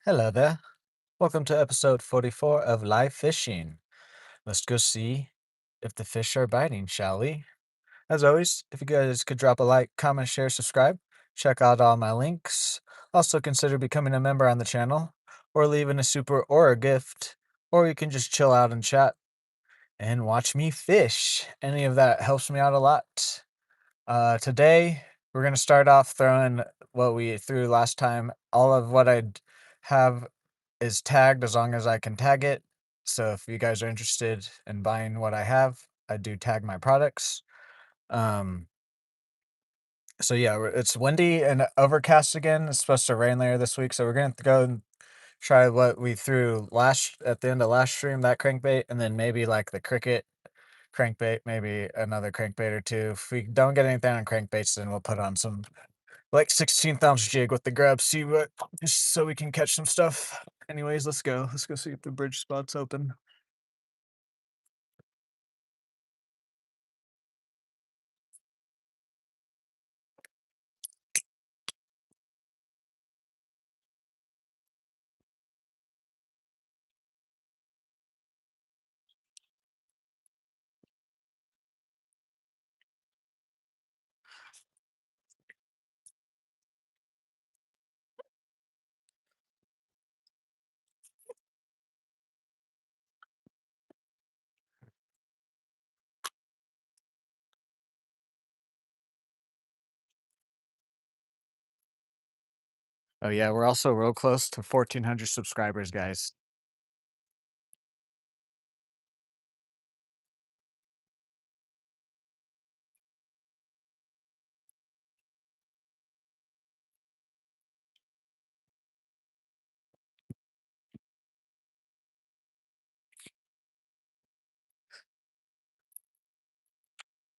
Hello there. Welcome to episode 44 of Live Fishing. Let's go see if the fish are biting, shall we? As always, if you guys could drop a like, comment, share, subscribe, check out all my links. Also, consider becoming a member on the channel, or leaving a super or a gift, or you can just chill out and chat and watch me fish. Any of that helps me out a lot. Today, we're going to start off throwing what we threw last time. All of what I have is tagged as long as I can tag it. So if you guys are interested in buying what I have, I do tag my products. Um, so yeah, it's windy and overcast again. It's supposed to rain later this week, so we're gonna go and try what we threw last at the end of last stream, that crankbait, and then maybe like the cricket crankbait, maybe another crankbait or two. If we don't get anything on crankbaits, then we'll put on some like 16th ounce jig with the grub, see what, just so we can catch some stuff. Anyways, let's go. Let's go see if the bridge spot's open. Oh yeah, we're also real close to 1,400 subscribers, guys.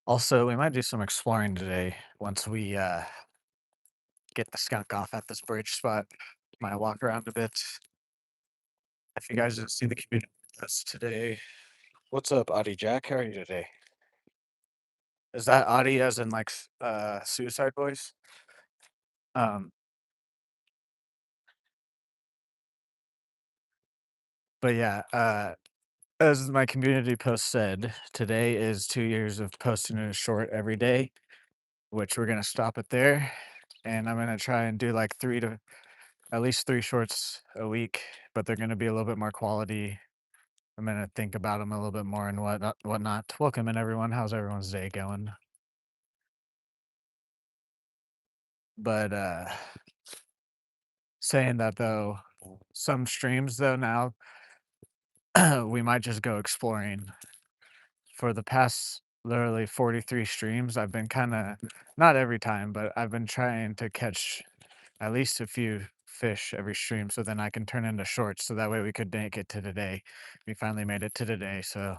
Also, we might do some exploring today once we get the skunk off at this bridge spot. Might walk around a bit. If you guys didn't see the community post today, what's up, Audie Jack? How are you today? Is that Audie as in like Suicide Boys? Um, but yeah, as my community post said, today is 2 years of posting a short every day, which we're gonna stop it there. And I'm gonna try and do like three to at least three shorts a week, but they're gonna be a little bit more quality. I'm gonna think about them a little bit more and whatnot. Welcome in everyone. How's everyone's day going? But saying that though, some streams though now we might just go exploring. For the past literally 43 streams, I've been kind of not every time, but I've been trying to catch at least a few fish every stream so then I can turn into shorts so that way we could make it to today. We finally made it to today, so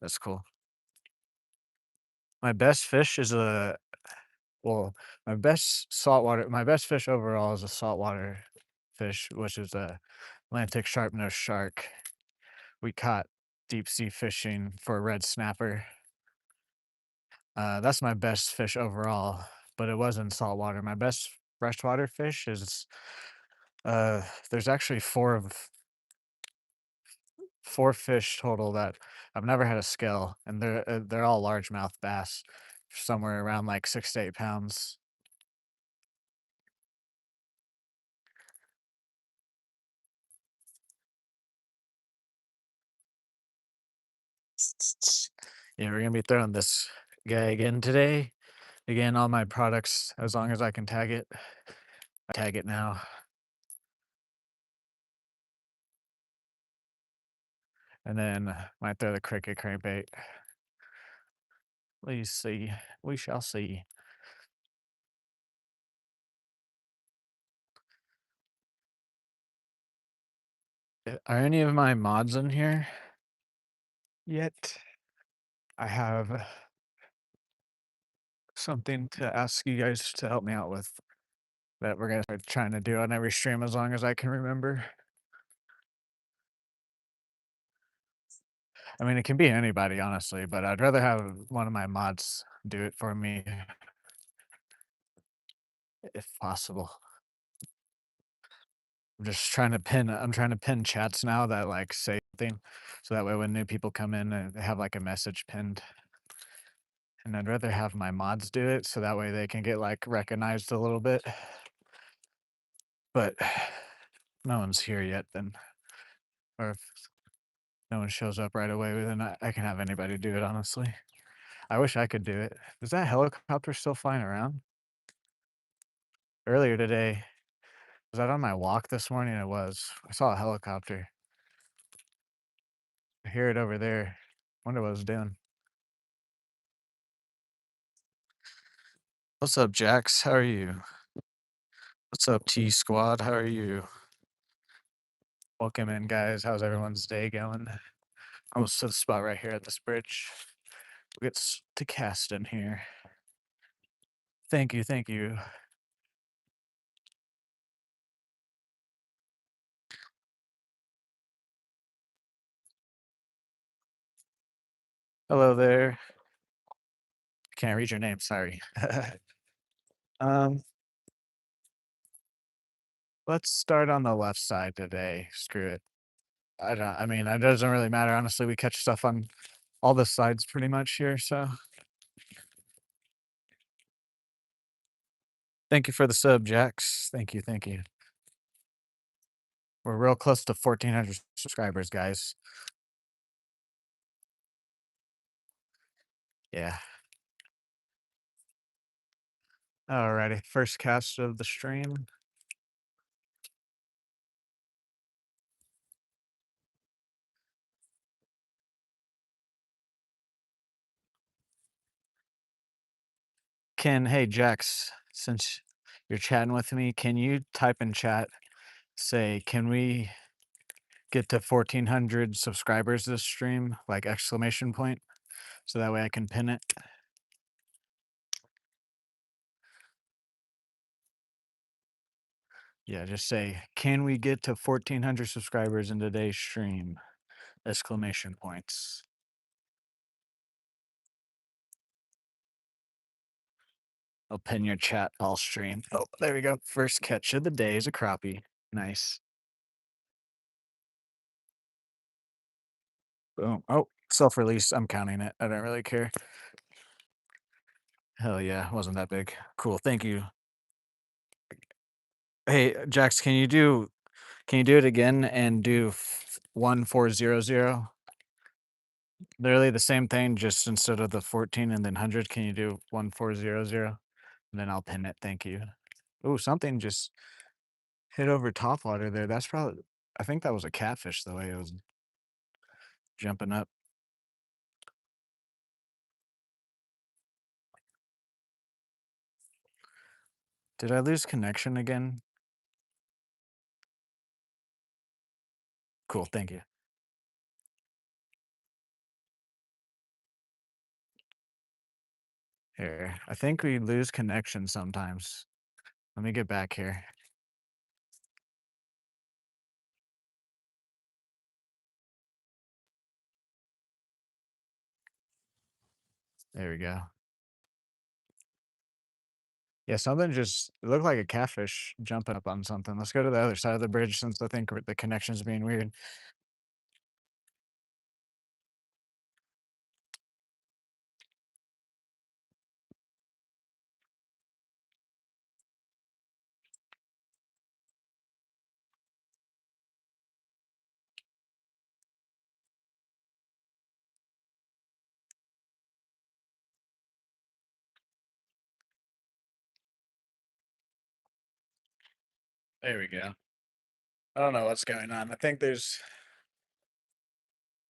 that's cool. My best fish is a well, my best fish overall is a saltwater fish, which is a Atlantic sharpnose shark. We caught deep sea fishing for a red snapper. That's my best fish overall, but it was in saltwater. My best freshwater fish is uh there's actually four fish total that I've never had a scale, and they're all largemouth bass, somewhere around like 6 to 8 pounds. Yeah, we're gonna be throwing this guy again today. Again, all my products, as long as I can tag it, I tag it now. And then might throw the cricket crankbait. Please see. We shall see. Are any of my mods in here yet? I have something to ask you guys to help me out with that we're gonna start trying to do on every stream as long as I can remember. I mean, it can be anybody, honestly, but I'd rather have one of my mods do it for me if possible. I'm trying to pin chats now that, like, say something, so that way when new people come in, they have, like, a message pinned, and I'd rather have my mods do it, so that way they can get, like, recognized a little bit, but no one's here yet, then or if no one shows up right away, then I can have anybody do it, honestly. I wish I could do it. Is that helicopter still flying around? Earlier today, was that on my walk this morning? It was. I saw a helicopter. I hear it over there. Wonder what it's doing. What's up, Jax? How are you? What's up, T Squad? How are you? Welcome in, guys. How's everyone's day going? Almost to the spot right here at this bridge. We get to cast in here. Thank you, thank you. Hello there. Can't read your name, sorry. um, let's start on the left side today. Screw it. I mean, it doesn't really matter. Honestly, we catch stuff on all the sides pretty much here, so thank you for the sub, Jax. Thank you, thank you. We're real close to 1,400 subscribers, guys. Yeah. Alrighty, first cast of the stream. Hey, Jax, since you're chatting with me, can you type in chat, say, can we get to 1,400 subscribers this stream? Like exclamation point, so that way I can pin it. Yeah, just say, can we get to 1,400 subscribers in today's stream? Exclamation points. I'll pin your chat all stream. Oh, there we go. First catch of the day is a crappie. Nice. Boom. Oh, self-release. I'm counting it. I don't really care. Hell yeah, wasn't that big. Cool. Thank you. Hey, Jax, can you do it again and do 1400? Literally the same thing, just instead of the 14 and then 100, can you do 1400? And then I'll pin it. Thank you. Oh, something just hit over top water there. That's probably, I think that was a catfish the way it was jumping up. Did I lose connection again? Cool. Thank you. Here, I think we lose connection sometimes. Let me get back here. There we go. Yeah, something just it looked like a catfish jumping up on something. Let's go to the other side of the bridge since I think the connection's being weird. There we go. I don't know what's going on. I think there's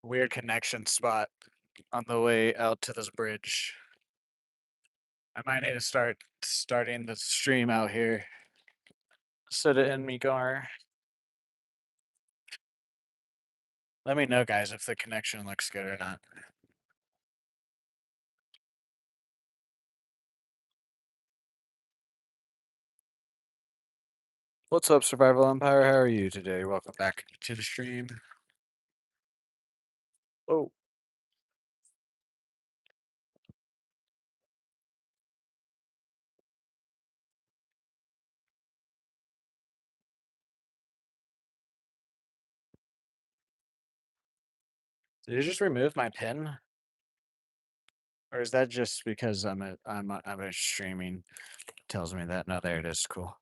a weird connection spot on the way out to this bridge. I might need to starting the stream out here. Set it in me gar. Let me know, guys, if the connection looks good or not. What's up, Survival Empire? How are you today? Welcome back to the stream. Oh, Did you just remove my pin? Or is that just because I'm a streaming tells me that? No, there it is. Cool.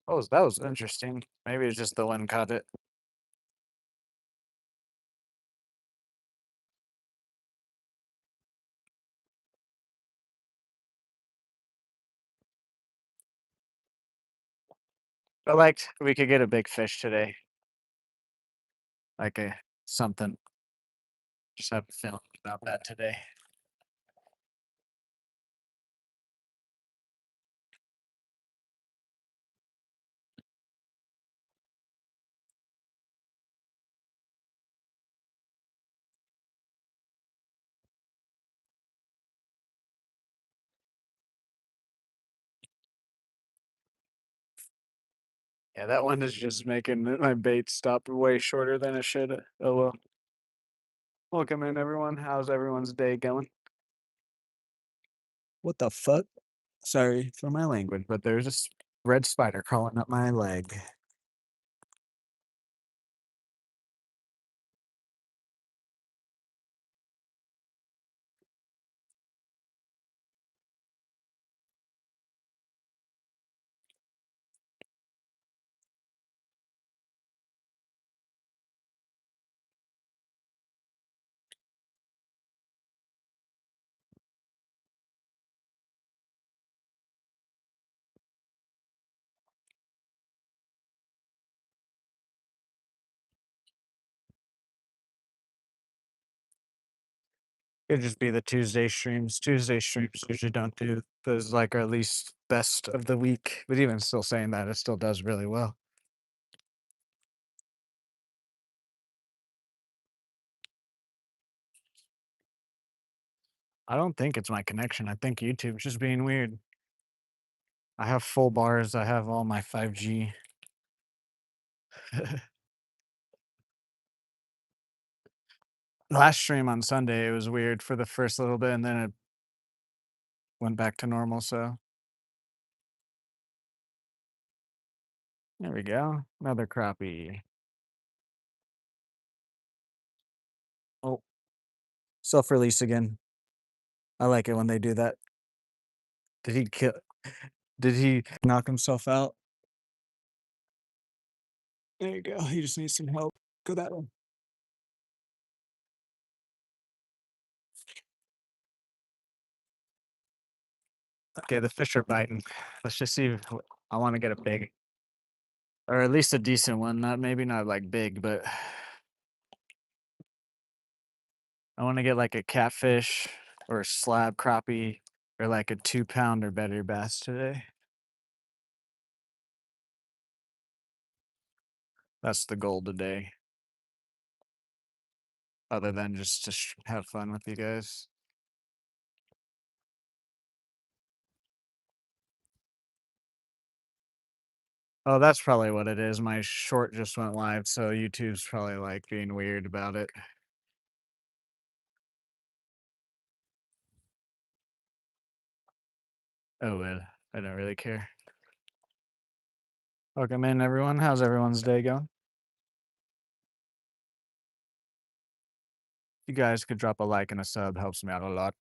Oh, that was interesting. Maybe it's just the wind caught it. But like we could get a big fish today. Like a something. Just have a feeling about that today. Yeah, that one is just making my bait stop way shorter than it should. Oh well. Welcome in everyone. How's everyone's day going? What the fuck? Sorry for my language, but there's a red spider crawling up my leg. It'd just be the Tuesday streams. Tuesday streams usually don't do those like our least best of the week. But even still saying that, it still does really well. I don't think it's my connection. I think YouTube's just being weird. I have full bars. I have all my 5G. Last stream on Sunday, it was weird for the first little bit, and then it went back to normal. So there we go. Another crappie. Oh, self release again. I like it when they do that. Did he kill? Did he knock himself out? There you go. He just needs some help. Go that way. Okay, the fish are biting. Let's just see. I want to get a big, or at least a decent one. Not maybe not like big, but I want to get like a catfish or a slab crappie or like a 2 pound or better bass today. That's the goal today. Other than just to have fun with you guys. Oh, that's probably what it is. My short just went live, so YouTube's probably like being weird about it. Oh well, I don't really care. Welcome in, everyone. How's everyone's day going? You guys could drop a like and a sub, helps me out a lot.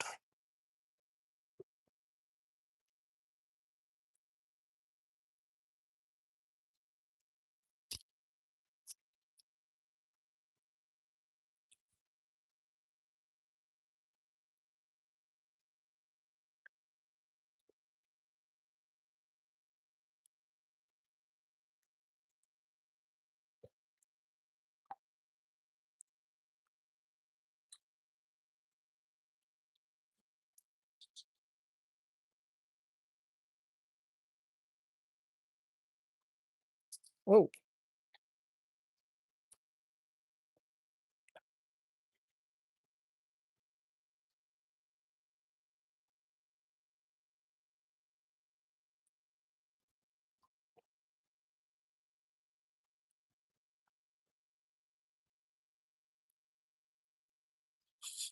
Whoa.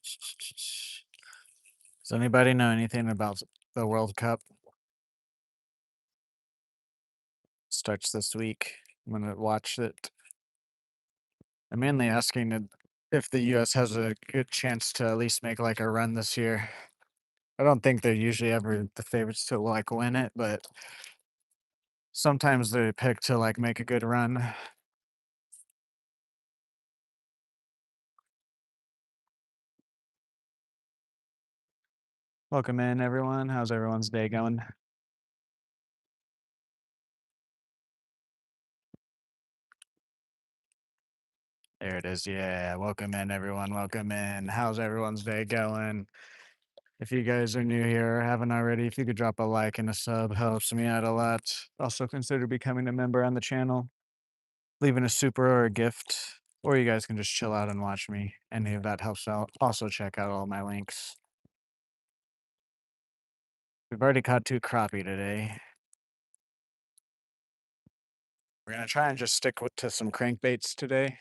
Does anybody know anything about the World Cup? Starts this week. I'm gonna watch it. I'm mainly asking if the US has a good chance to at least make like a run this year. I don't think they're usually ever the favorites to like win it, but sometimes they pick to like make a good run. Welcome in, everyone. How's everyone's day going? There it is. Yeah. Welcome in, everyone. Welcome in. How's everyone's day going? If you guys are new here or haven't already, if you could drop a like and a sub, helps me out a lot. Also, consider becoming a member on the channel, leaving a super or a gift, or you guys can just chill out and watch me. Any of that helps out. Also, check out all my links. We've already caught 2 crappie today. We're gonna try and just stick to some crankbaits today.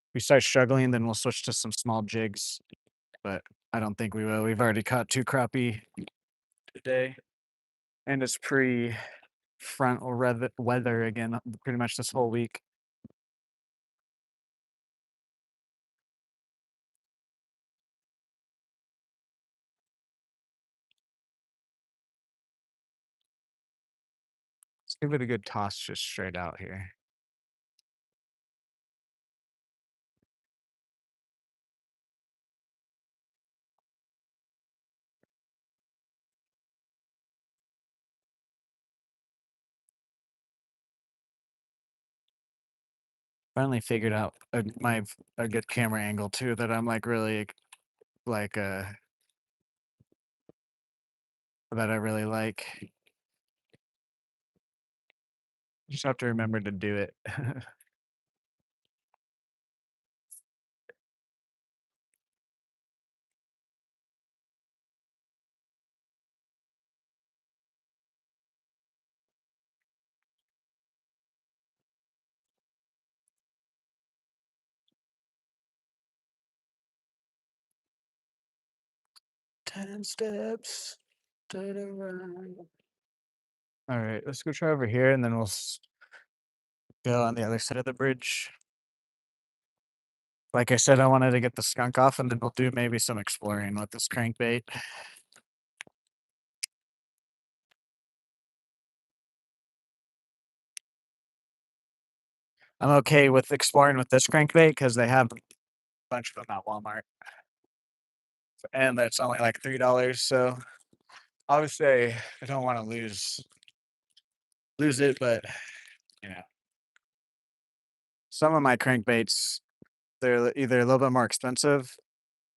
If we start struggling, then we'll switch to some small jigs, but I don't think we will. We've already caught 2 crappie today, and it's pre front or weather again pretty much this whole week. Let's give it a good toss just straight out here. Finally figured out a good camera angle too that I'm like really like that I really like. Just have to remember to do it. 10 steps to the right. All right, let's go try over here and then we'll go on the other side of the bridge. Like I said, I wanted to get the skunk off and then we'll do maybe some exploring with this crankbait. I'm okay with exploring with this crankbait because they have a bunch of them at Walmart. And that's only like $3. So obviously I don't want to lose it, but you know, some of my crankbaits, they're either a little bit more expensive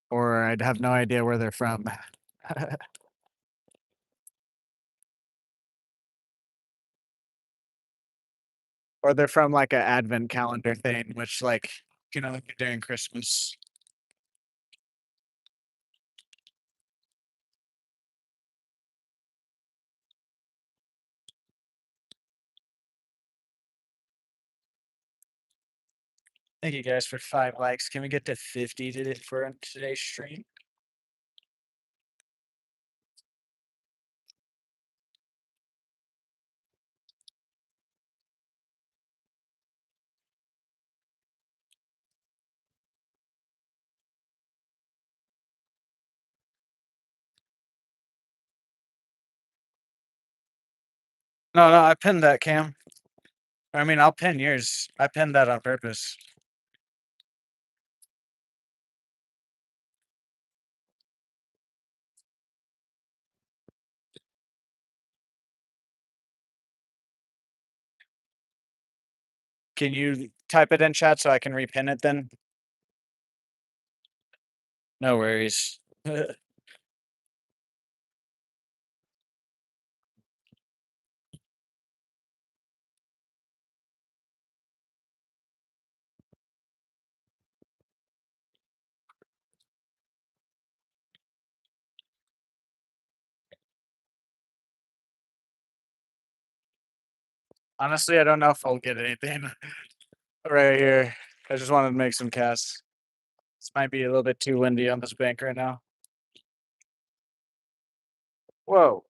or I'd have no idea where they're from. Or they're from like a advent calendar thing, which like, you know, like during Christmas. Thank you guys for 5 likes. Can we get to 50 for today's stream? No, no, I pinned that, Cam. I mean, I'll pin yours. I pinned that on purpose. Can you type it in chat so I can repin it then? No worries. Honestly, I don't know if I'll get anything right here. I just wanted to make some casts. This might be a little bit too windy on this bank right now. Whoa.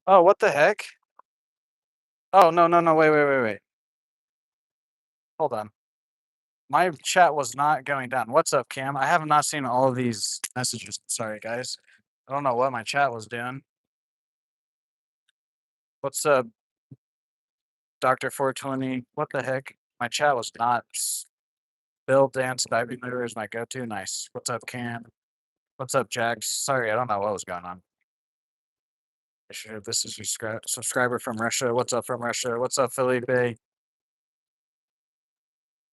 Oh, what the heck? Oh, no, no, no. Wait, wait, wait, wait. Hold on. My chat was not going down. What's up, Cam? I have not seen all of these messages. Sorry, guys. I don't know what my chat was doing. What's up, Dr. 420? What the heck? My chat was not. Bill Dance Diving Lure is my go-to. Nice. What's up, Cam? What's up, Jax? Sorry, I don't know what was going on. Sure, this is your subscriber from Russia. What's up from Russia? What's up, Felipe?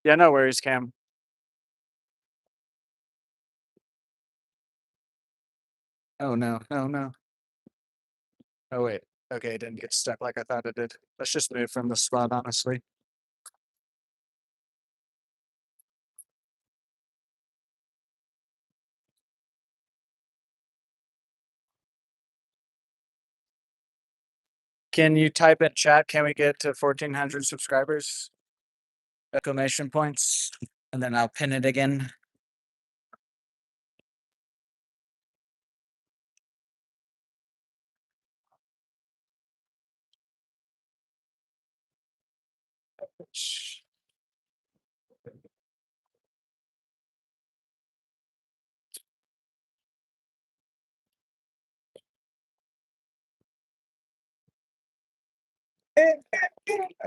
Yeah, no worries, Cam. Oh no, no, no. Oh wait. Okay, it didn't get stuck like I thought it did. Let's just move from the spot, honestly. Can you type in chat? Can we get to 1,400 subscribers? Exclamation points. And then I'll pin it again.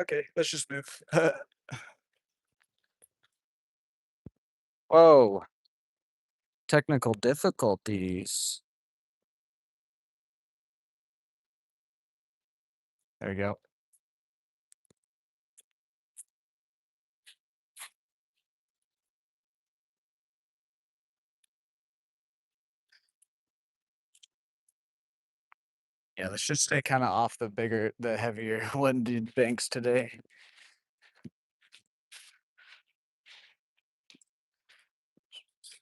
Okay, let's just move. Whoa. Technical difficulties. There we go. Yeah, let's just stay kind of off the heavier winded banks today.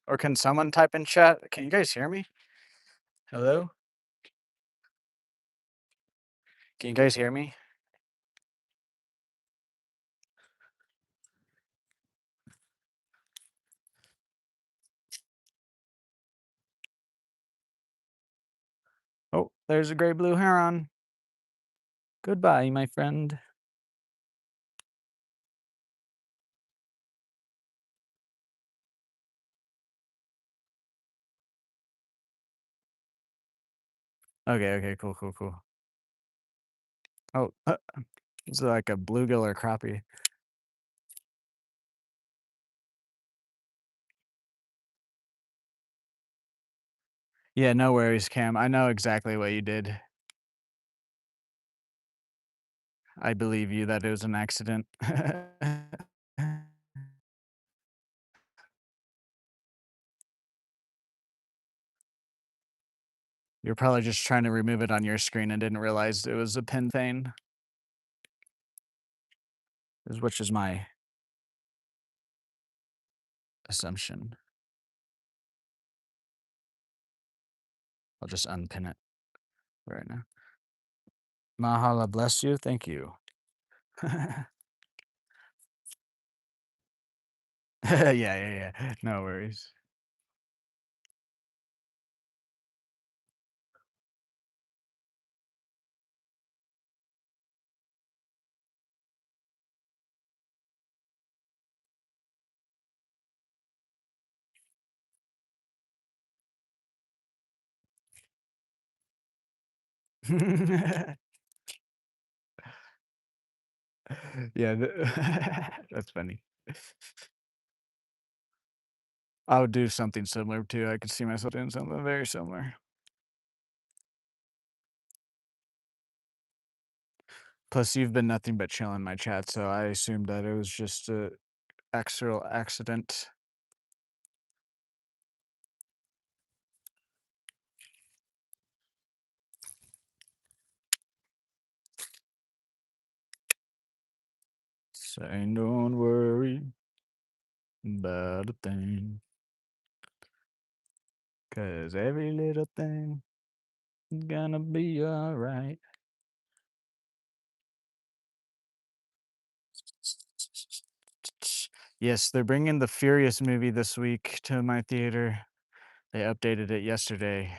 Or can someone type in chat? Can you guys hear me? Hello? Can you guys hear me? Oh, there's a gray blue heron. Goodbye, my friend. Okay, okay, cool, cool, cool. Oh, it's like a bluegill or crappie. Yeah, no worries, Cam. I know exactly what you did. I believe you that it was an accident. You're probably just trying to remove it on your screen and didn't realize it was a pin thing, which is my assumption. I'll just unpin it right now. Mahala bless you. Thank you. Yeah, yeah, yeah. No worries. Yeah, that's funny. I would do something similar too. I could see myself doing something very similar. Plus, you've been nothing but chilling my chat, so I assumed that it was just a actual accident. Saying don't worry about a thing, 'cause every little thing is gonna be alright. Yes, they're bringing the Furious movie this week to my theater. They updated it yesterday.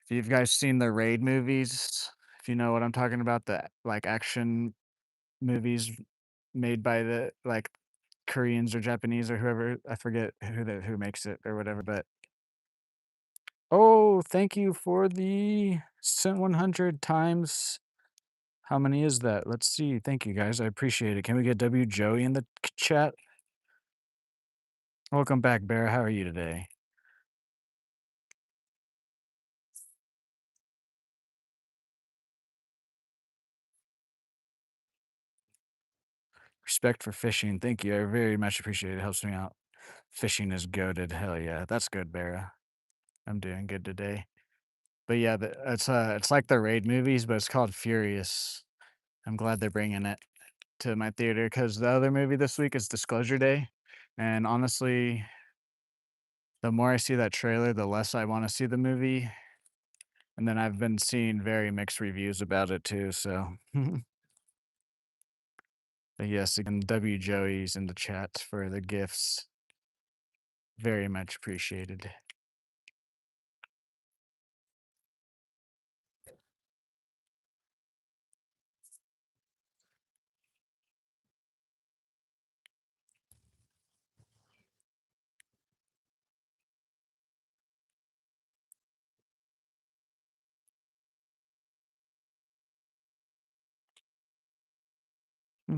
If you've guys seen the Raid movies, if you know what I'm talking about, the like action movies made by the like Koreans or Japanese or whoever, I forget who makes it or whatever, but oh, thank you for the sent 100 times. How many is that? Let's see. Thank you guys. I appreciate it. Can we get W Joey in the chat? Welcome back, Bear. How are you today? Respect for fishing. Thank you. I very much appreciate it. It helps me out. Fishing is goaded. Hell yeah. That's good, Bear. I'm doing good today. But yeah, it's like the Raid movies, but it's called Furious. I'm glad they're bringing it to my theater because the other movie this week is Disclosure Day, and honestly, the more I see that trailer, the less I want to see the movie. And then I've been seeing very mixed reviews about it too. So, but yes, again, W Joey's in the chat for the gifts. Very much appreciated.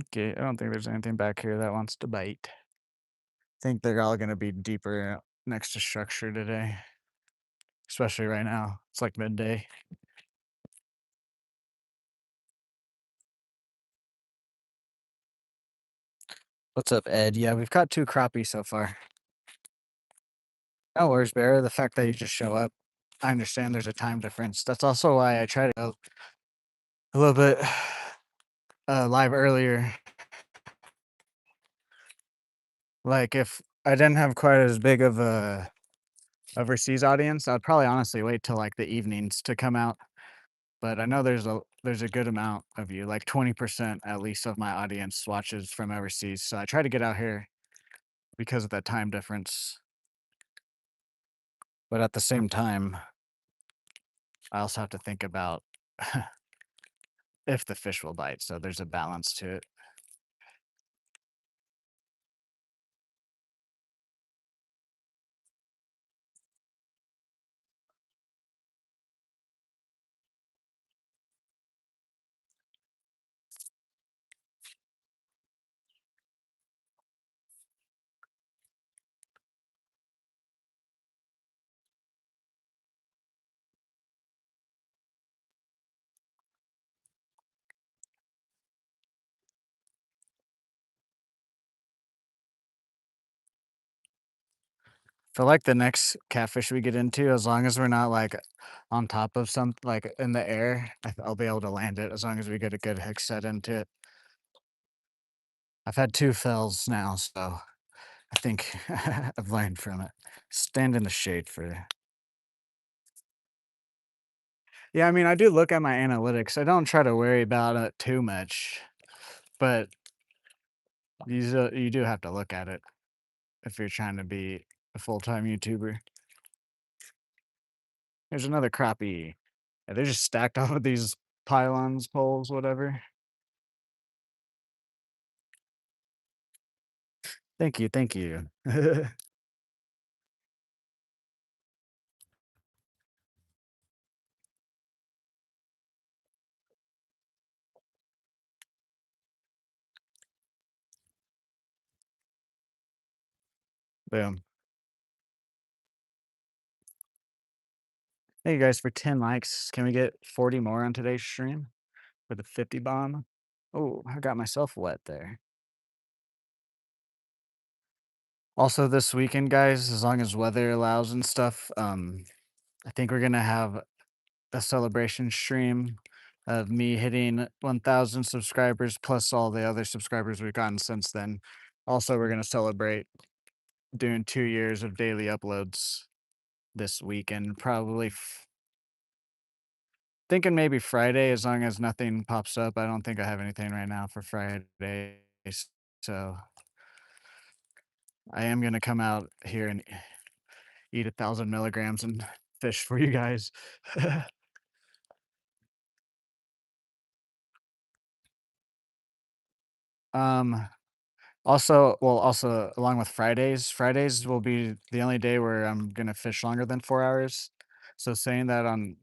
Okay, I don't think there's anything back here that wants to bite. Think they're all gonna be deeper next to structure today, especially right now. It's like midday. What's up, Ed? Yeah, we've caught 2 crappie so far. No worries, Bear. The fact that you just show up, I understand there's a time difference. That's also why I try to go a little bit live earlier. Like if I didn't have quite as big of a overseas audience, I'd probably honestly wait till like the evenings to come out. But I know there's a good amount of you, like 20% at least of my audience watches from overseas. So I try to get out here because of that time difference. But at the same time, I also have to think about if the fish will bite. So there's a balance to it. For like the next catfish we get into, as long as we're not like on top of some like in the air, I'll be able to land it as long as we get a good hook set into it. I've had 2 fells now, so I think I've learned from it. Stand in the shade for. Yeah, I mean, I do look at my analytics. I don't try to worry about it too much, but you do have to look at it if you're trying to be a full-time YouTuber. There's another crappie. Yeah, they're just stacked off of these pylons, poles, whatever. Thank you, thank you. Boom. Thank you guys for 10 likes. Can we get 40 more on today's stream for the 50 bomb? Oh, I got myself wet there. Also, this weekend, guys, as long as weather allows and stuff, I think we're gonna have a celebration stream of me hitting 1,000 subscribers plus all the other subscribers we've gotten since then. Also, we're gonna celebrate doing 2 years of daily uploads this weekend, probably thinking maybe Friday as long as nothing pops up. I don't think I have anything right now for Friday, so I am gonna come out here and eat 1,000 milligrams and fish for you guys. Um, also along with Fridays will be the only day where I'm gonna fish longer than 4 hours. So saying that on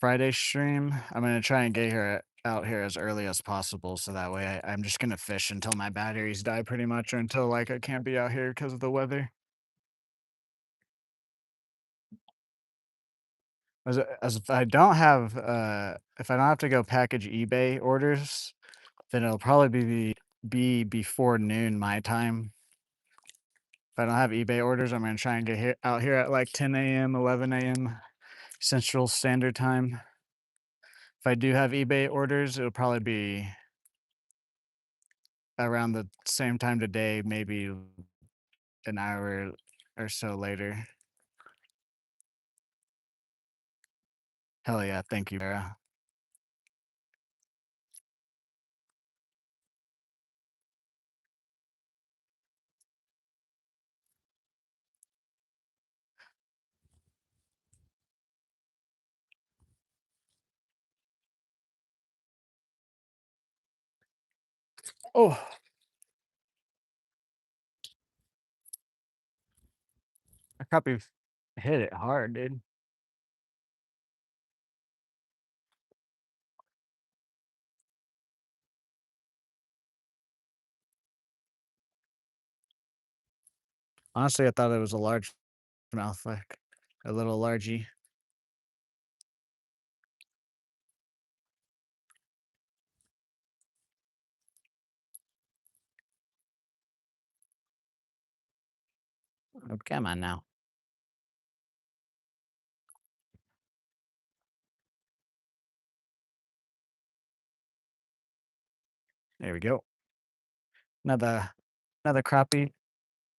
Friday stream, I'm gonna try and get here out here as early as possible, so that way I'm just gonna fish until my batteries die pretty much, or until, like, I can't be out here because of the weather. As if I don't have to go package eBay orders, then it'll probably be before noon my time. If I don't have eBay orders, I'm gonna try and get out here at, like, 10 AM, 11 AM Central Standard Time. If I do have eBay orders, it'll probably be around the same time today, maybe an hour or so later. Hell yeah, thank you, Vera. Oh, I copy hit it hard, dude. Honestly, I thought it was a large mouth, like a little largy. Oh, come on now. There we go. Another another crappie. I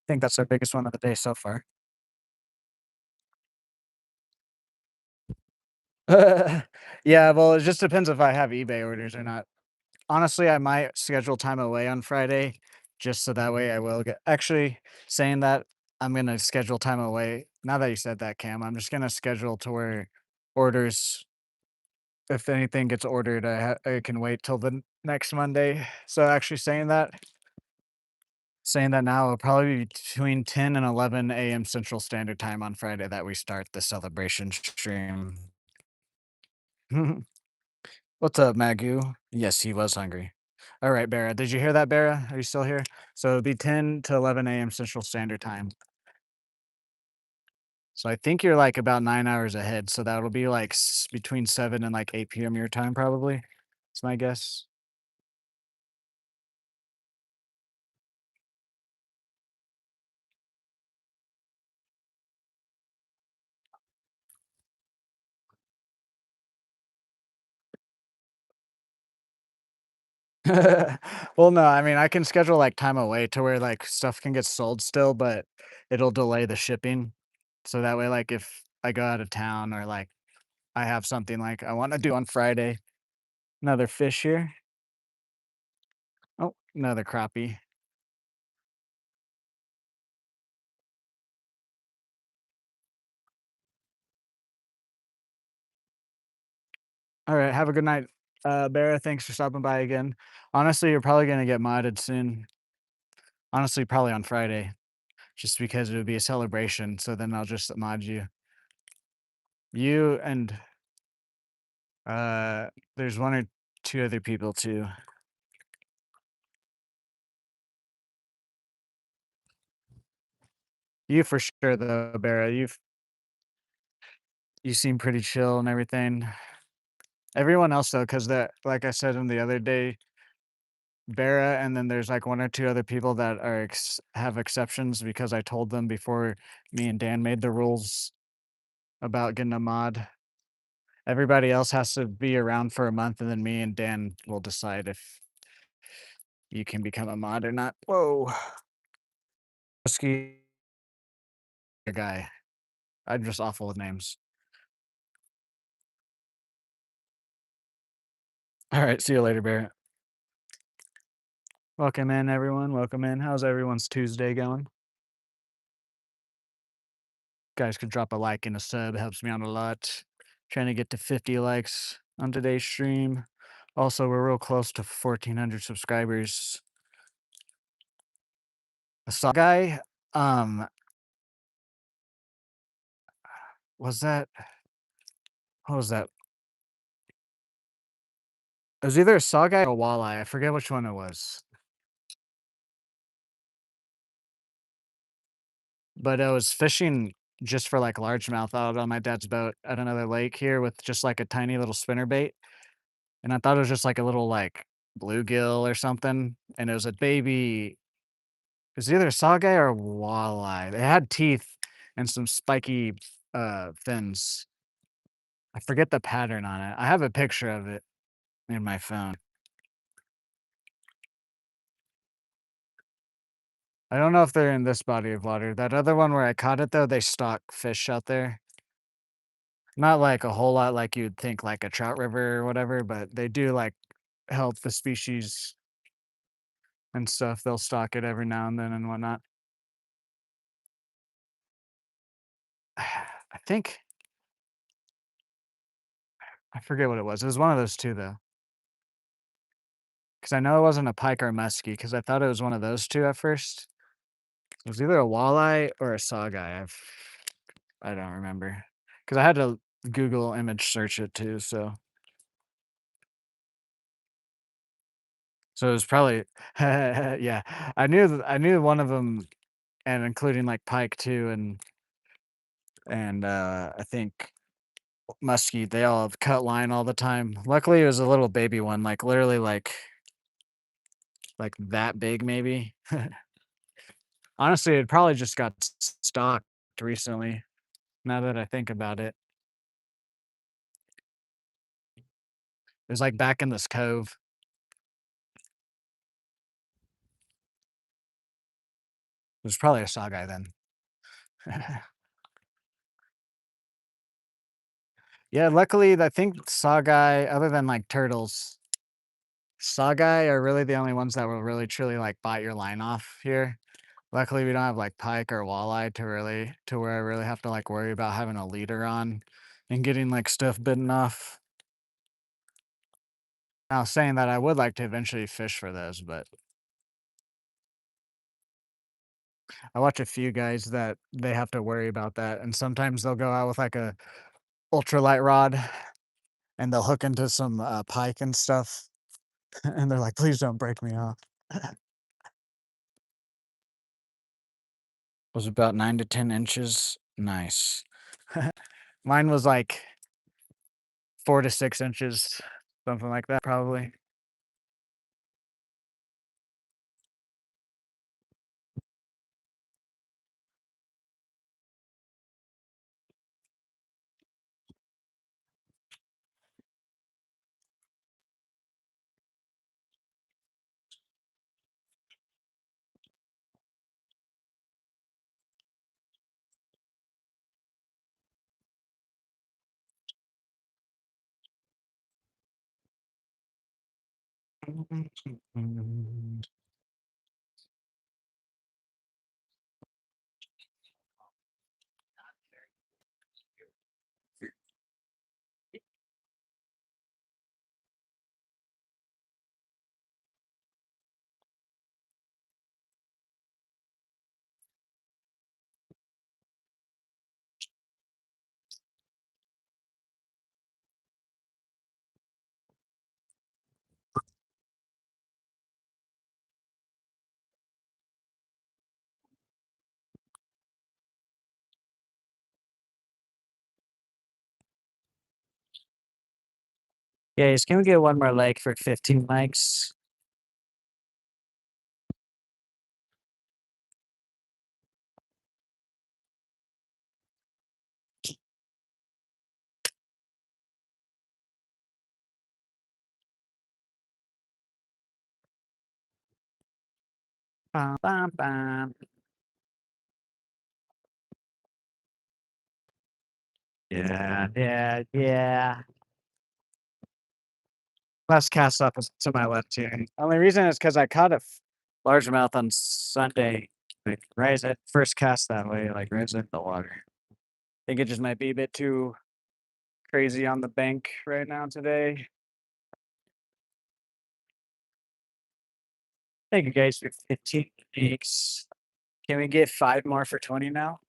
think that's our biggest one of the day so far. Yeah, well, it just depends if I have eBay orders or not. Honestly, I might schedule time away on Friday just so that way I will get actually, saying that, I'm gonna schedule time away. Now that you said that, Cam, I'm just gonna schedule to where orders if anything gets ordered, I can wait till the next Monday. So actually saying that now, it'll probably be between 10 and 11 AM Central Standard Time on Friday that we start the celebration stream. What's up, Magoo? Yes, he was hungry. All right, Bera. Did you hear that, Bera? Are you still here? So it'll be 10 to 11 AM Central Standard Time. So I think you're like about 9 hours ahead. So that'll be like between 7 and like 8 PM your time, probably. That's my guess. Well, no, I mean, I can schedule like time away to where like stuff can get sold still, but it'll delay the shipping. So that way, like if I go out of town or like I have something like I want to do on Friday, another fish here. Oh, another crappie. All right, have a good night, Bear. Thanks for stopping by again. Honestly, you're probably gonna get modded soon. Honestly, probably on Friday, just because it would be a celebration. So then I'll just mod you. You and uh, there's one or two other people too. You for sure though, Bear. You seem pretty chill and everything. Everyone else though, because that, like I said in the other day, Bera, and then there's like one or two other people that are have exceptions because I told them before me and Dan made the rules about getting a mod. Everybody else has to be around for a month, and then me and Dan will decide if you can become a mod or not. Whoa, Husky guy. I'm just awful with names. All right, see you later, Bear. Welcome in, everyone. Welcome in. How's everyone's Tuesday going? guys could drop a like and a sub. It helps me out a lot. Trying to get to 50 likes on today's stream. Also, we're real close to 1,400 subscribers. A saw guy, um, was that what was that? It was either a saw guy or a walleye. I forget which one it was. But I was fishing just for like largemouth out on my dad's boat at another lake here with just like a tiny little spinner bait. And I thought it was just like a little like bluegill or something. And it was a baby, it was either a saugeye or a walleye. It had teeth and some spiky fins. I forget the pattern on it. I have a picture of it in my phone. I don't know if they're in this body of water. That other one where I caught it though, they stock fish out there. Not like a whole lot like you'd think like a trout river or whatever, but they do like help the species and stuff. They'll stock it every now and then and whatnot. I think I forget what it was. It was one of those 2 though. Because I know it wasn't a pike or a muskie. Because I thought it was one of those 2 at first. It was either a walleye or a saugeye. I don't remember. Because I had to Google image search it too, so it was probably yeah. I knew one of them, and including, like, pike too, and I think muskie, they all have cut line all the time. Luckily, it was a little baby one, like, literally, like that big maybe. Honestly, it probably just got stocked recently, now that I think about it. It was, like, back in this cove. It was probably a saugeye then. Yeah, luckily, I think saugeye, other than, like, turtles, saugeye are really the only ones that will really truly, like, bite your line off here. Luckily, we don't have, like, pike or walleye to where I really have to, like, worry about having a leader on and getting, like, stuff bitten off. Now saying that, I would like to eventually fish for those, but I watch a few guys that they have to worry about that, and sometimes they'll go out with, like, a ultralight rod, and they'll hook into some, pike and stuff, and they're like, "Please don't break me off." Was about 9 to 10 inches. Nice. Mine was like 4 to 6 inches, something like that, probably. Guys, can we get one more like for 15 likes? Bum, bum, bum. Yeah, yeah, yeah. Last cast off is to my left here. Only reason is because I caught a largemouth on Sunday, like right as it first cast that way, like right as it hit the water. Think it just might be a bit too crazy on the bank right now today. Thank you guys for 15 weeks. Can we get 5 more for 20 now?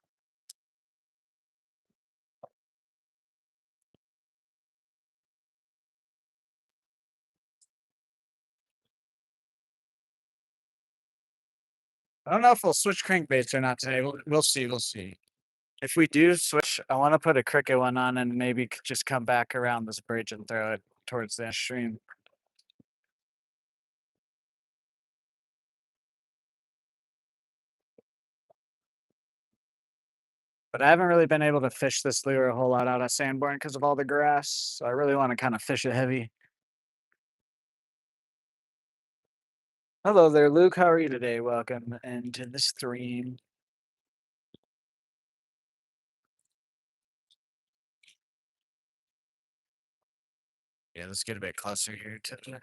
I don't know if we'll switch crankbaits or not today. We'll see. We'll see. If we do switch, I want to put a cricket one on and maybe just come back around this bridge and throw it towards that stream. But I haven't really been able to fish this lure a whole lot out of Sanborn because of all the grass. So I really want to kind of fish it heavy. Hello there, Luke. How are you today? Welcome into the stream. Yeah, let's get a bit closer here to the.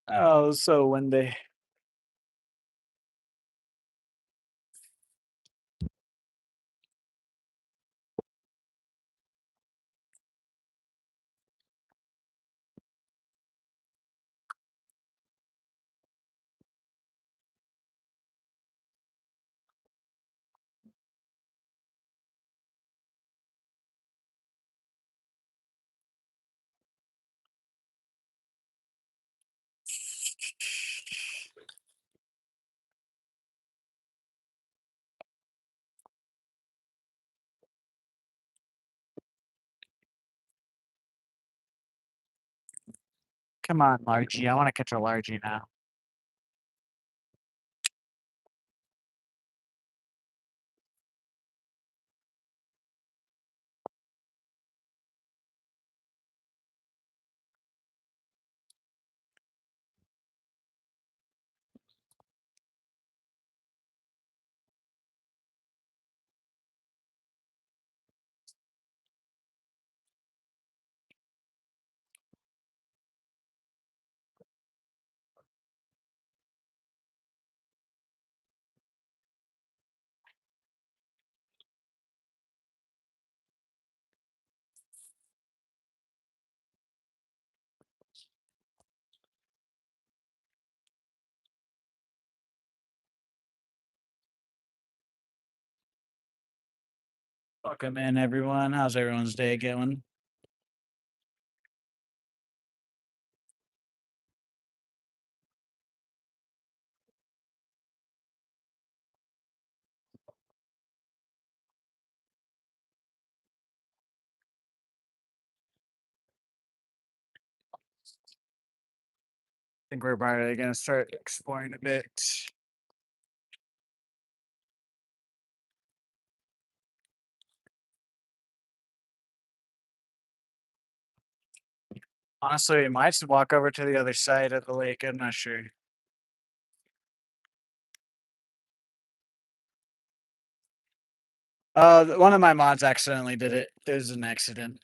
Oh, so when they. Come on, Largy. I want to catch a Largy now. Welcome in, everyone. How's everyone's day going? I think we're probably going to start exploring a bit. Honestly, we might just walk over to the other side of the lake. I'm not sure. One of my mods accidentally did it. It was an accident.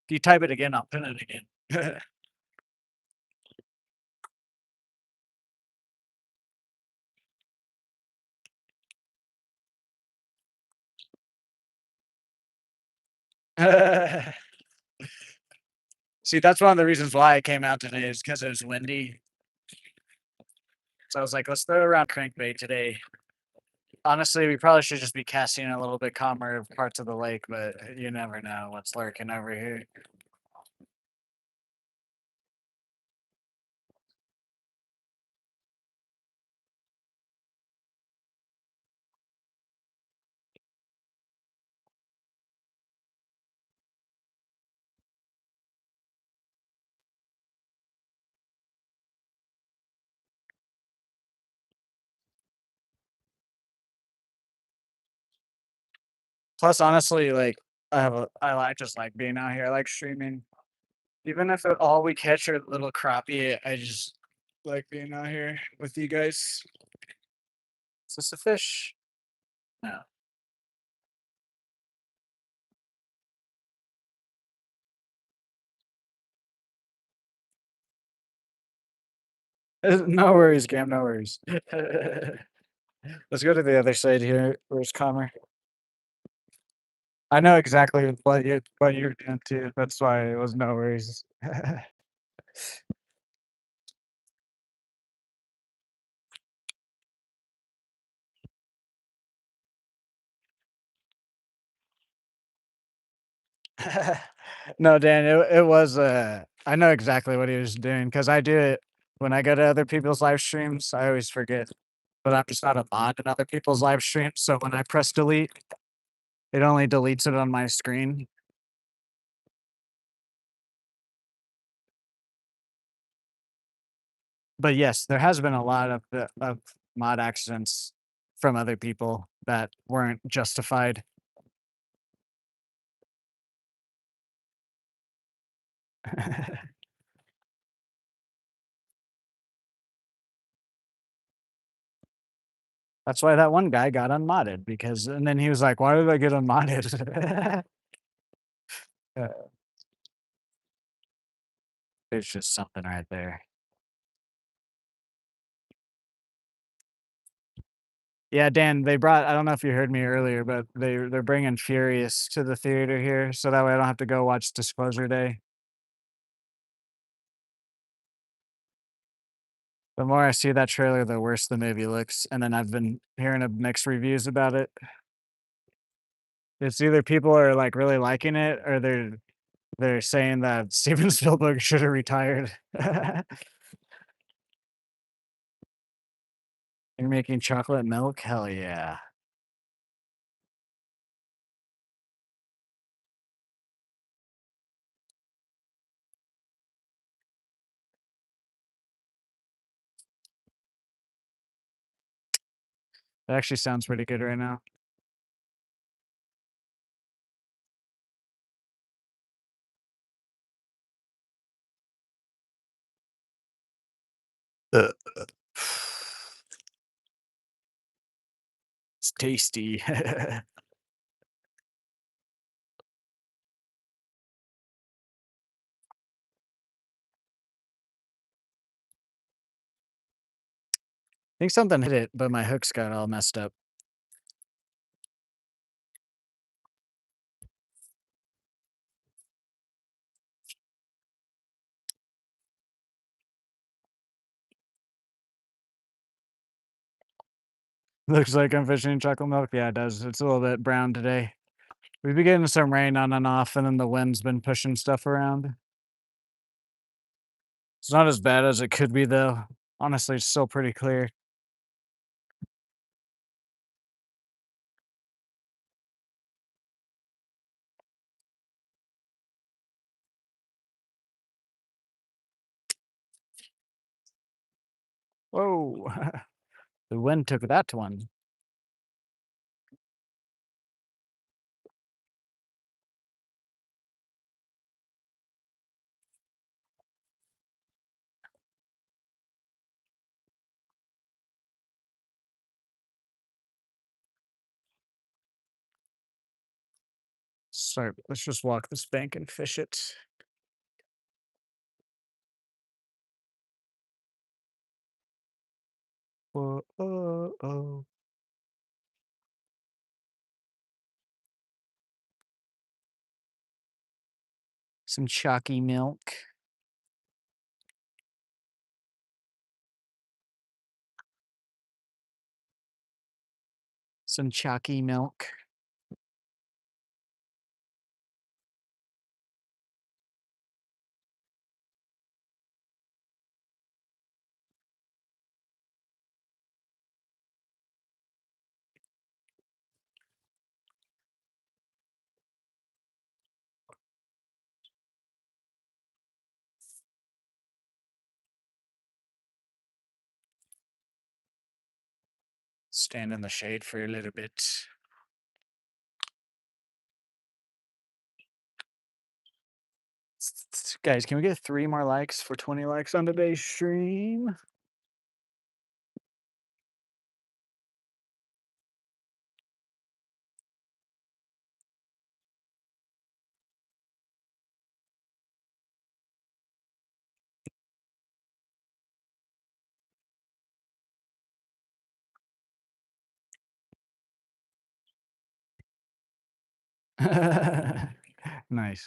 If you type it again, I'll pin it again. See, that's one of the reasons why I came out today is because it was windy. So I was like, let's throw around crankbait today. Honestly, we probably should just be casting a little bit calmer parts of the lake, but you never know what's lurking over here. Plus, honestly, like I just like being out here. I like streaming. Even if all we catch are little crappie, I just like being out here with you guys. Is this a fish? No. No worries, Cam. No worries. Let's go to the other side here. Where's Comer? I know exactly what you're doing too. That's why it was no worries. No, Dan, it was I know exactly what he was doing because I do it when I go to other people's live streams. I always forget, but I'm just not a mod in other people's live streams. So when I press delete, it only deletes it on my screen. But yes, there has been a lot of mod accidents from other people that weren't justified. That's why that one guy got unmodded because and then he was like, "Why did I get unmodded?" Uh, There's just something right there. Yeah, Dan, they brought I don't know if you heard me earlier, but they're bringing Furious to the theater here, so that way I don't have to go watch Disclosure Day. The more I see that trailer, the worse the movie looks, and then I've been hearing of mixed reviews about it. It's either people are, like, really liking it or they're saying that Steven Spielberg should have retired. You're making chocolate milk? Hell yeah. That actually sounds pretty good right now. Uh, It's tasty. Think something hit it, but my hooks got all messed up. Looks like I'm fishing chocolate milk. Yeah, it does. It's a little bit brown today. We've been getting some rain on and off, and then the wind's been pushing stuff around. It's not as bad as it could be, though. Honestly, it's still pretty clear. Whoa. The wind took that one. Sorry, let's just walk this bank and fish it. Whoa, oh, oh. Some chalky milk. Some chalky milk. Stand in the shade for a little bit. Guys, can we get 3 more likes for 20 likes on today's stream? Nice.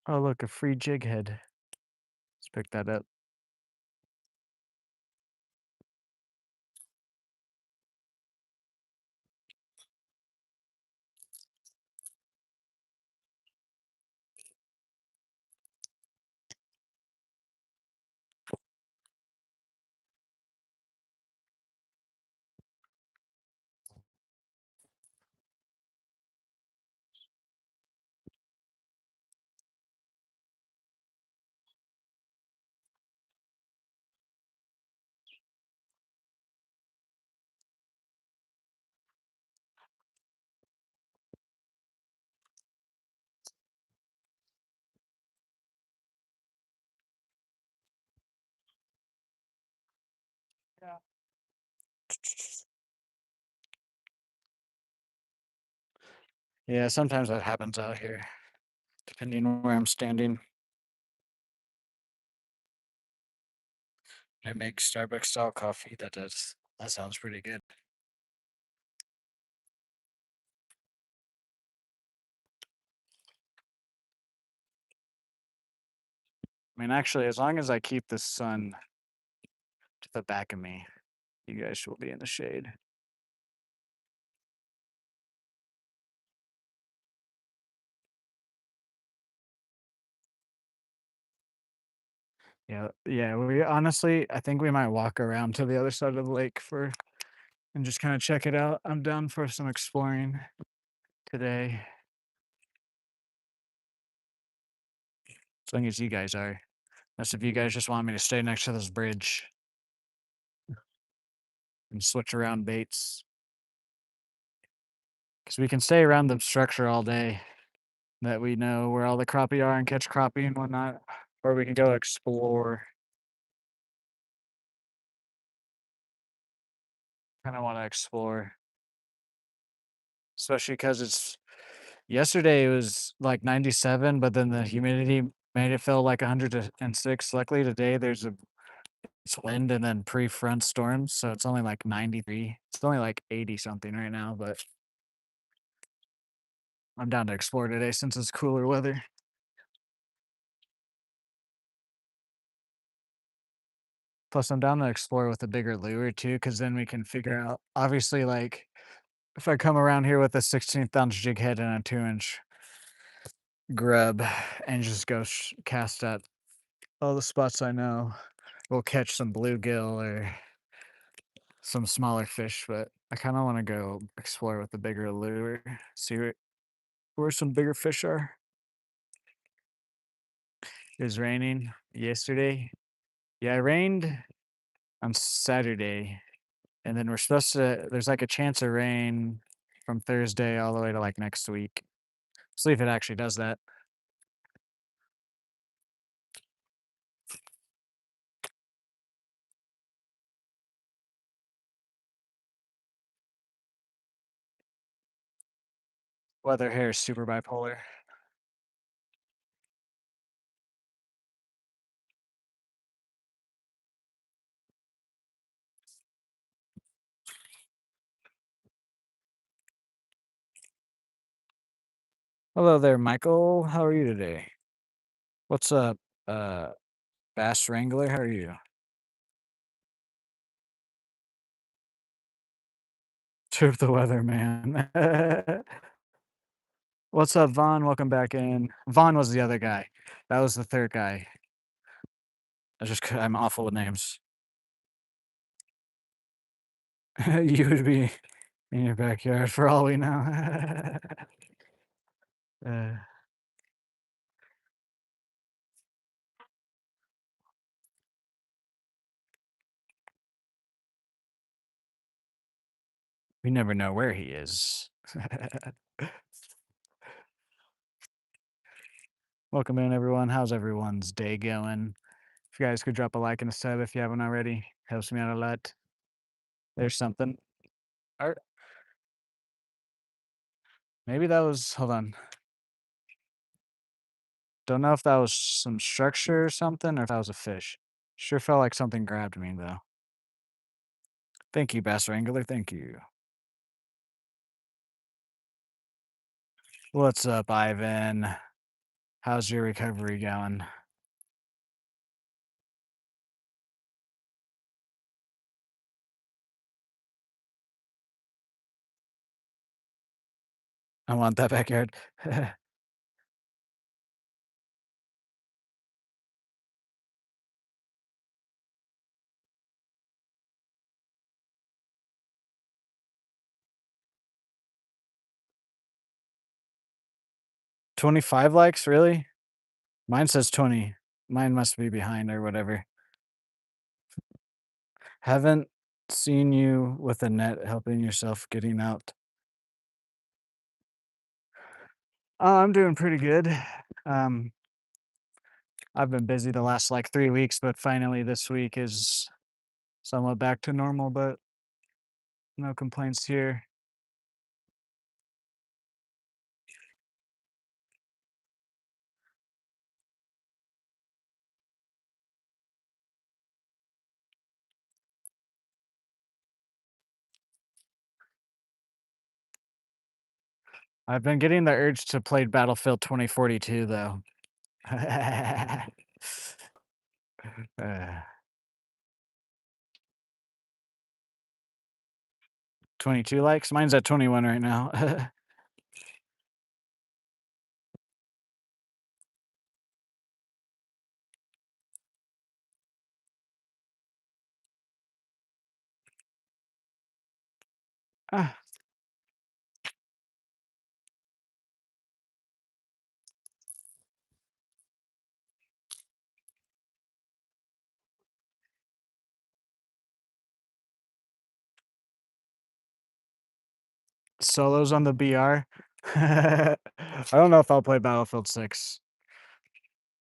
Oh, look, a free jig head. Let's pick that up. Yeah. Yeah, sometimes that happens out here, depending on where I'm standing. I make Starbucks style coffee. That sounds pretty good. I mean, actually, as long as I keep the sun to the back of me, you guys will be in the shade. Yeah, yeah. We honestly, I think we might walk around to the other side of the lake for and just kind of check it out. I'm down for some exploring today, as long as you guys are. That's if you guys just want me to stay next to this bridge and switch around baits, because we can stay around the structure all day that we know where all the crappie are and catch crappie and whatnot, or we can go explore. Kind of want to explore, especially because it's yesterday it was like 97, but then the humidity made it feel like 106. Luckily today there's a it's wind and then pre-front storms, so it's only like 93. It's only like 80 something right now, but I'm down to explore today since it's cooler weather. Plus, I'm down to explore with a bigger lure too, because then we can figure out. Obviously, like if I come around here with a 16th ounce jig head and a 2-inch grub and just go cast at all the spots I know, we'll catch some bluegill or some smaller fish. But I kind of want to go explore with a bigger lure, see where some bigger fish are. It was raining yesterday. Yeah, it rained on Saturday, and then we're supposed to. There's like a chance of rain from Thursday all the way to like next week. See if it actually does that. Weather here is super bipolar. Hello there, Michael. How are you today? What's up, uh, Bass Wrangler? How are you? Trip the weather, man. What's up, Vaughn? Welcome back in. Vaughn was the other guy. That was the third guy. I'm awful with names. You would be in your backyard for all we know. uh, We never know where he is. Welcome in, everyone. How's everyone's day going? If you guys could drop a like and a sub if you haven't already, helps me out a lot. There's something. Or maybe that was, hold on. Don't know if that was some structure or something or if that was a fish. Sure felt like something grabbed me, though. Thank you, Bass Wrangler. Thank you. What's up, Ivan? How's your recovery going? I want that backyard. 25 likes, really? Mine says 20. Mine must be behind or whatever. Haven't seen you with a net helping yourself getting out. I'm doing pretty good. Um, I've been busy the last like 3 weeks, but finally this week is somewhat back to normal, but no complaints here. I've been getting the urge to play Battlefield 2042 though. Uh, 22 likes? Mine's at 21 right now. Ah, solos on the BR. I don't know if I'll play Battlefield 6.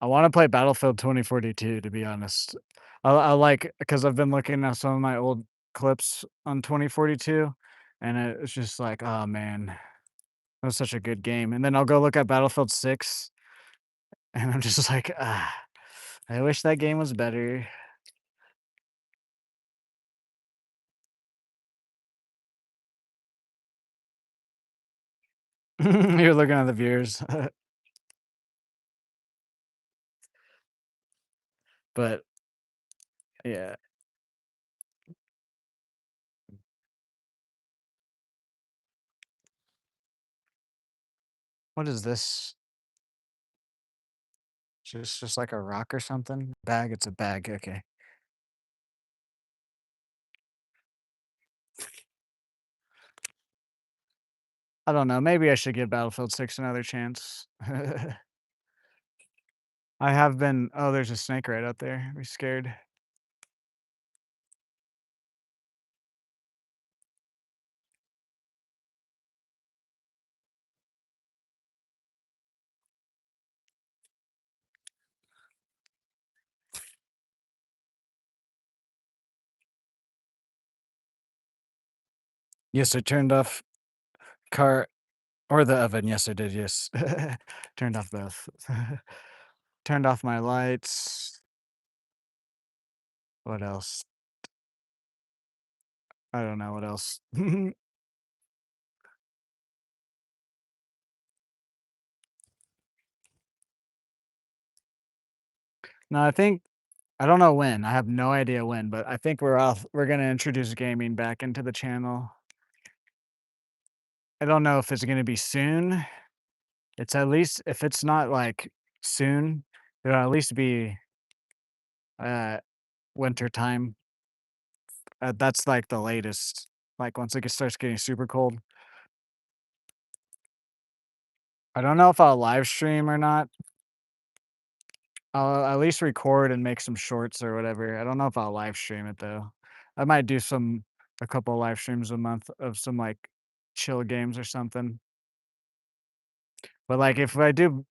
I wanna play Battlefield 2042, to be honest. I like because I've been looking at some of my old clips on 2042, and it's just like, "Oh, man, that was such a good game," and then I'll go look at Battlefield 6, and I'm just like, "Ah, I wish that game was better." You're looking at the viewers. But, yeah. What is this? Just like a rock or something? Bag? It's a bag, okay. I don't know, maybe I should give Battlefield 6 another chance. I have been oh, there's a snake right out there. Be scared. Yes, I turned off car or the oven. Yes, I did, yes. Turned off both. Turned off my lights. What else? I don't know what else. No, I think I don't know when. I have no idea when, but I think we're gonna introduce gaming back into the channel. I don't know if it's gonna be soon. It's at least if it's not, like, soon, it'll at least be, uh, winter time. That's, like, the latest. Like, once it starts getting super cold. I don't know if I'll live stream or not. I'll at least record and make some shorts or whatever. I don't know if I'll live stream it, though. I might do some a couple live streams a month of some like chill games or something. But like if I do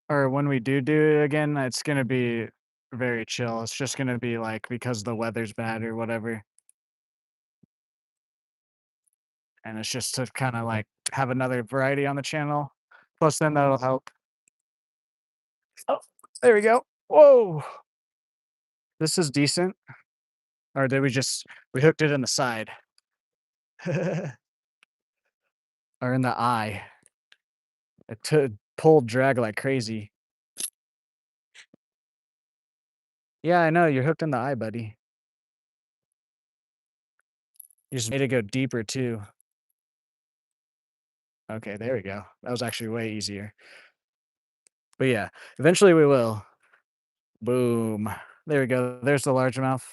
or when we do it again, it's gonna be very chill. It's just gonna be like because the weather's bad or whatever. And it's just to kind of like have another variety on the channel. Plus then that'll help. Oh, there we go. Whoa. This is decent. Or did we hooked it in the side. Or in the eye. It pulled drag like crazy. Yeah, I know, you're hooked in the eye, buddy. You just made it go deeper too. Okay, there we go. That was actually way easier. But yeah, eventually we will. Boom. There we go. There's the largemouth.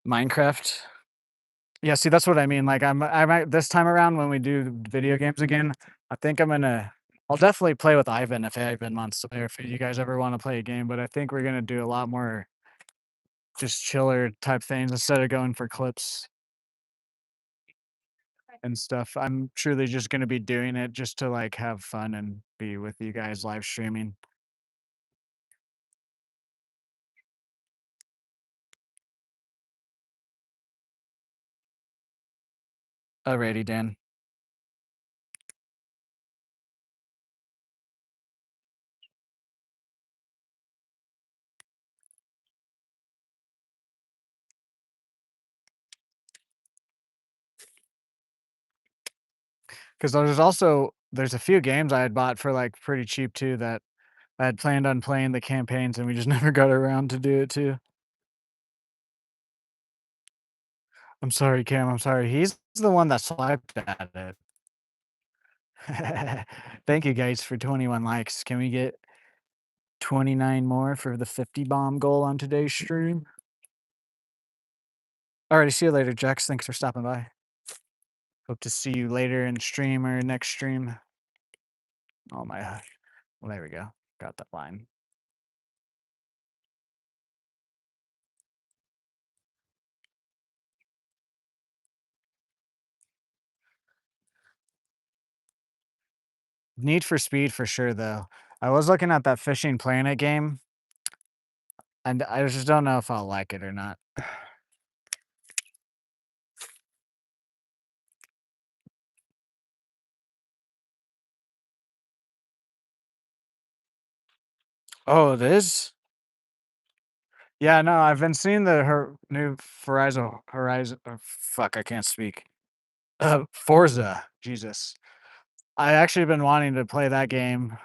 Minecraft. Yeah, see, that's what I mean. Like, I might this time around when we do video games again, I think I'll definitely play with Ivan if Ivan wants to play, or if you guys ever want to play a game. But I think we're gonna do a lot more just chiller type things instead of going for clips and stuff. I'm truly just gonna be doing it just to like have fun and be with you guys live streaming. Alrighty, Dan. Because there's a few games I had bought for like pretty cheap too that I had planned on playing the campaigns and we just never got around to do it too. I'm sorry, Cam. I'm sorry. He's the one that swiped at it. Thank you guys for 21 likes. Can we get 29 more for the 50 bomb goal on today's stream? Alrighty, see you later, Jax. Thanks for stopping by. Hope to see you later in stream or next stream. Oh my, well, there we go. Got that line. Need for Speed for sure, though. I was looking at that Fishing Planet game, and I just don't know if I'll like it or not. Oh, it is? Yeah, no, I've been seeing the new Horizon. Oh, fuck, I can't speak. Forza. Jesus, I actually been wanting to play that game.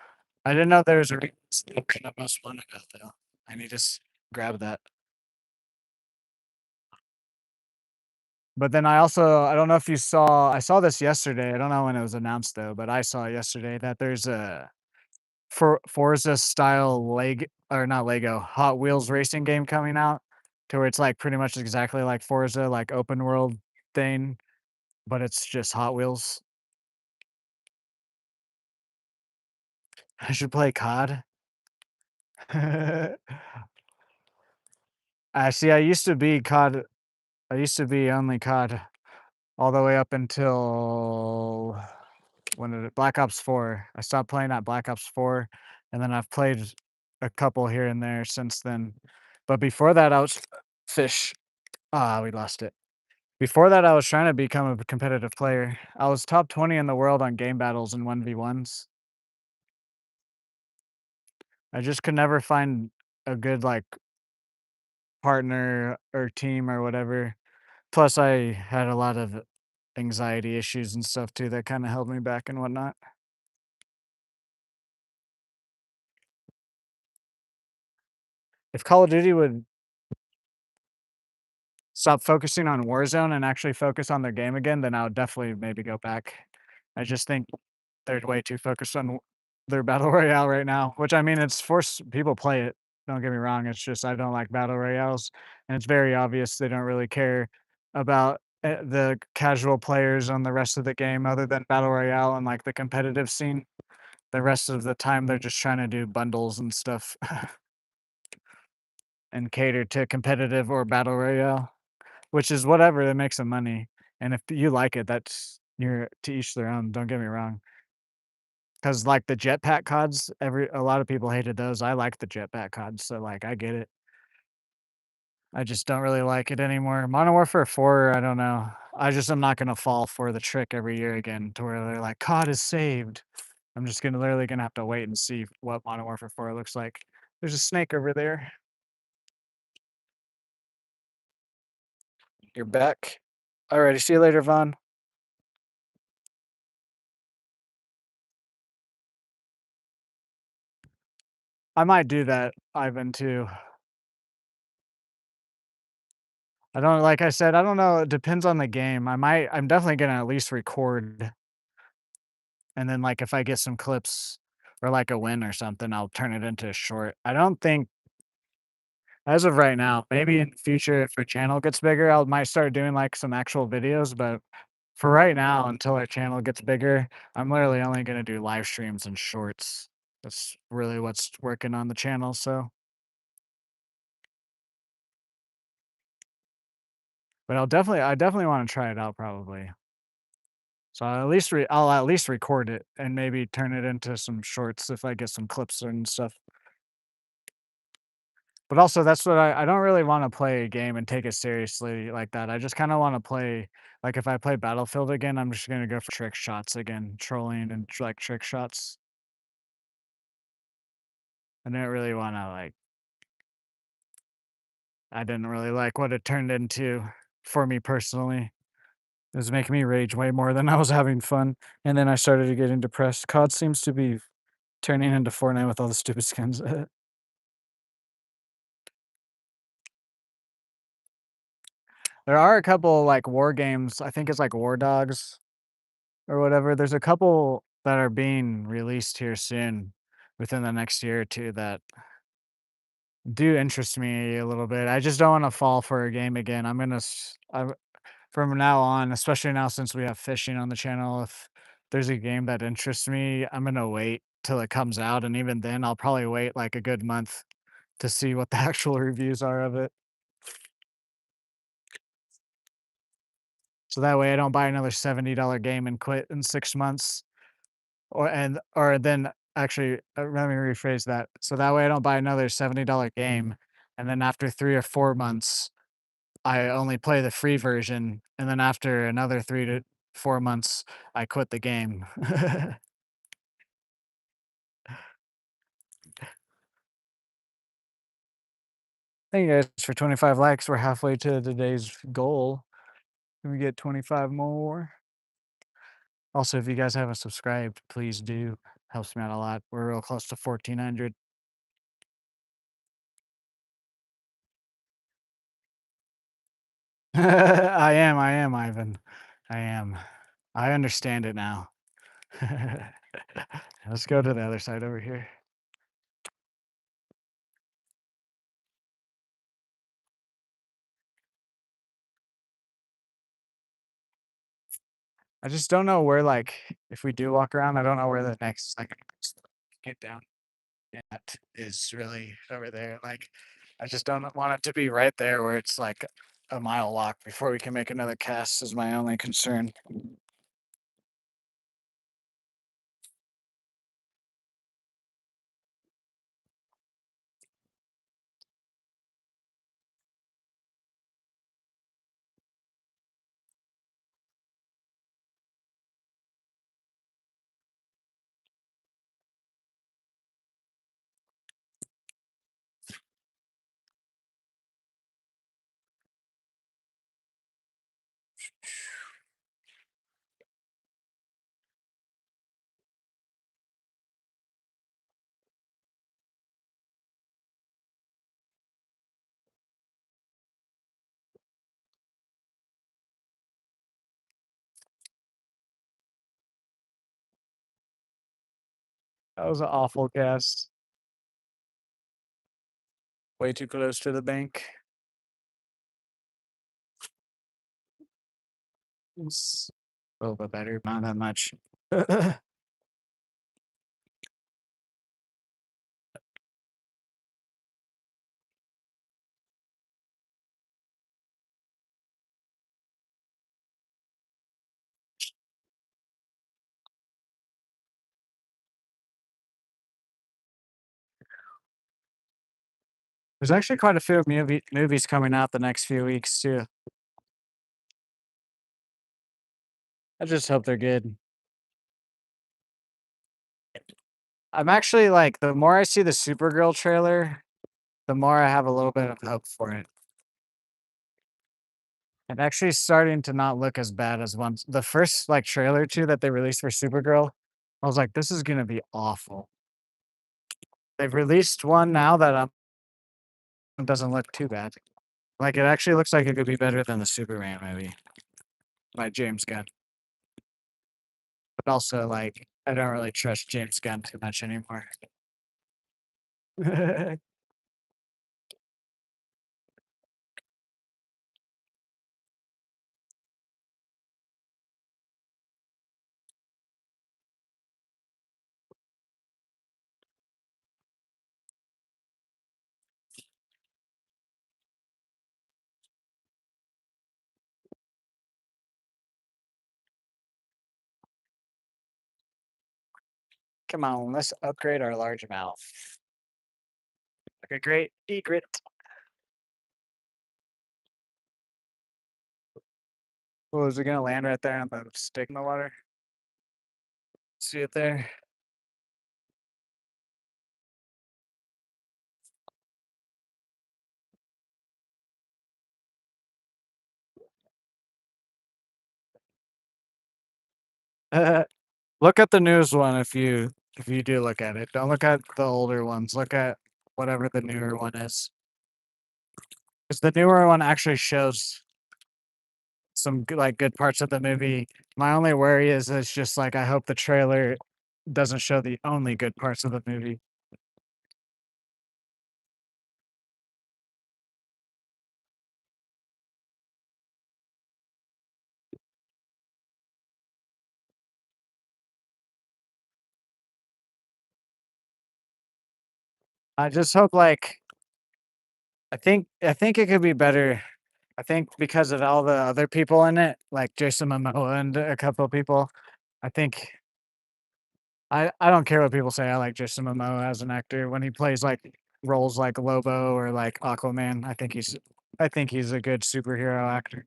I didn't know there was a reason I must want to go though. I need to grab that. But then I don't know if you saw. I saw this yesterday. I don't know when it was announced though, but I saw yesterday that there's a Forza style leg or not Lego Hot Wheels racing game coming out, to where it's like pretty much exactly like Forza, like open world thing, but it's just Hot Wheels. I should play COD. I see. I used to be COD. I used to be only COD all the way up until when did it Black Ops 4. I stopped playing at Black Ops 4, and then I've played a couple here and there since then. But before that, I was fish. Ah, we lost it. Before that, I was trying to become a competitive player. I was top 20 in the world on game battles and 1v1s. I just could never find a good like partner or team or whatever. Plus, I had a lot of anxiety issues and stuff too that kind of held me back and whatnot. If Call of Duty would stop focusing on Warzone and actually focus on their game again, then I would definitely maybe go back. I just think they're way too focused on their battle royale right now, which I mean, it's forced people play it. Don't get me wrong. It's just I don't like battle royales, and it's very obvious they don't really care about the casual players on the rest of the game, other than battle royale and like the competitive scene. The rest of the time, they're just trying to do bundles and stuff. and cater to competitive or battle royale, which is whatever that makes some money. And if you like it, that's you're to each their own. Don't get me wrong. Because like the jetpack CODs, every a lot of people hated those. I like the jetpack CODs, so like I get it. I just don't really like it anymore. Modern Warfare 4, I don't know. I just am not gonna fall for the trick every year again to where they're like, "COD is saved." I'm just gonna literally gonna have to wait and see what Modern Warfare 4 looks like. There's a snake over there. You're back. Alrighty, see you later, Vaughn. I might do that, Ivan, too. I don't like I said, I don't know, it depends on the game. I'm definitely gonna at least record, and then, like, if I get some clips or, like, a win or something, I'll turn it into a short. I don't think as of right now, maybe in the future, if our channel gets bigger, I might start doing, like, some actual videos, but for right now, until our channel gets bigger, I'm literally only gonna do live streams and shorts. That's really what's working on the channel, so but I definitely wanna try it out probably. So I'll at least record it and maybe turn it into some shorts if I get some clips and stuff. But also that's what I don't really wanna play a game and take it seriously like that. I just kinda wanna play like, if I play Battlefield again, I'm just gonna go for trick shots again, trolling and like trick shots. I didn't really wanna like I didn't really like what it turned into for me personally. It was making me rage way more than I was having fun, and then I started getting depressed. COD seems to be turning into Fortnite with all the stupid skins. There are a couple, like, war games, I think it's, like, War Dogs or whatever. There's a couple that are being released here soon within the next year or 2 that do interest me a little bit. I just don't wanna fall for a game again. I'm gonna s I'm from now on, especially now since we have fishing on the channel, if there's a game that interests me, I'm gonna wait till it comes out, and even then, I'll probably wait, like, a good month to see what the actual reviews are of it. So that way I don't buy another $70 game and quit in 6 months. Or then actually, let me rephrase that. So that way I don't buy another $70 game, and then after 3 or 4 months, I only play the free version, and then after another 3 to 4 months, I quit the game. Thank you guys for 25 likes. We're halfway to today's goal. Can we get 25 more? Also, if you guys haven't subscribed, please do. Helps me out a lot. We're real close to 1,400. I am, Ivan. I am. I understand it now. Let's go to the other side over here. I just don't know where, like, if we do walk around, I don't know where the next, like, get down at is really over there. Like, I just don't want it to be right there where it's like a mile walk before we can make another cast is my only concern. That was an awful cast. Way too close to the bank. It's a little bit better, not that much. There's actually quite a few movies coming out the next few weeks too. I just hope they're good. I'm actually like, the more I see the Supergirl trailer, the more I have a little bit of hope for it. It's actually starting to not look as bad as once. The first like trailer too that they released for Supergirl, I was like, this is gonna be awful. They've released one now that it doesn't look too bad. Like it actually looks like it could be better than the Superman movie by James Gunn. But also like I don't really trust James Gunn too much anymore. Come on, let's upgrade our large mouth. Like a great egret. Oh, is it gonna land right there on the stick in the water? See it there? Look at the news one if you do look at it. Don't look at the older ones. Look at whatever the newer one is. Because the newer one actually shows some like good parts of the movie. My only worry is it's just like I hope the trailer doesn't show the only good parts of the movie. I just hope like I think it could be better. I think because of all the other people in it, like Jason Momoa and a couple of people, I think I don't care what people say. I like Jason Momoa as an actor when he plays like roles like Lobo or like Aquaman. I think he's a good superhero actor.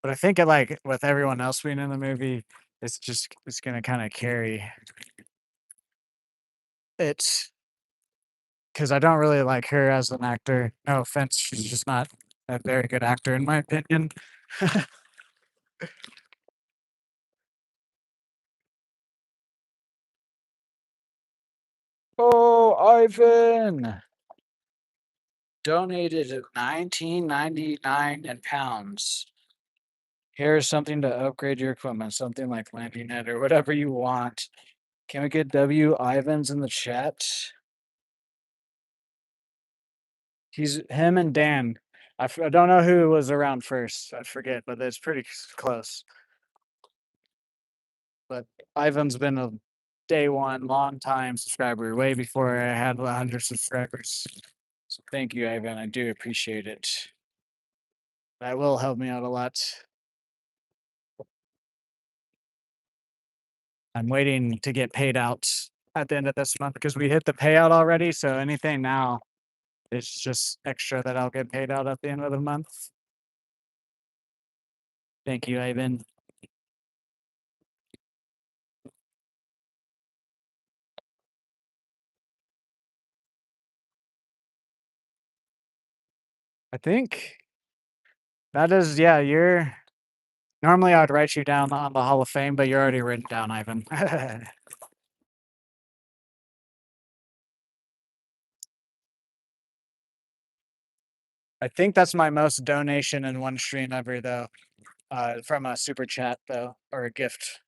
But I think it like with everyone else being in the movie, it's gonna kind of carry it because I don't really like her as an actor. No offense, she's just not a very good actor in my opinion. Oh, Ivan donated 19.99 in pounds. Here's something to upgrade your equipment, something like landing net or whatever you want. Can we get W Ivans in the chat? He's him and Dan. I don't know who was around first. I forget, but it's pretty close. But Ivan's been a day one, long time subscriber, way before I had 100 subscribers. So thank you, Ivan. I do appreciate it. That will help me out a lot. I'm waiting to get paid out at the end of this month because we hit the payout already. So anything now is just extra that I'll get paid out at the end of the month. Thank you, Ivan. I think that is, yeah, you're normally I'd write you down on the Hall of Fame, but you're already written down, Ivan. I think that's my most donation in one stream ever, though, from a super chat, though, or a gift.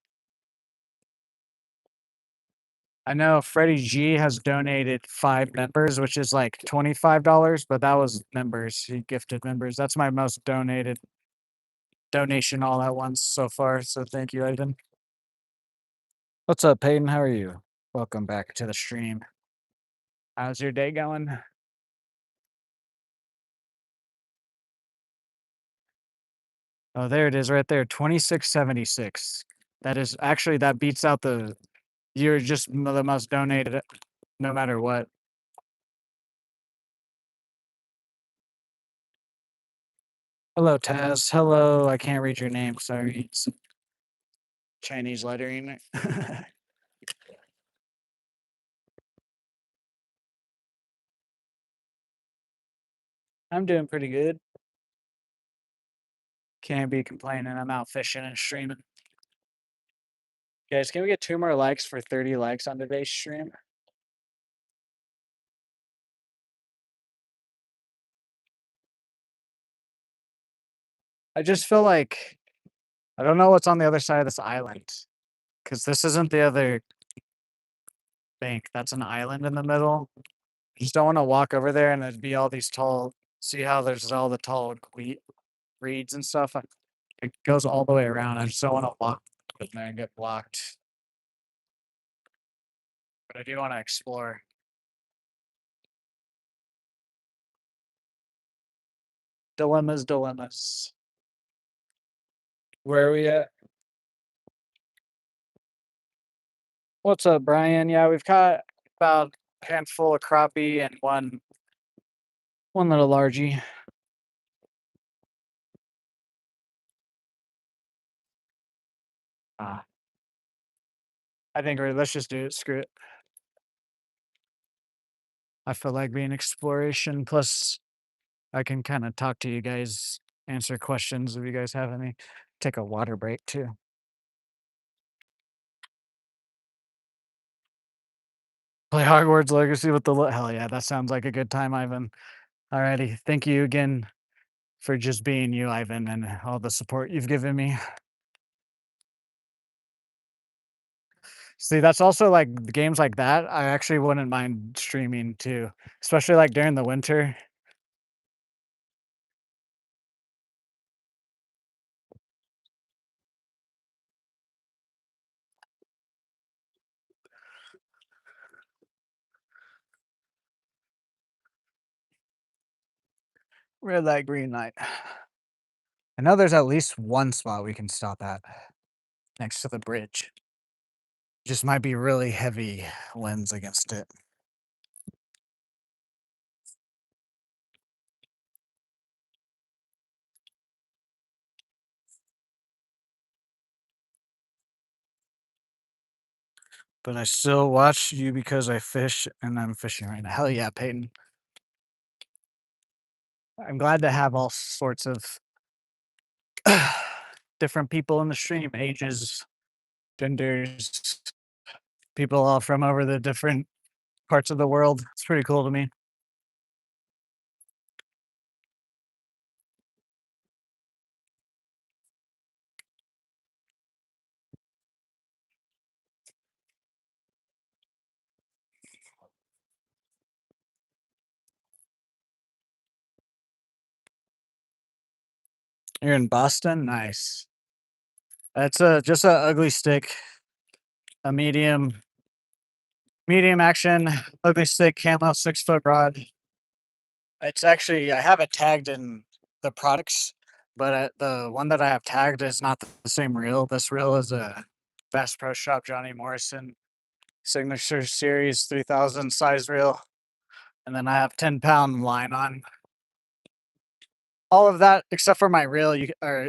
I know Freddie G has donated 5 members, which is like $25, but that was members. He gifted members. That's my most donated donation all at once so far. So thank you, Ivan. What's up, Peyton? How are you? Welcome back to the stream. How's your day going? Oh, there it is right there. 2676. That is actually that beats out the You're just the most donated no matter what. Hello, Taz. Hello, I can't read your name, sorry. It's Chinese lettering. I'm doing pretty good. Can't be complaining. I'm out fishing and streaming. Guys, can we get 2 more likes for 30 likes on today's stream? I just feel like I don't know what's on the other side of this island, because this isn't the other bank. That's an island in the middle. I just don't wanna walk over there and there'd be all these tall see how there's all the tall reeds and stuff? It goes all the way around. I just don't wanna walk in there and get blocked, but I do wanna explore. Dilemmas, dilemmas. Where are we at? What's up, Brian? Yeah, we've caught about a handful of crappie and one little largie. Ah, I think let's just do it. Screw it. I feel like being exploration. Plus, I can kind of talk to you guys, answer questions if you guys have any. Take a water break too. Play Hogwarts Legacy with the hell yeah, that sounds like a good time, Ivan. Alrighty, thank you again for just being you, Ivan, and all the support you've given me. See, that's also like games like that. I actually wouldn't mind streaming too, especially like during the winter. Red light, green light. I know there's at least one spot we can stop at next to the bridge. Just might be really heavy winds against it. But I still watch you because I fish and I'm fishing right now. Hell yeah, Peyton. I'm glad to have all sorts of different people in the stream, ages, genders, people all from over the different parts of the world. It's pretty cool to me. You're in Boston? Nice. That's a just a ugly stick, a medium action, ugly stick, camo, 6 foot rod. It's actually I have it tagged in the products, but the one that I have tagged is not the same reel. This reel is a Bass Pro Shop Johnny Morrison Signature Series 3000 size reel, and then I have 10-pound line on. All of that except for my reel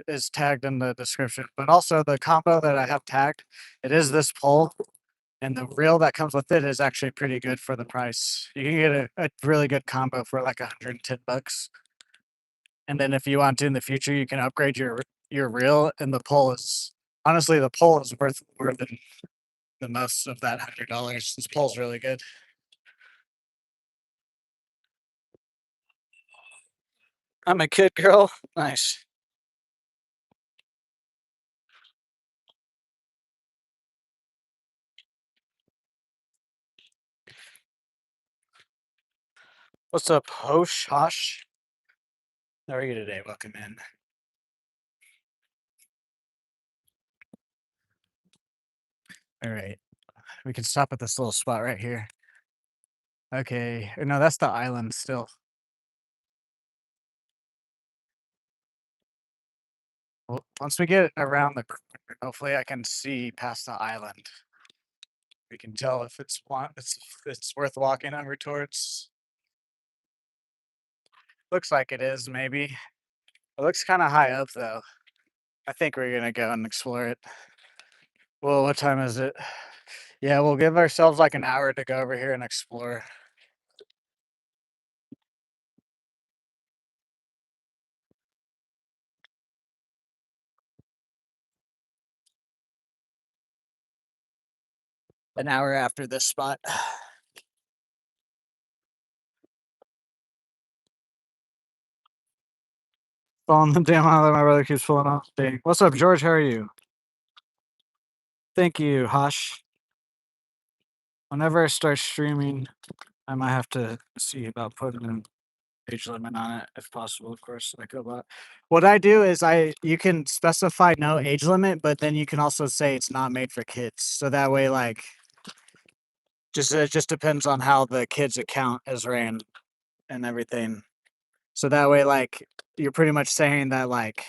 is tagged in the description, but also the combo that I have tagged, it is this pole, and the reel that comes with it is actually pretty good for the price. You can get a really good combo for like 110 bucks. And then if you want to in the future, you can upgrade your reel, and the pole is honestly the pole is worth more than the most of that $100. This pole's really good. I'm a kid girl. Nice. What's up, Hosh? Hosh? How are you today? Welcome in. All right. We can stop at this little spot right here. Okay. No, that's the island still. Well, once we get around the corner, hopefully I can see past the island. We can tell if it's worth walking over towards. Looks like it is, maybe. It looks kind of high up though. I think we're gonna go and explore it. Well, what time is it? Yeah, we'll give ourselves like an hour to go over here and explore. An hour after this spot. Falling the damn out that my brother keeps pulling off. Dang. What's up, George? How are you? Thank you, Hush. Whenever I start streaming, I might have to see about putting an age limit on it if possible, of course. Like a lot. What I do is you can specify no age limit, but then you can also say it's not made for kids. So that way, like, just it just depends on how the kid's account is ran and everything. So that way, like, you're pretty much saying that like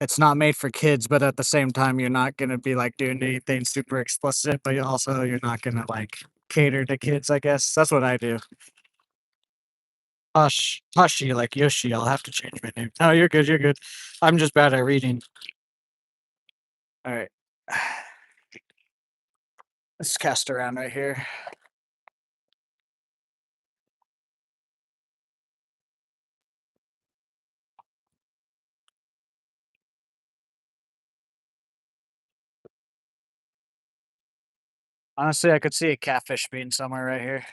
it's not made for kids, but at the same time, you're not gonna be like doing anything super explicit, but you're not gonna like cater to kids. I guess that's what I do. Hushi, like Yoshi. I'll have to change my name. No, you're good. You're good. I'm just bad at reading. All right. Let's cast around right here. Honestly, I could see a catfish being somewhere right here.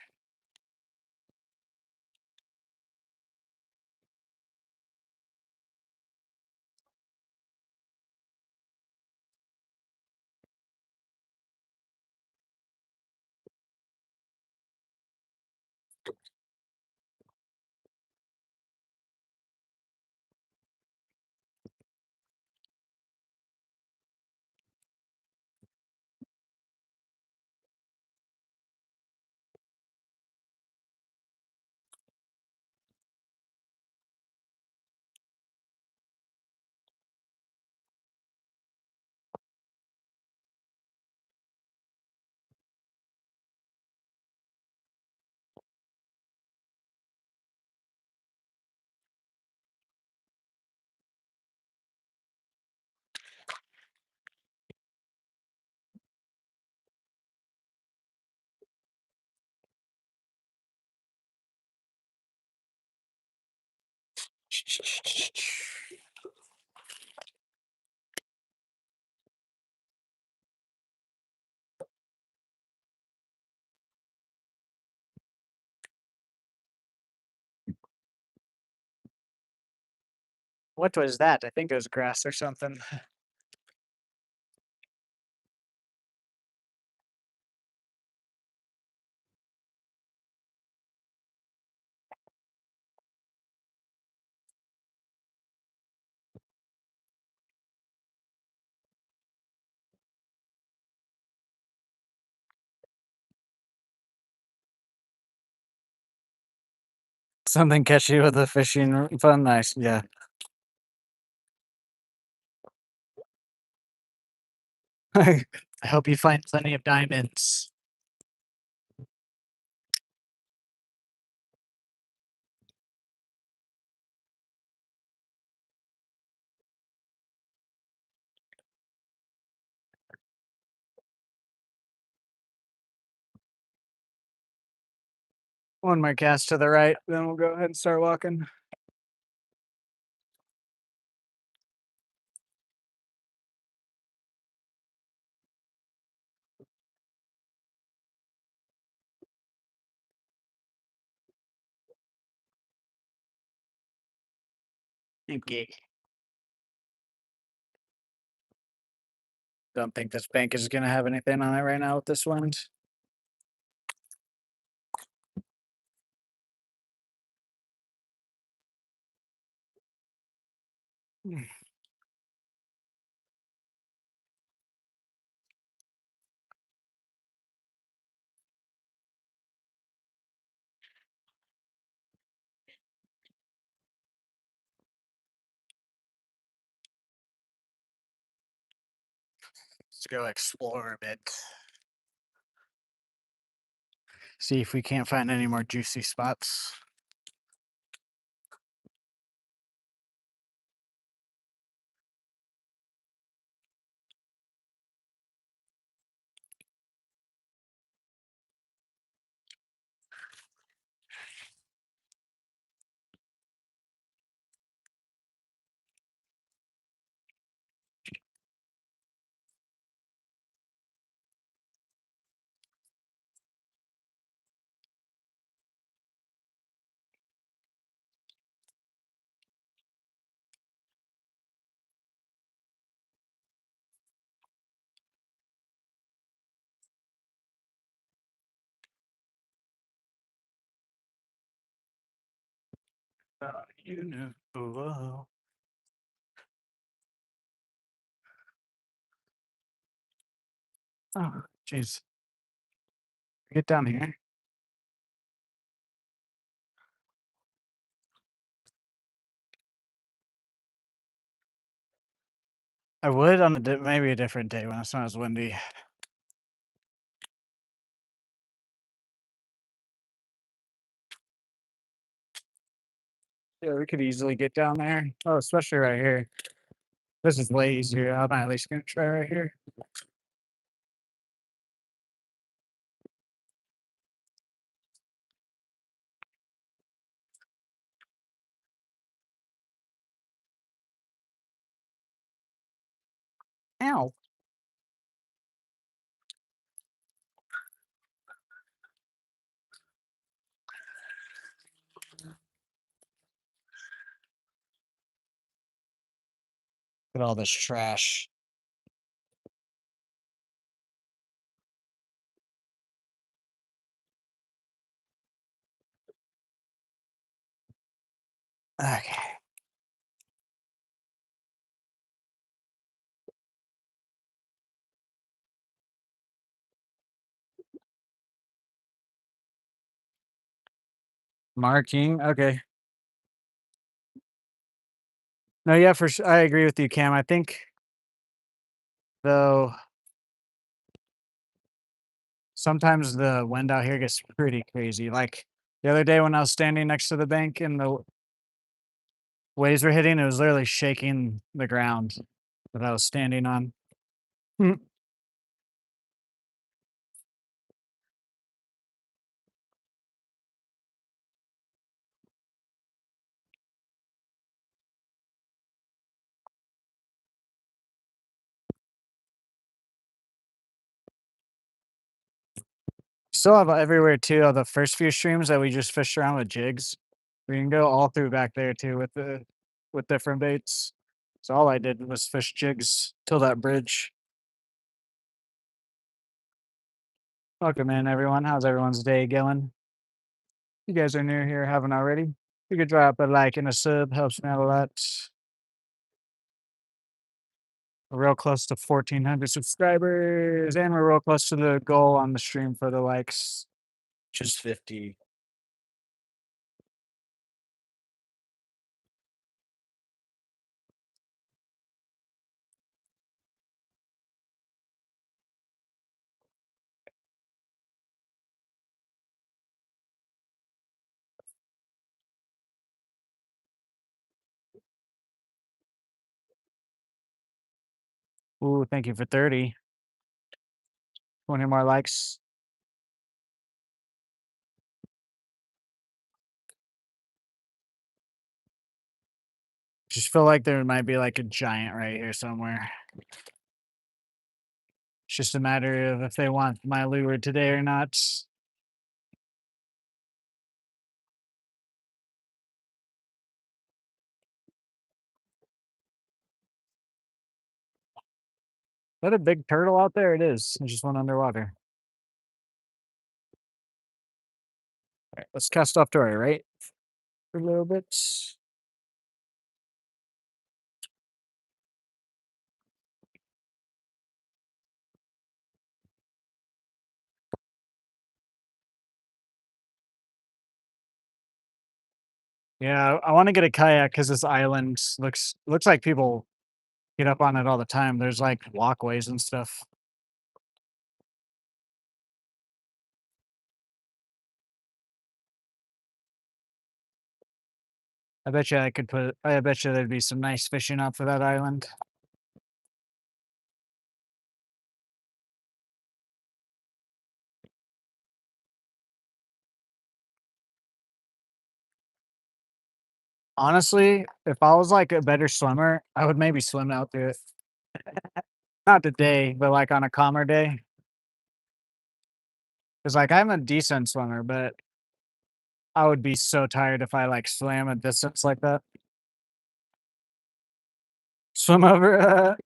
What was that? I think it was grass or something. Something catchy with a fishing fun. Nice. Yeah. I hope you find plenty of diamonds. One more cast to the right, then we'll go ahead and start walking. Okay. Don't think this bank is gonna have anything on it right now with this wind. Let's go explore a bit. See if we can't find any more juicy spots. You know. Whoa. Oh, jeez. Get down here. I would on maybe a different day when it's not as windy. Yeah, we could easily get down there. Oh, especially right here. This is way easier. I'm at least gonna try right here. Ow. Look at all this trash. Okay. Marking. Okay. No, yeah, for sure. I agree with you, Cam. I think though sometimes the wind out here gets pretty crazy. Like the other day when I was standing next to the bank and the waves were hitting, it was literally shaking the ground that I was standing on. Mm. Still have everywhere too. The first few streams that we just fished around with jigs. We can go all through back there too with different baits. So all I did was fish jigs till that bridge. Welcome in everyone. How's everyone's day going? You guys are new here, haven't already. You could drop a like and a sub, helps me out a lot. We're real close to 1,400 subscribers, and we're real close to the goal on the stream for the likes, which is 50. Ooh, thank you for 30. 20 more likes. Just feel like there might be like a giant right here somewhere. It's just a matter of if they want my lure today or not. Is that a big turtle out there? It is. There's just one underwater. All right, let's cast off to our right for a little bit. Yeah, I want to get a kayak because this island looks like people get up on it all the time. There's like walkways and stuff. I bet you there'd be some nice fishing off of that island. Honestly, if I was, like, a better swimmer, I would maybe swim out to it. Not today, but, like, on a calmer day. Cause like, I'm a decent swimmer, but I would be so tired if I, like, swam a distance like that. Swim over,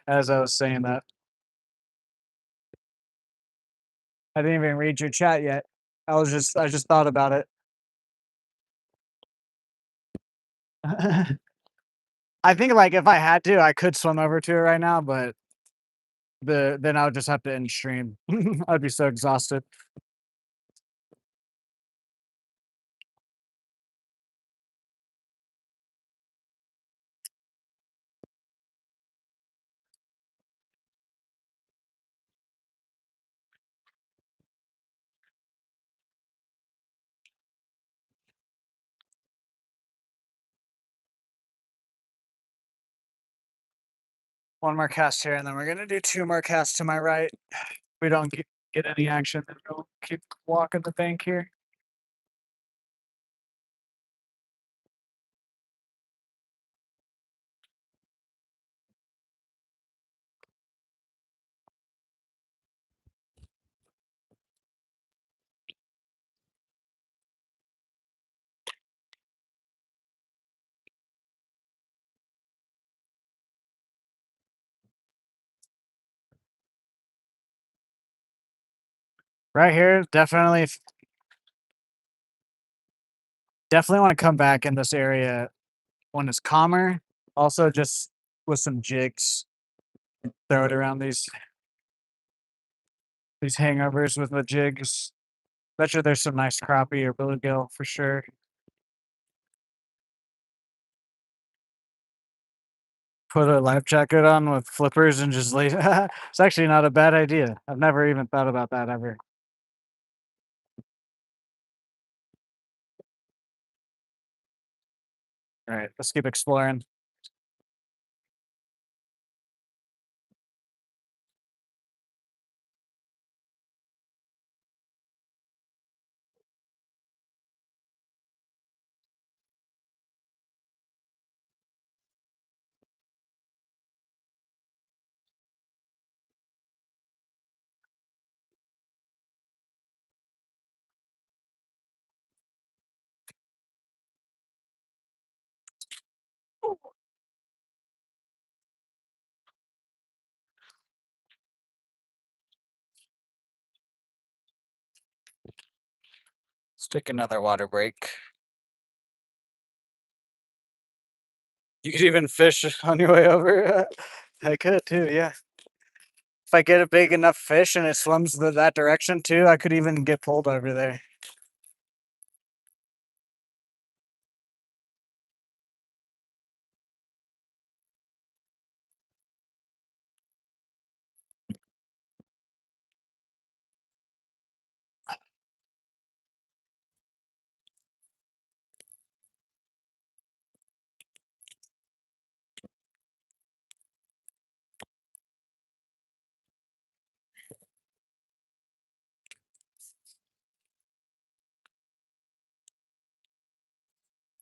as I was saying that. I didn't even read your chat yet. I just thought about it. I think, like, if I had to, I could swim over to it right now, but then I would just have to end stream. I'd be so exhausted. One more cast here, and then we're gonna do 2 more casts to my right. We don't get any action, then we'll keep walking the bank here. Right here, definitely wanna come back in this area when it's calmer. Also, just with some jigs, throw it around these hangovers with the jigs. Bet you there's some nice crappie or bluegill for sure. Put a life jacket on with flippers and just lay it's actually not a bad idea. I've never even thought about that ever. Alright, let's keep exploring. Let's take another water break. You could even fish on your way over. I could too, yeah. If I get a big enough fish and it swims that direction too, I could even get pulled over there.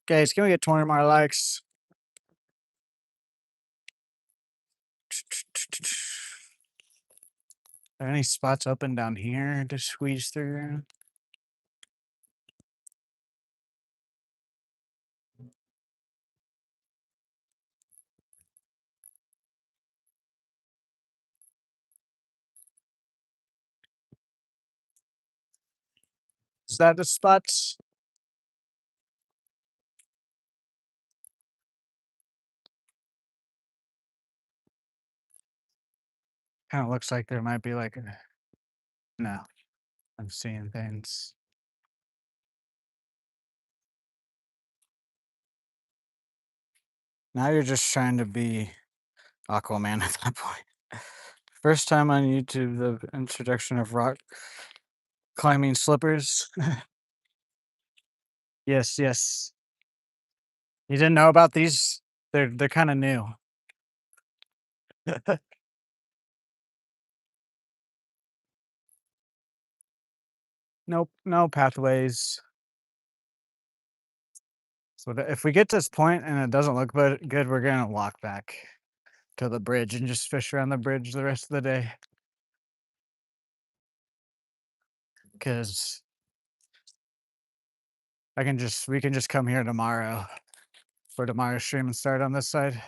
Guys, can we get 20 more likes? Are any spots open down here to squeeze through? Is that the spots? Kind of looks like there might be like a. No, I'm seeing things. Now you're just trying to be Aquaman at that point. First time on YouTube, the introduction of rock climbing slippers. Yes, yes. You didn't know about these? They're kinda new. Nope, no pathways. So if we get to this point and it doesn't look good, we're gonna walk back to the bridge and just fish around the bridge the rest of the day. Cause we can just come here tomorrow for tomorrow's stream and start on this side.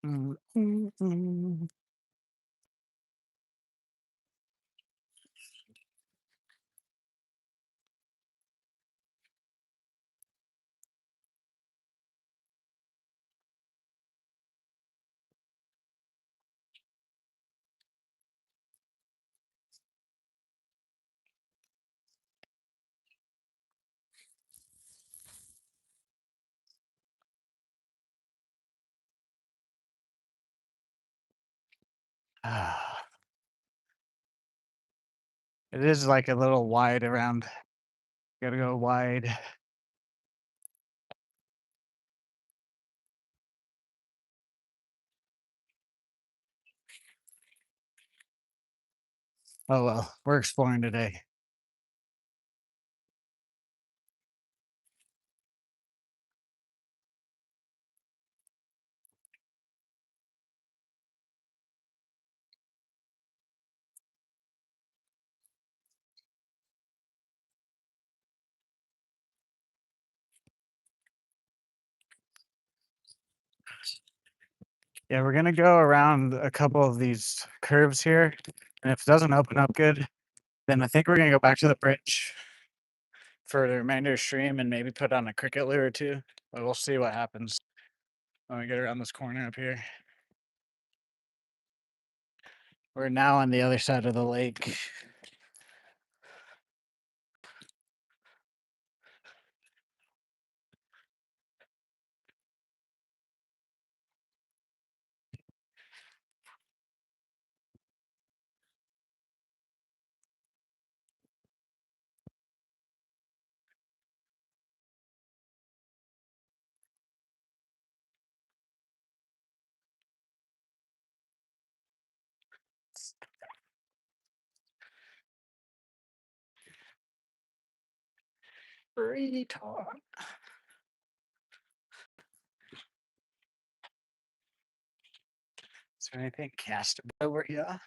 Mm, mm, mm. Ah, it is like a little wide around. Gotta go wide. Oh well, we're exploring today. Yeah, we're gonna go around a couple of these curves here, and if it doesn't open up good, then I think we're gonna go back to the bridge for the remainder of stream and maybe put on a cricket lure or two. But we'll see what happens when we get around this corner up here. We're now on the other side of the lake. Retard. Is there anything cast over here?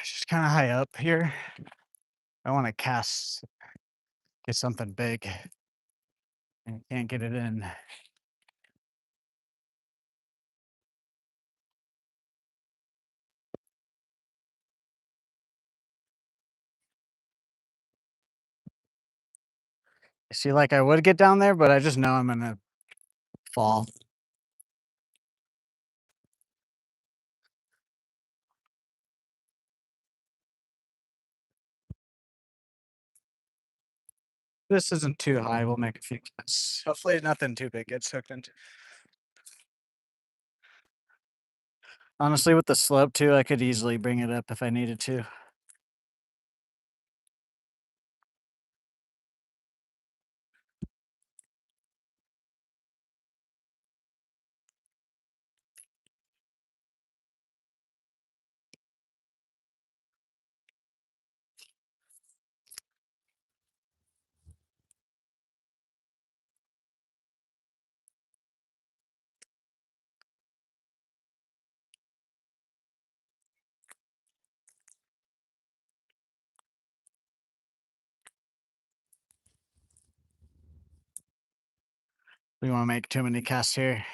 It's just kind of high up here. I want to cast, get something big, and can't get it in. I see, like I would get down there, but I just know I'm gonna fall. This isn't too high. We'll make a few casts. Hopefully, nothing too big gets hooked into. Honestly, with the slope too, I could easily bring it up if I needed to. We wanna make too many casts here.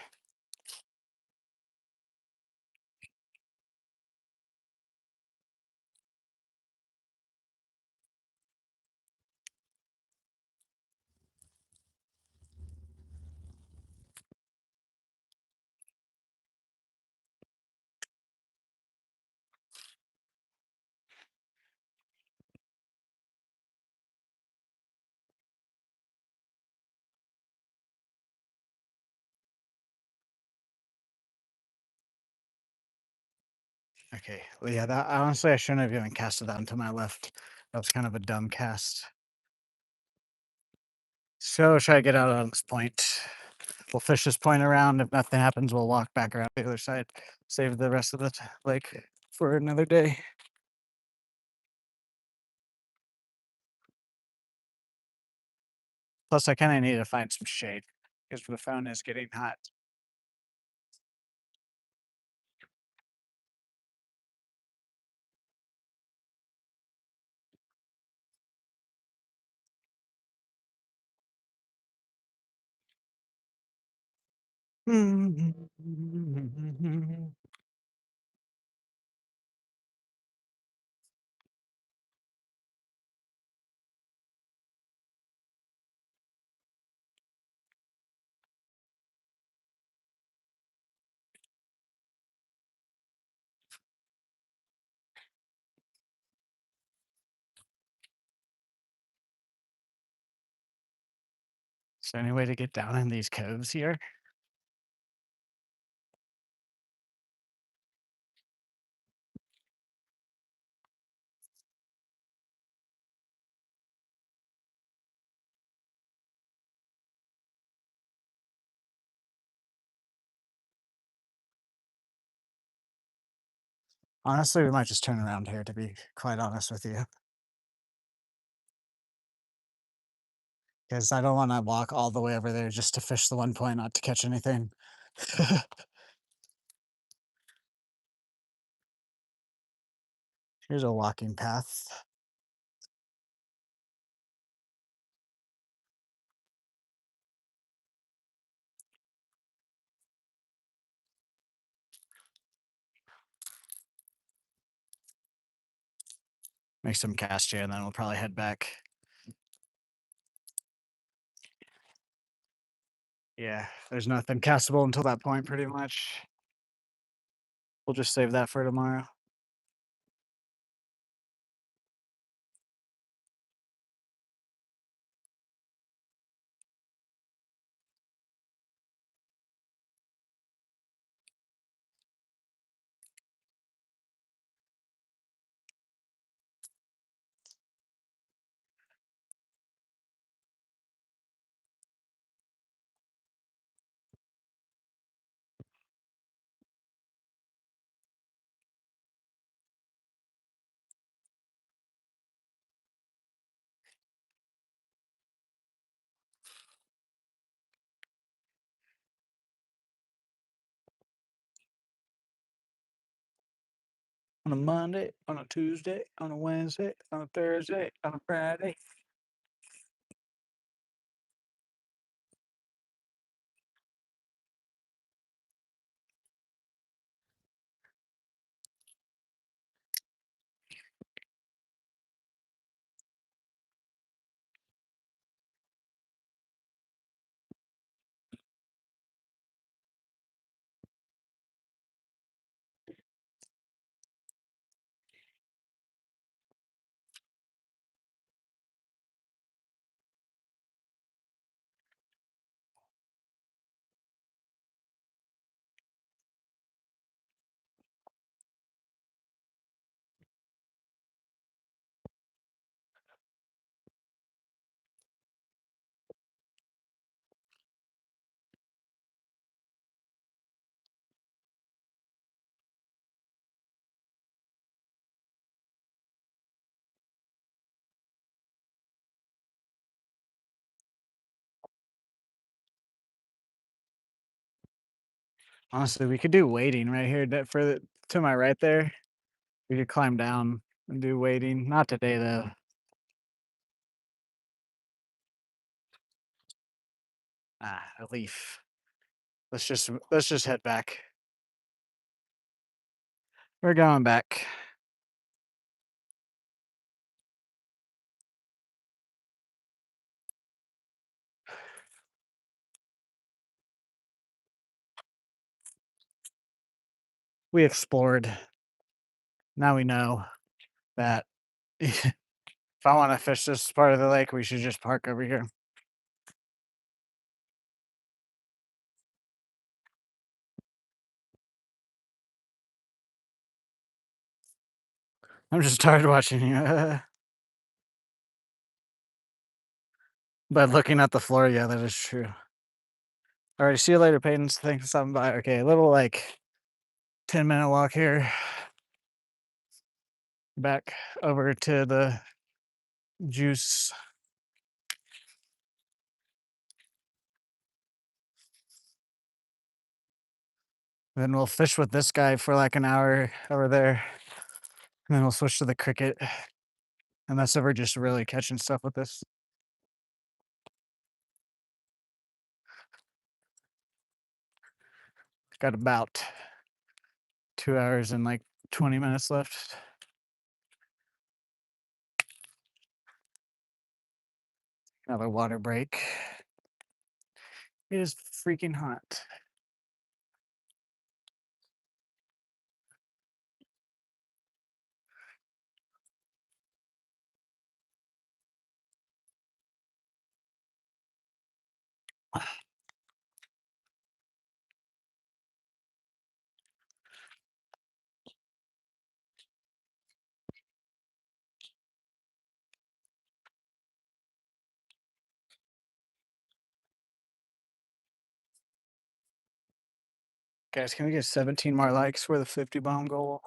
Okay. Well, yeah, that honestly, I shouldn't have even casted that into my left. That was kind of a dumb cast. So should I get out on this point? We'll fish this point around. If nothing happens, we'll walk back around the other side. Save the rest of the lake for another day. Plus, I kind of need to find some shade because the phone is getting hot. Is there any way to get down in these coves here? Honestly, we might just turn around here, to be quite honest with you, because I don't want to walk all the way over there just to fish the one point, not to catch anything. Here's a walking path. Make some cast here, and then we'll probably head back. Yeah, there's nothing castable until that point, pretty much. We'll just save that for tomorrow. On a Monday, on a Tuesday, on a Wednesday, on a Thursday, on a Friday. Honestly, we could do waiting right here for to my right there. We could climb down and do waiting. Not today though. A leaf. Let's just head back. We're going back. We explored. Now we know that if I want to fish this part of the lake, we should just park over here. I'm just tired watching you. But looking at the floor, yeah, that is true. Alright, see you later, Peyton. Thanks for stopping by. Okay, a little like 10-minute walk here. Back over to the juice. Then we'll fish with this guy for like an hour over there. And then we'll switch to the cricket. Unless if we're just really catching stuff with this. Got about 2 hours and like 20 minutes left. Another water break. It is freaking hot. Guys, can we get 17 more likes for the 50 bomb goal?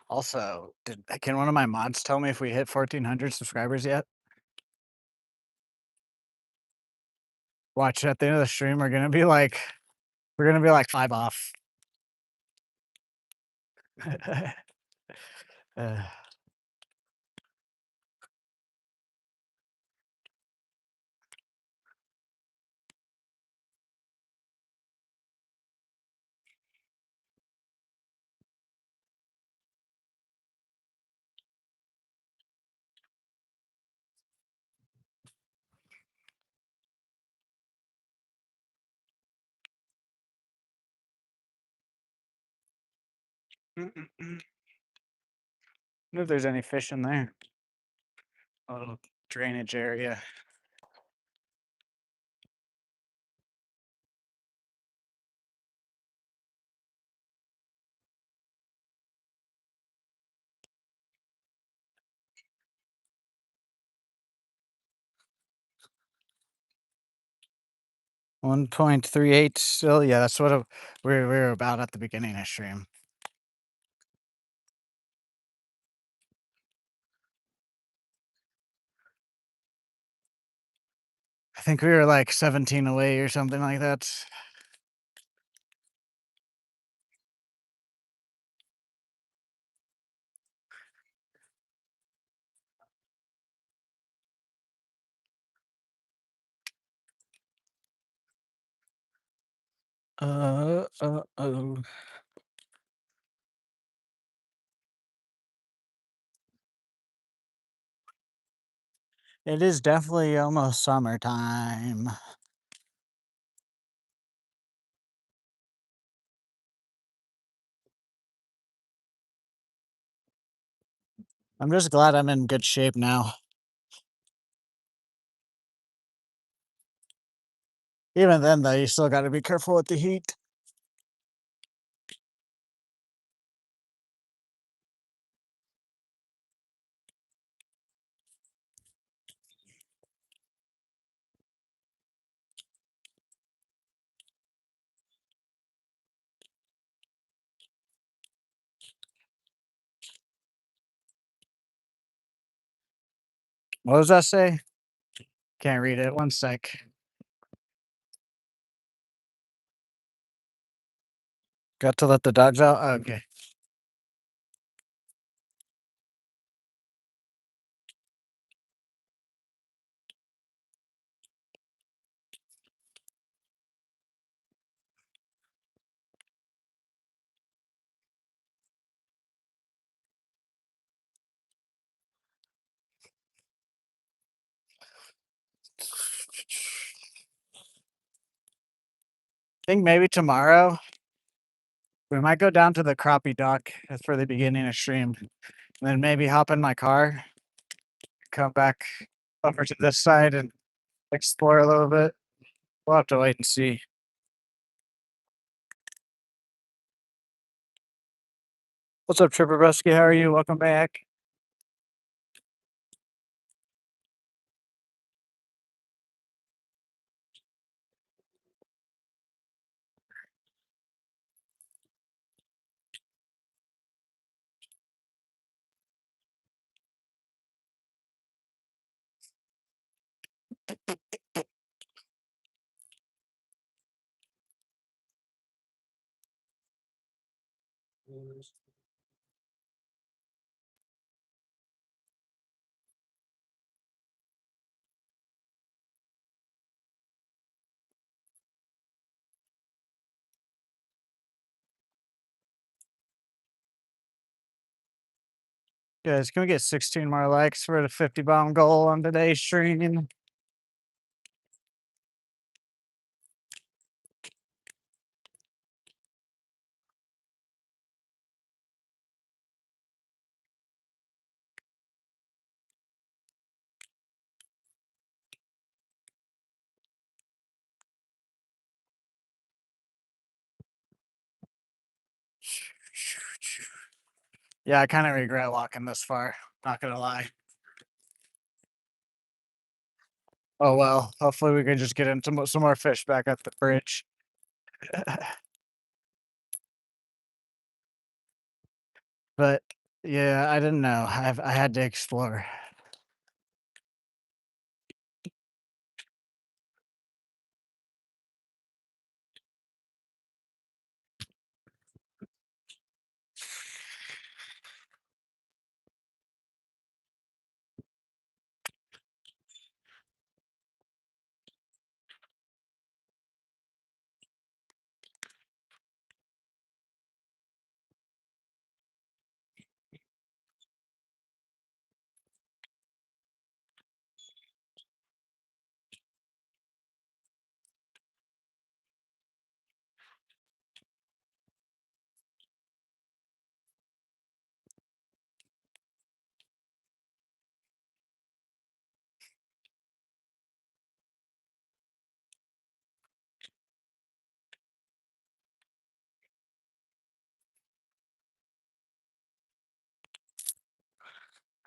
Also, can one of my mods tell me if we hit 1,400 subscribers yet? Watch at the end of the stream, we're gonna be like 5 off. Uh, wonder if there's any fish in there. A little drainage area. $1.38 still. Yeah, that's what we were about at the beginning of stream. I think we were like 17 away or something like that. Oh. It is definitely almost summertime. I'm just glad I'm in good shape now. Even then, though, you still got to be careful with the heat. What does that say? Can't read it. One sec. Got to let the dogs out? Okay. Think maybe tomorrow we might go down to the Crappie dock for the beginning of stream, and then maybe hop in my car, come back over to this side and explore a little bit. We'll have to wait and see. What's up, Tripper Brusky? How are you? Welcome back. Guys, can we get 16 more likes for the 50 bomb goal on today's stream? Yeah, I kind of regret walking this far. Not gonna lie. Oh well. Hopefully we can just get into some more fish back at the bridge. But yeah, I didn't know. I had to explore.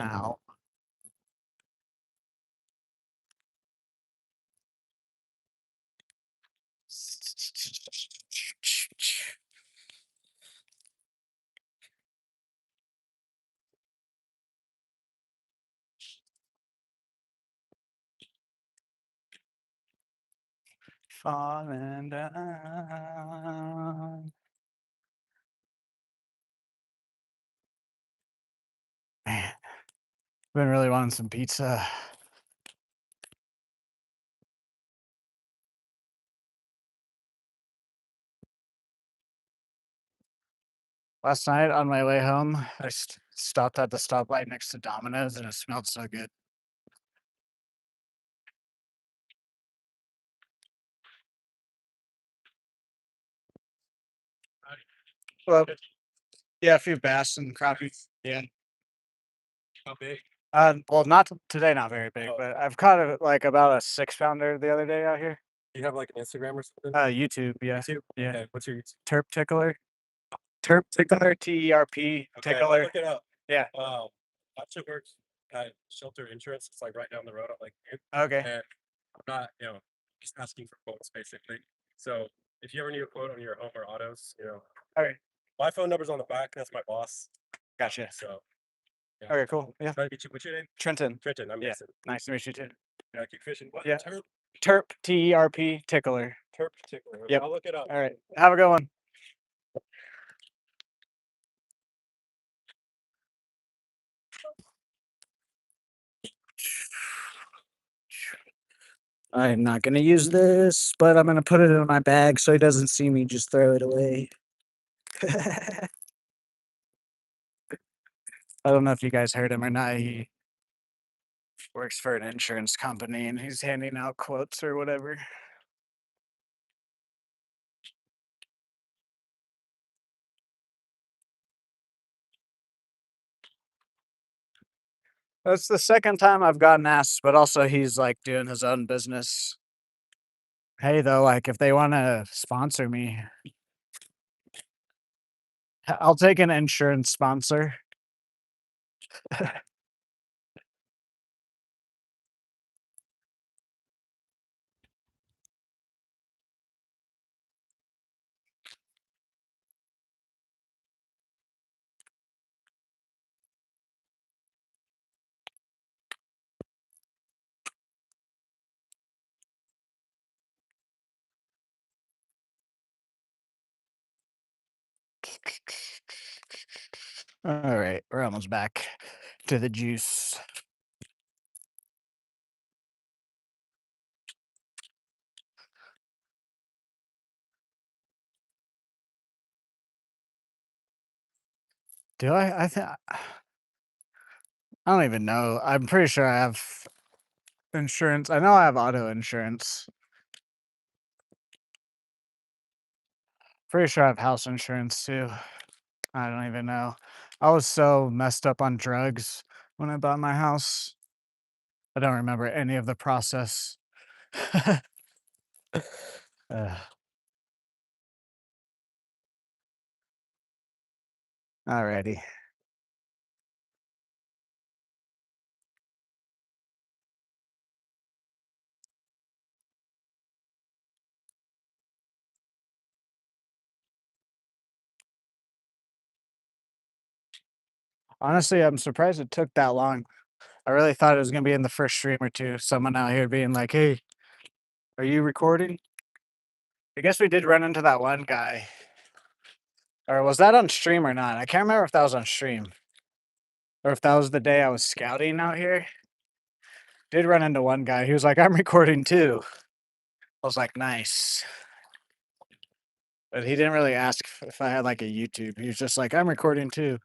Ow. Falling down. Man, been really wanting some pizza. Last night on my way home, I stopped at the stoplight next to Domino's and it smelled so good. Well, yeah, a few bass and crappie. Yeah. How big? Well, not today, not very big, but I've caught like about a 6 pounder the other day out here. Do you have like an Instagram or something? YouTube, yeah. YouTube? Yeah. Okay, what's your YouTube? Terp tickler. Terp tickler, TERP Okay, I'll tickler. look it up. Yeah. Actually works at Shelter Insurance. It's like right down the road. I'm like, Okay. and I'm not, just asking for quotes basically. So if you ever need a quote on your home or autos, All right. my phone number's on the back. That's my boss. Gotcha. So yeah. Okay, cool. Yeah. Try to meet you. What's your name? Trenton. Trenton. I'm Yeah. Mason. Nice to meet you too. Yeah, keep fishing. What? Yeah. Terp Terp, TERP tickler. tickler. Okay, Yep. I'll look it up. All right. Have a good one. I'm not gonna use this, but I'm gonna put it in my bag so he doesn't see me just throw it away. I don't know if you guys heard him or not. He works for an insurance company and he's handing out quotes or whatever. That's the second time I've gotten asked, but also he's like doing his own business. Hey, though, like if they want to sponsor me, I'll take an insurance sponsor. All right, we're almost back to the juice. Do I? I don't even know. I'm pretty sure I have insurance. I know I have auto insurance. Pretty sure I have house insurance too. I don't even know. I was so messed up on drugs when I bought my house. I don't remember any of the process. Ugh. Alrighty. Honestly, I'm surprised it took that long. I really thought it was gonna be in the first stream or two. Someone out here being like, "Hey, are you recording?" I guess we did run into that one guy. Or was that on stream or not? I can't remember if that was on stream or if that was the day I was scouting out here. Did run into one guy. He was like, "I'm recording too." I was like, "Nice." But he didn't really ask if I had like a YouTube. He was just like, "I'm recording too."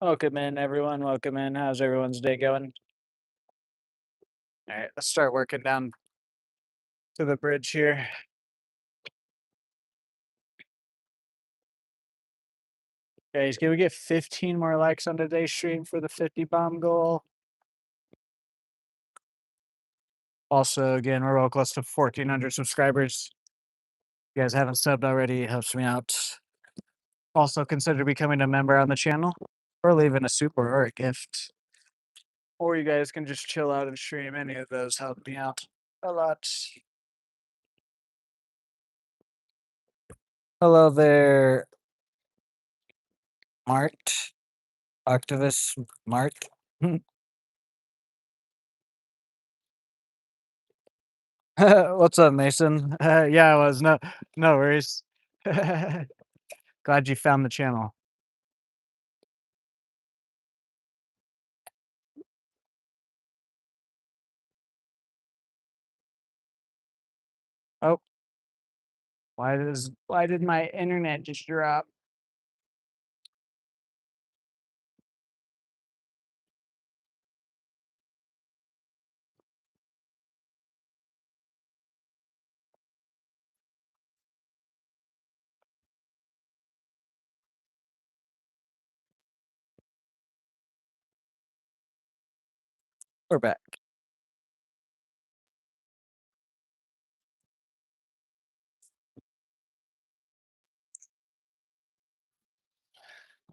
Welcome in, everyone. Welcome in. How's everyone's day going? All right, let's start working down to the bridge here. Guys, can we get 15 more likes on today's stream for the 50 bomb goal? Also, again, we're real close to 1,400 subscribers. If you guys haven't subbed already, it helps me out. Also, consider becoming a member on the channel or leaving a super or a gift. Or you guys can just chill out and stream. Any of those help me out a lot. Hello there, Mart. Octavus Mart. What's up, Mason? Yeah, I was. No worries. Glad you found the channel. Oh, why did my internet just drop? We're back.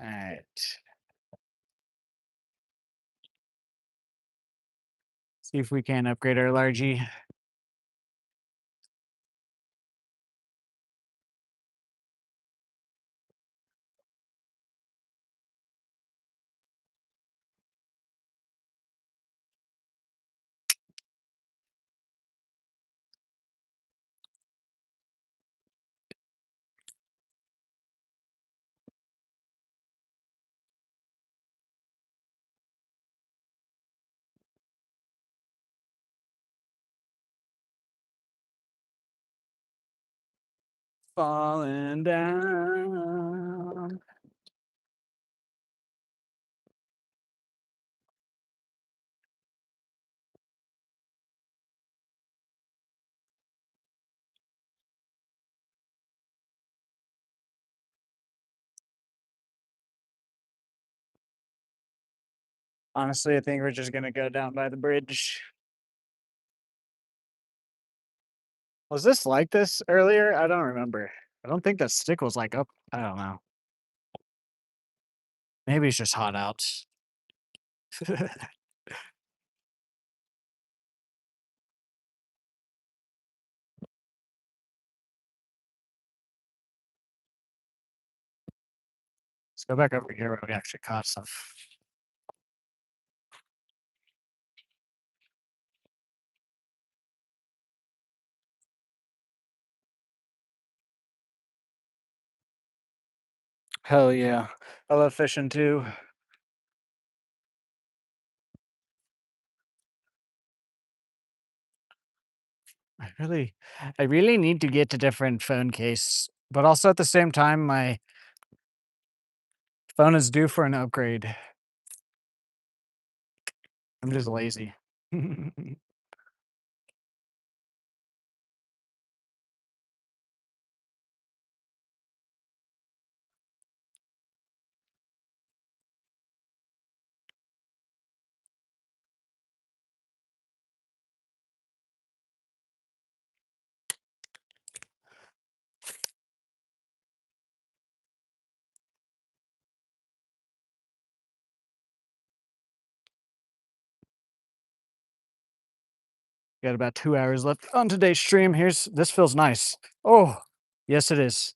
Alright. See if we can upgrade our largie. Falling down. Honestly, I think we're just gonna go down by the bridge. Was this like this earlier? I don't remember. I don't think that stick was like up. I don't know. Maybe it's just hot out. Let's go back over here where we actually caught stuff. Hell yeah. I love fishing too. I I really need to get a different phone case, but also at the same time, my phone is due for an upgrade. I'm just lazy. Let's got about 2 hours left on today's stream. This feels nice. Oh, yes, it is.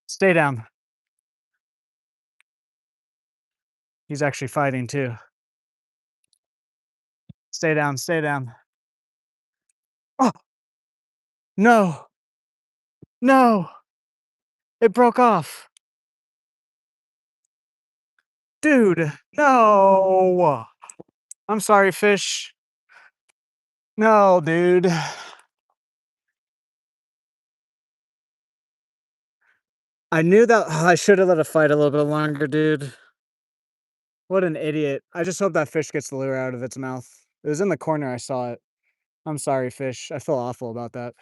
Stay down. He's actually fighting too. Stay down, stay down. Oh, no, no, it broke off. Dude, no. I'm sorry, fish. No, dude. I knew that I should have let it fight a little bit longer, dude. What an idiot. I just hope that fish gets the lure out of its mouth. It was in the corner, I saw it. I'm sorry, fish. I feel awful about that.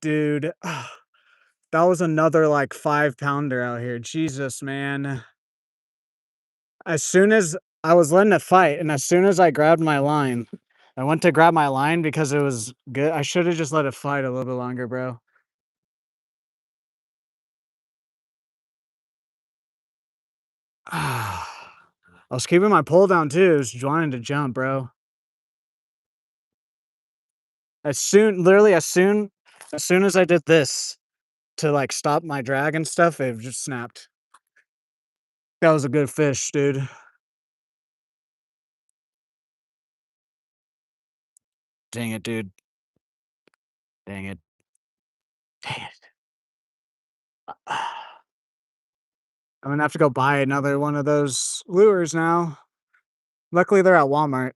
Dude, that was another like 5 pounder out here. Jesus, man. As soon as I was letting it fight, and as soon as I grabbed my line, I went to grab my line because it was good. I should have just let it fight a little bit longer, bro. I was keeping my pole down too. It was wanting to jump, bro. Literally as soon as I did this to like stop my drag and stuff, it just snapped. That was a good fish, dude. Dang it, dude. Dang it. Dang it. I'm gonna have to go buy another one of those lures now. Luckily, they're at Walmart.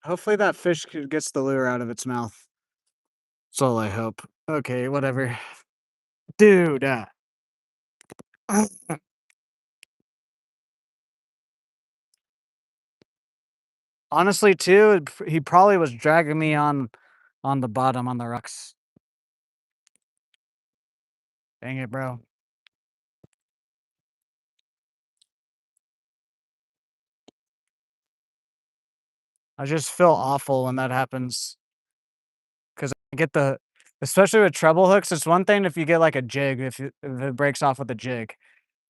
Hopefully that gets the lure out of its mouth. That's all I hope. Okay, whatever. Dude. Honestly, too, he probably was dragging me on the bottom on the rocks. Dang it, bro. I just feel awful when that happens because I get the Especially with treble hooks, it's one thing if you get, like, a jig, if it breaks off with a jig,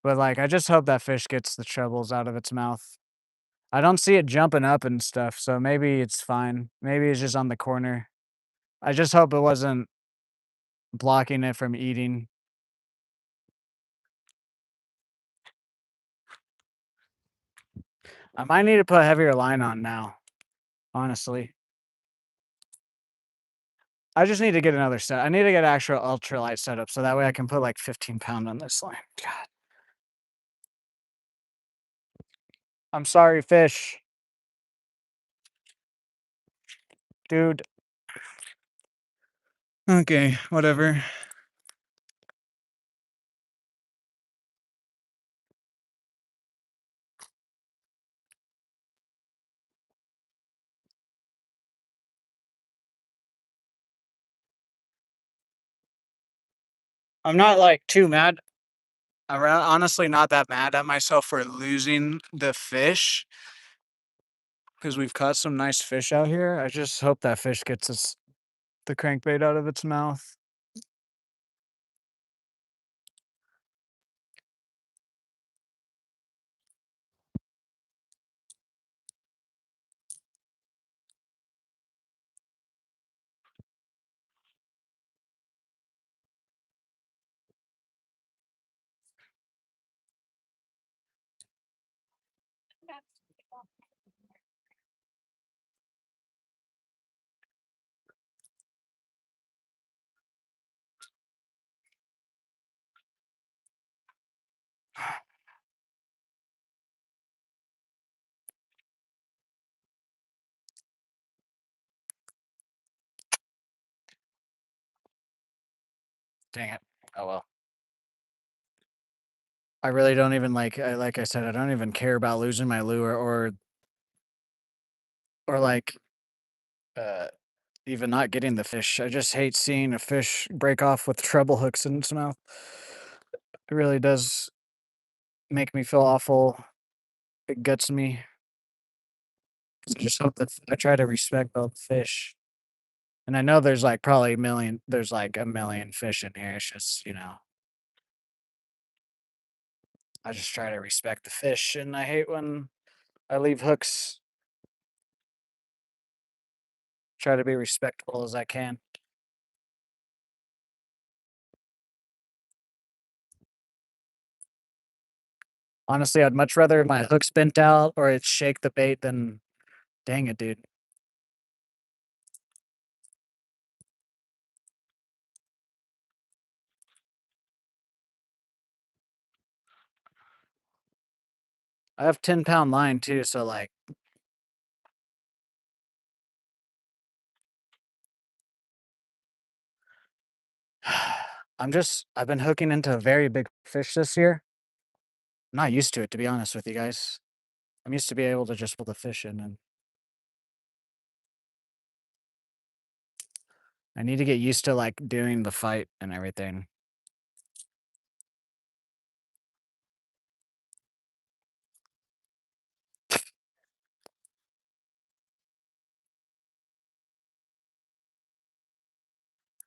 but, like, I just hope that fish gets the trebles out of its mouth. I don't see it jumping up and stuff, so maybe it's fine. Maybe it's just on the corner. I just hope it wasn't blocking it from eating. I might need to put heavier line on now, honestly. I just need to get another set. I need to get actual ultralight setup so that way I can put, like, 15-pound on this line. God. I'm sorry, fish. Dude. Okay, whatever. I'm not, like, too mad. Honestly not that mad at myself for losing the fish because 'cause we've caught some nice fish out here. I just hope that fish gets the crankbait out of its mouth. Dang it. Oh, well. I really don't even like I said, I don't even care about losing my lure or, like, uh, even not getting the fish. I just hate seeing a fish break off with treble hooks in its mouth. It really does make me feel awful. It guts me. I just hope that I try to respect all the fish. And I know there's, like, probably there's, like, a million fish in here. It's just, I just try to respect the fish, and I hate when I leave hooks. Try to be respectful as I can. Honestly, I'd much rather my hook's bent out or it shake the bait than dang it, dude. I have 10-pound line too, so, like, I've been hooking into very big fish this year. I'm not used to it, to be honest with you guys. I'm used to be able to just pull the fish in, and I need to get used to, like, doing the fight and everything.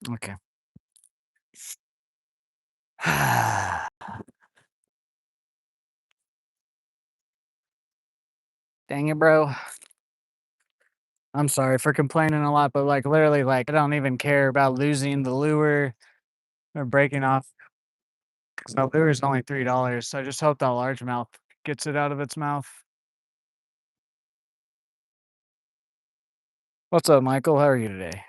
Okay. Dang it, bro. I'm sorry for complaining a lot, but, like, literally, like, I don't even care about losing the lure or breaking off 'cause the lure is only $3, so I just hope that largemouth gets it out of its mouth. What's up, Michael? How are you today?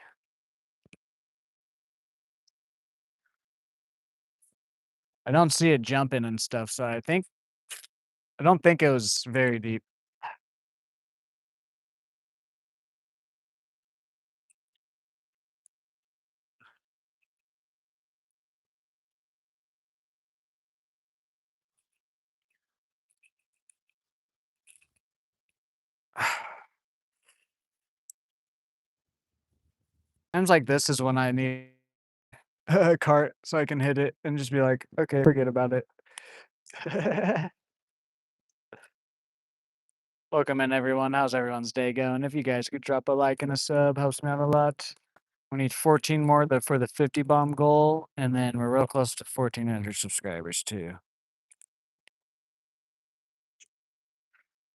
I don't see it jumping and stuff, so I don't think it was very deep. Times like this is when I need a cart so I can hit it and just be like, "Okay, forget about it." Welcome in, everyone. How's everyone's day going? If you guys could drop a like and a sub, helps me out a lot. We need 14 more for the 50 bomb goal, and then we're real close to 1,400 subscribers too.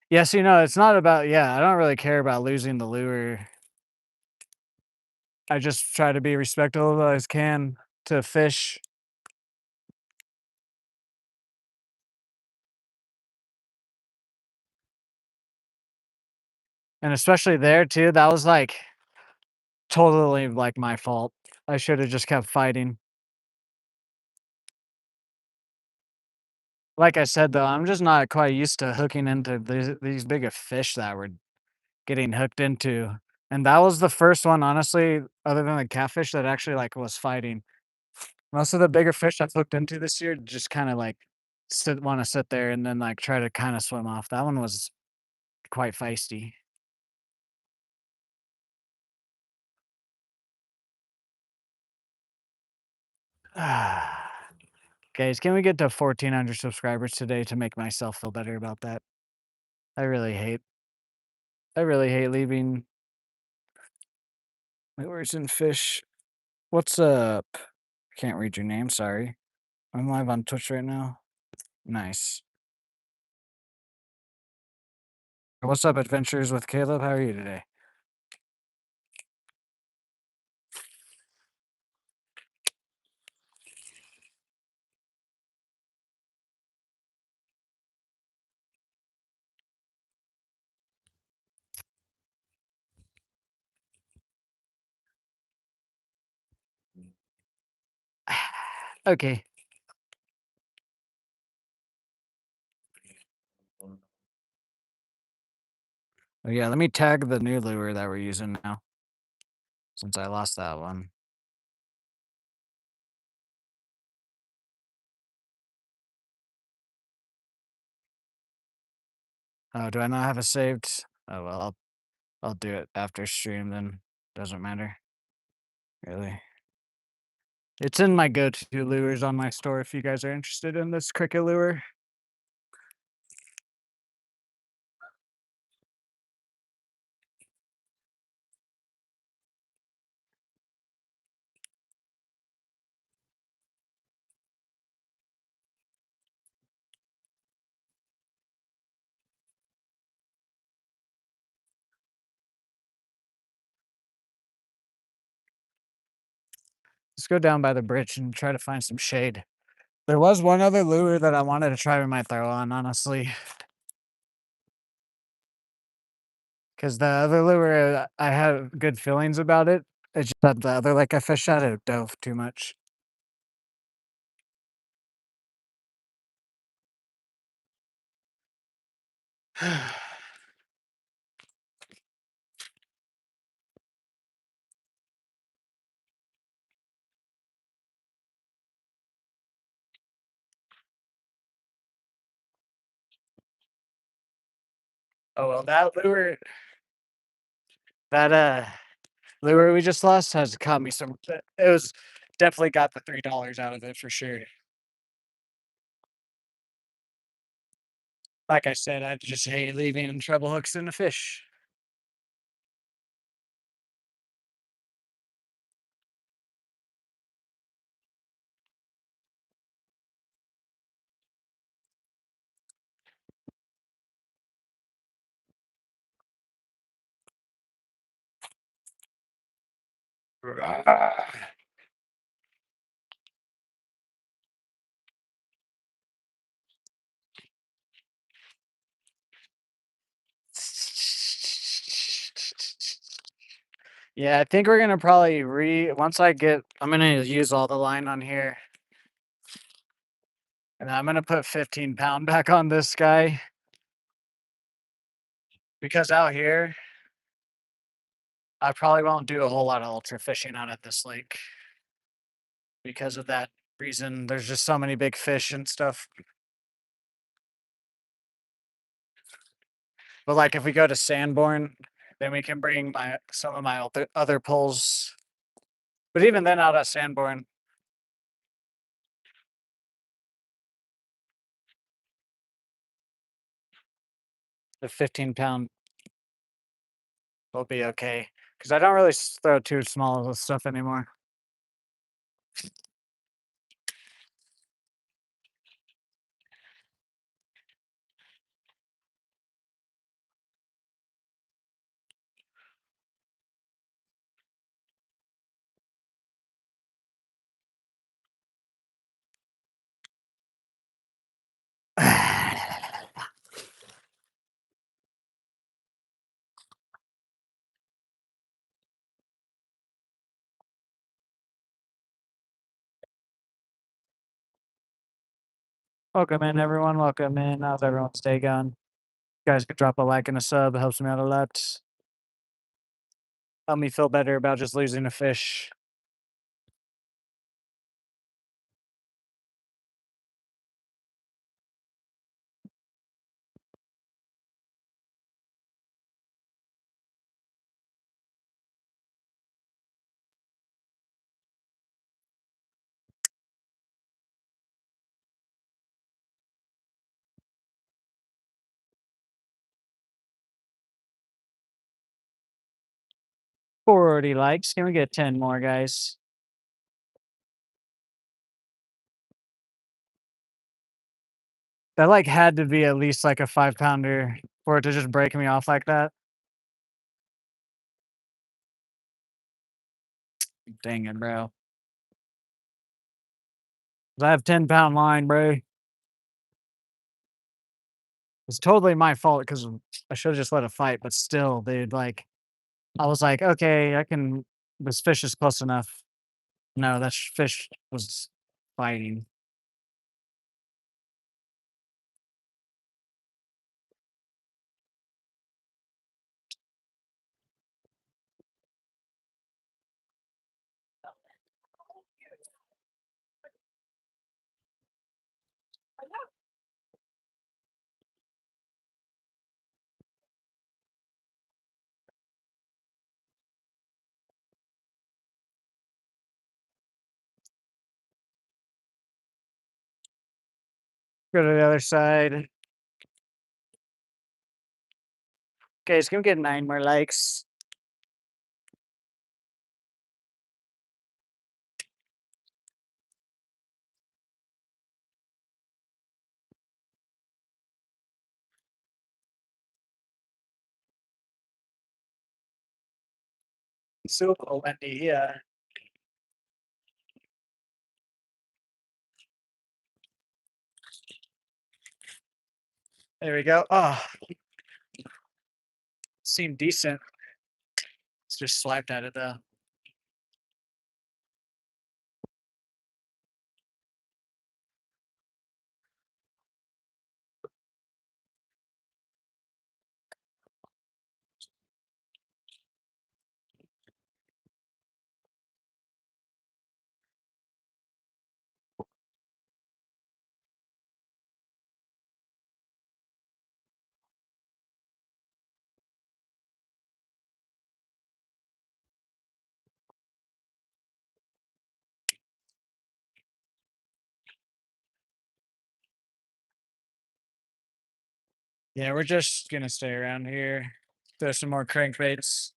Yes, it's not about yeah, I don't really care about losing the lure. I just try to be respectful as I can to fish. And especially there too, that was like totally like my fault. I should have just kept fighting. Like I said though, I'm just not quite used to hooking into these bigger fish that we're getting hooked into. And that was the first one, honestly, other than the catfish that actually like was fighting. Most of the bigger fish I've hooked into this year just kind of like want to sit there and then like try to kind of swim off. That one was quite feisty. Guys, can we get to 1,400 subscribers today to make myself feel better about that? I really hate I really hate leaving lures and fish. What's up? Can't read your name, sorry. I'm live on Twitch right now. Nice. What's up, Adventures with Caleb? How are you today? Okay. Oh, yeah, let me tag the new lure that we're using now since I lost that one. Oh, do I not have it saved? Oh, well, I'll do it after stream then. Doesn't matter. Really. It's in my go-to lures on my store if you guys are interested in this cricket lure. Let's go down by the bridge and try to find some shade. There was one other lure that I wanted to try with my throw on, honestly. Because the other lure, I had good feelings about it. It's just that the other lake I fished at, it dove too much. Oh, well, that lure we just lost has caught me some it was definitely got the $3 out of it for sure. Like I said, I just hate leaving treble hooks in the fish. Yeah, I think we're gonna probably once I'm gonna use all the line on here. And I'm gonna put 15-pound back on this guy because out here, I probably won't do a whole lot of ultra fishing out at this lake because of that reason. There's just so many big fish and stuff. But like if we go to Sanborn, then we can bring my some of my other pulls. But even then, out at Sanborn, the 15-pound will be okay. because I don't really throw too small of stuff anymore. Welcome in, everyone. Welcome in. How's everyone's day going? You guys could drop a like and a sub. It helps me out a lot. Help me feel better about just losing a fish. Forty likes. Can we get 10 more, guys? That like had to be at least like a 5 pounder for it to just break me off like that. Dang it, bro. I have 10-pound line, bro. It's totally my fault because I should have just let it fight, but still, dude, like I was like, okay, I can this fish is close enough. No, that fish was fighting. Go to the other side. Okay, it's gonna get 9 more likes. Super windy here. There we go. Oh, seemed decent. It's just swiped at it though. Yeah, we're just gonna stay around here. Throw some more crankbaits.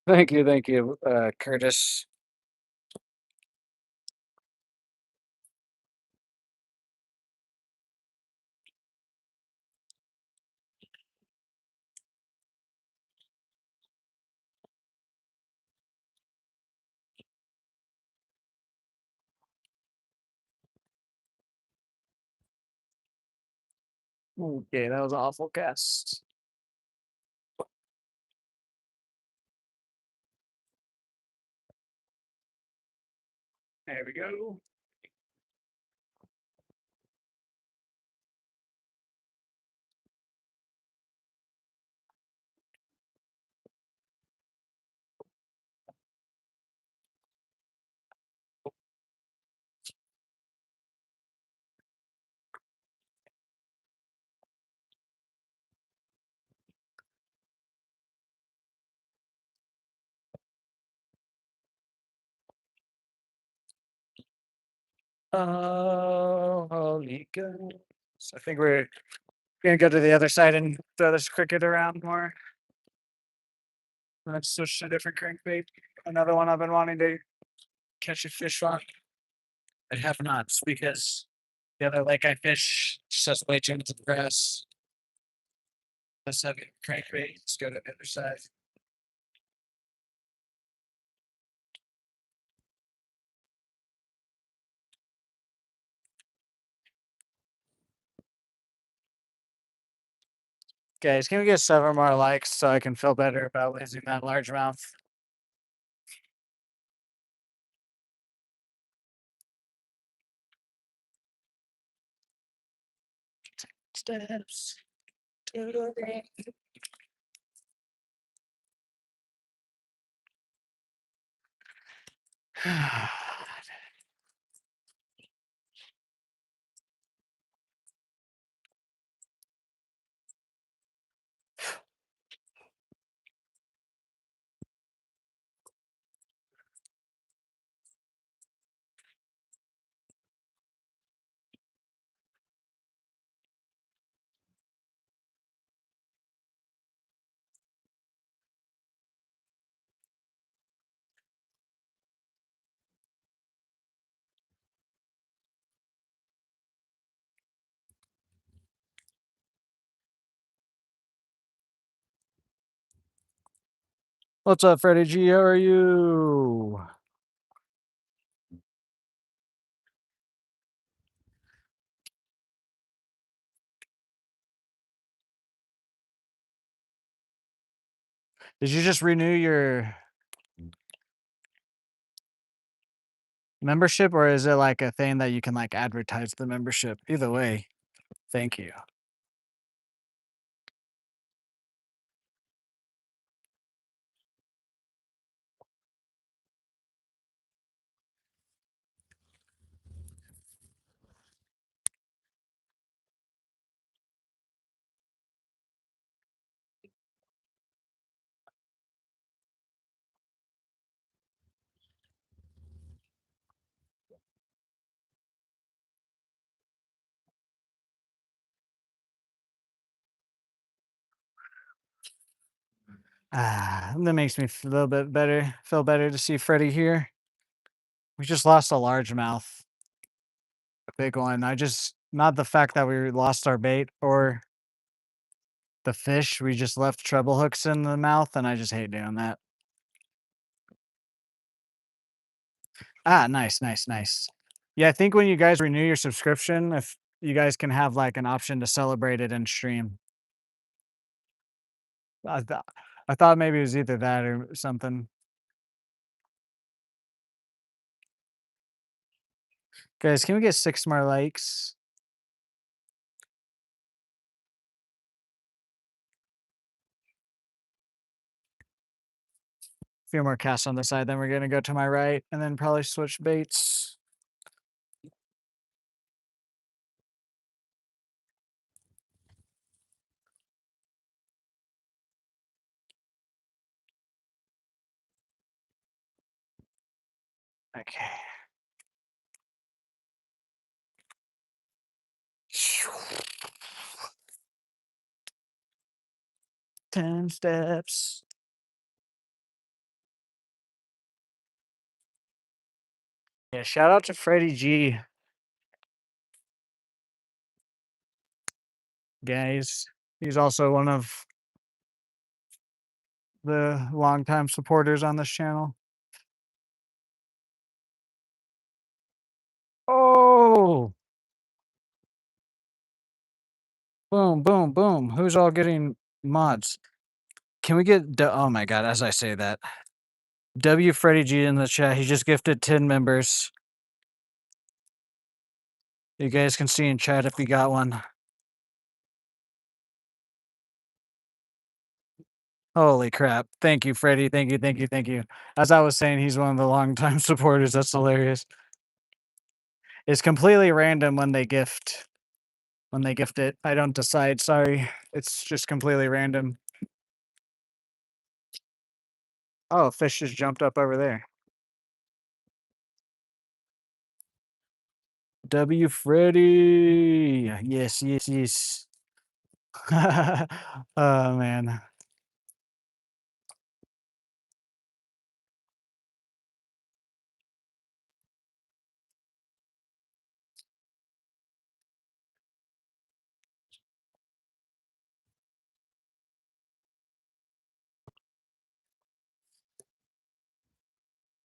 Thank you, Curtis. Okay, that was an awful cast. There we go. Oh, holy goodness. I think we're gonna go to the other side and throw this cricket around more. Let's switch to a different crankbait. Another one I've been wanting to catch a fish on. I have not because the other lake I fish just has way too much grass. Let's have a crankbait. Let's go to the other side. Guys, can we get 7 more likes so I can feel better about losing that largemouth? Steps to the ring. What's up, Freddie G? How are you? Did you just renew your membership, or is it like a thing that you can like advertise the membership? Either way, thank you. That makes me feel a little bit better. Feel better to see Freddie here. We just lost a largemouth, a big one. I just not the fact that we lost our bait or the fish. We just left treble hooks in the mouth, and I just hate doing that. Nice, nice, nice. Yeah, I think when you guys renew your subscription, if you guys can have like an option to celebrate it in stream. I thought I thought maybe it was either that or something. Guys, can we get 6 more likes? A few more casts on the side, then we're gonna go to my right and then probably switch baits. Okay. 10 steps. Yeah, shout out to Freddie G, guys. He's also one of the longtime supporters on this channel. Oh! Boom, boom, boom. Who's all getting mods? Can we get oh my god, as I say that. W Freddie G in the chat. He just gifted 10 members. You guys can see in chat if you got one. Holy crap. Thank you, Freddie. Thank you, thank you, thank you. As I was saying, he's one of the longtime supporters. That's hilarious. It's completely random when they gift. When they gift it. I don't decide, sorry. It's just completely random. Oh, fish just jumped up over there. W Freddy. Yes, yes, yes. Oh man.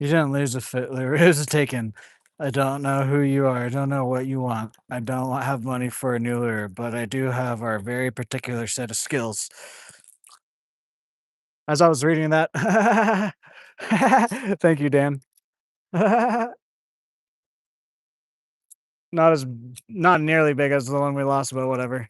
You didn't lose a fiddler. It was taken. I don't know who you are. I don't know what you want. I don't have money for a new lure, but I do have our very particular set of skills. As I was reading that, thank you, Dan. Not as not nearly big as the one we lost, but whatever.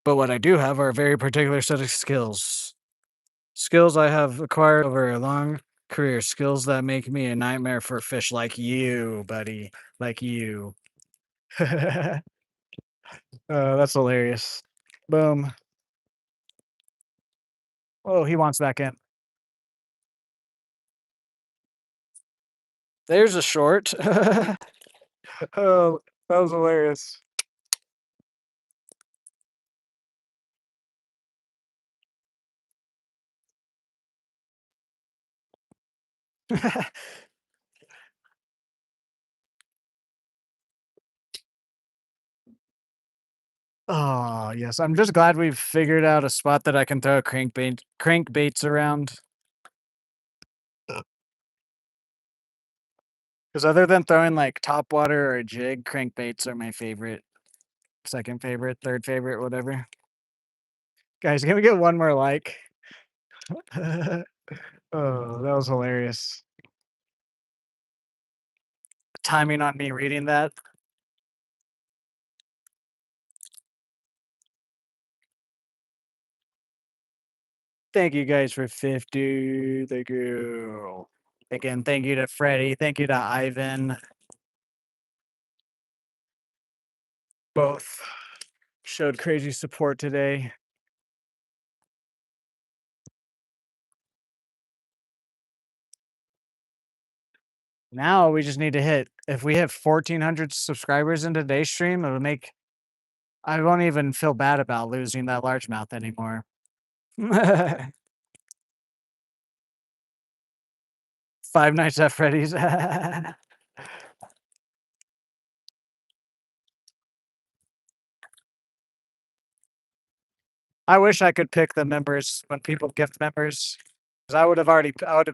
But what I do have are a very particular set of skills. Skills I have acquired over a long career. Skills that make me a nightmare for fish like you, buddy. Like you. That's hilarious. Boom. Oh, he wants back in. There's a short. Oh, that was hilarious. Oh, yes. I'm just glad we've figured out a spot that I can throw crankbaits around. Because other than throwing like top water or a jig, crankbaits are my favorite. Second favorite, third favorite, whatever. Guys, can we get one more like? Oh, that was hilarious. Timing on me reading that. Thank you guys for 50. Thank you. Again, thank you to Freddie. Thank you to Ivan. Both showed crazy support today. Now we just need to hit, if we hit 1,400 subscribers in today's stream, it'll make, I won't even feel bad about losing that largemouth anymore. Five Nights at Freddy's. I wish I could pick the members when people gift members. Because I would have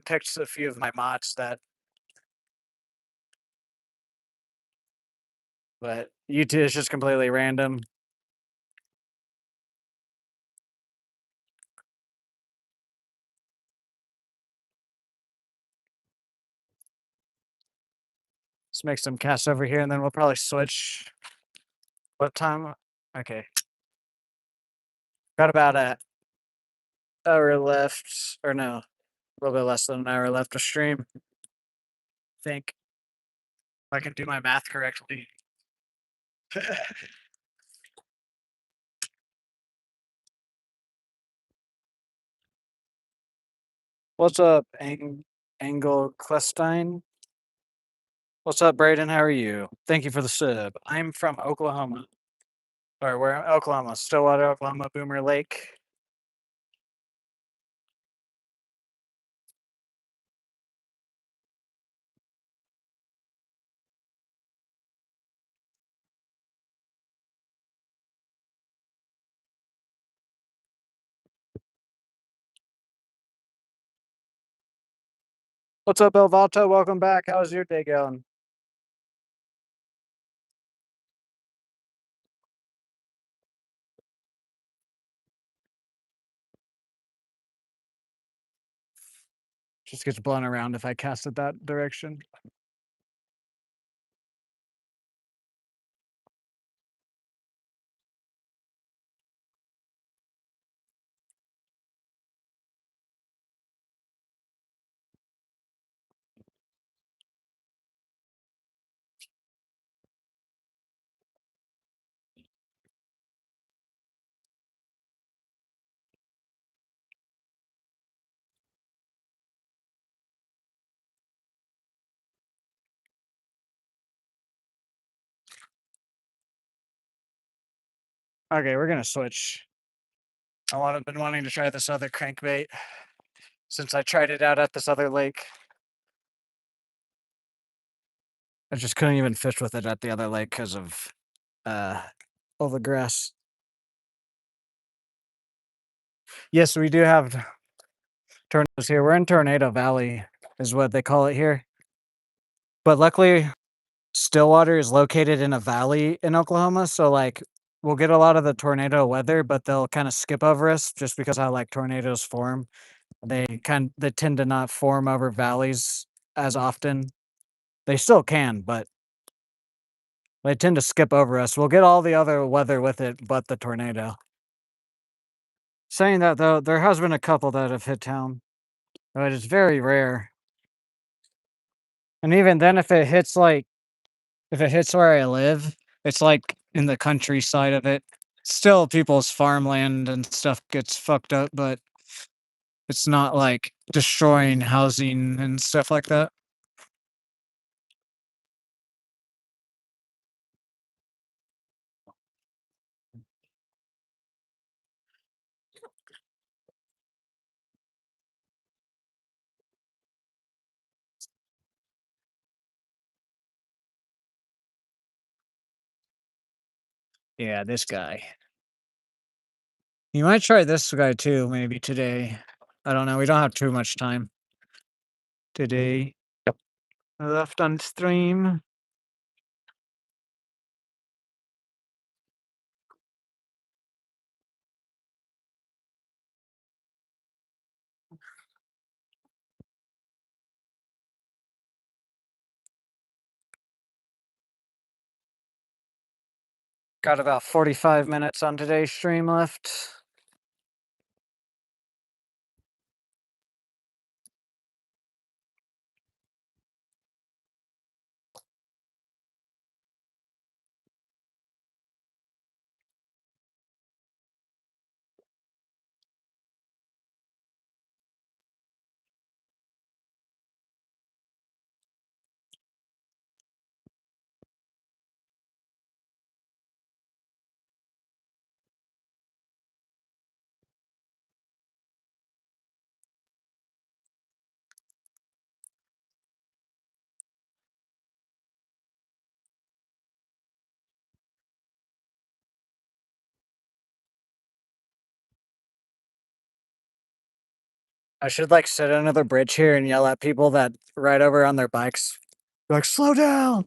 picked a few of my mods that, but YouTube is just completely random. Let's make some casts over here and then we'll probably switch. What time? Okay. Got about a hour left, or no, a little bit less than an hour left to stream. Think if I can do my math correctly. What's up, Angle Clestine? What's up, Braden? How are you? Thank you for the sub. I'm from Oklahoma. Or where? Oklahoma. Stillwater, Oklahoma, Boomer Lake. What's up, Elvato? Welcome back. How's your day going? Just gets blown around if I cast it that direction. Okay, we're gonna switch. I've been wanting to try this other crankbait since I tried it out at this other lake. I just couldn't even fish with it at the other lake because of uh all the grass. Yes, we do have tornadoes here. We're in Tornado Valley, is what they call it here. But luckily, Stillwater is located in a valley in Oklahoma, so like we'll get a lot of the tornado weather, but they'll kind of skip over us just because how like tornadoes form. They tend to not form over valleys as often. They still can, but they tend to skip over us. We'll get all the other weather with it, but the tornado. Saying that though, there has been a couple that have hit town, but it's very rare. And even then, if it hits where I live, it's like in the countryside of it. Still, people's farmland and stuff gets fucked up, but it's not like destroying housing and stuff like that. Yeah, this guy. You might try this guy too, maybe today. I don't know. We don't have too much time today. Left on stream. Got about 45 minutes on today's stream left. I should like sit under the bridge here and yell at people that ride over on their bikes. Like, slow down.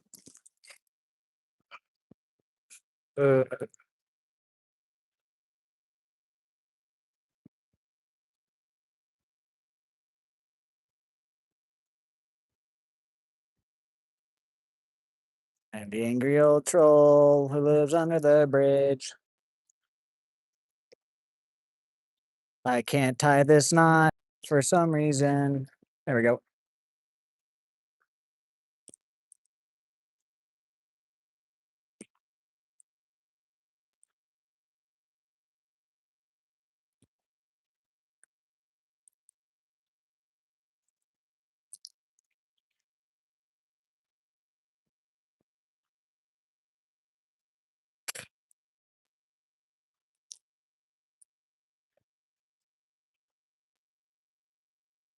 Uh, and the angry old troll who lives under the bridge. I can't tie this knot for some reason. There we go.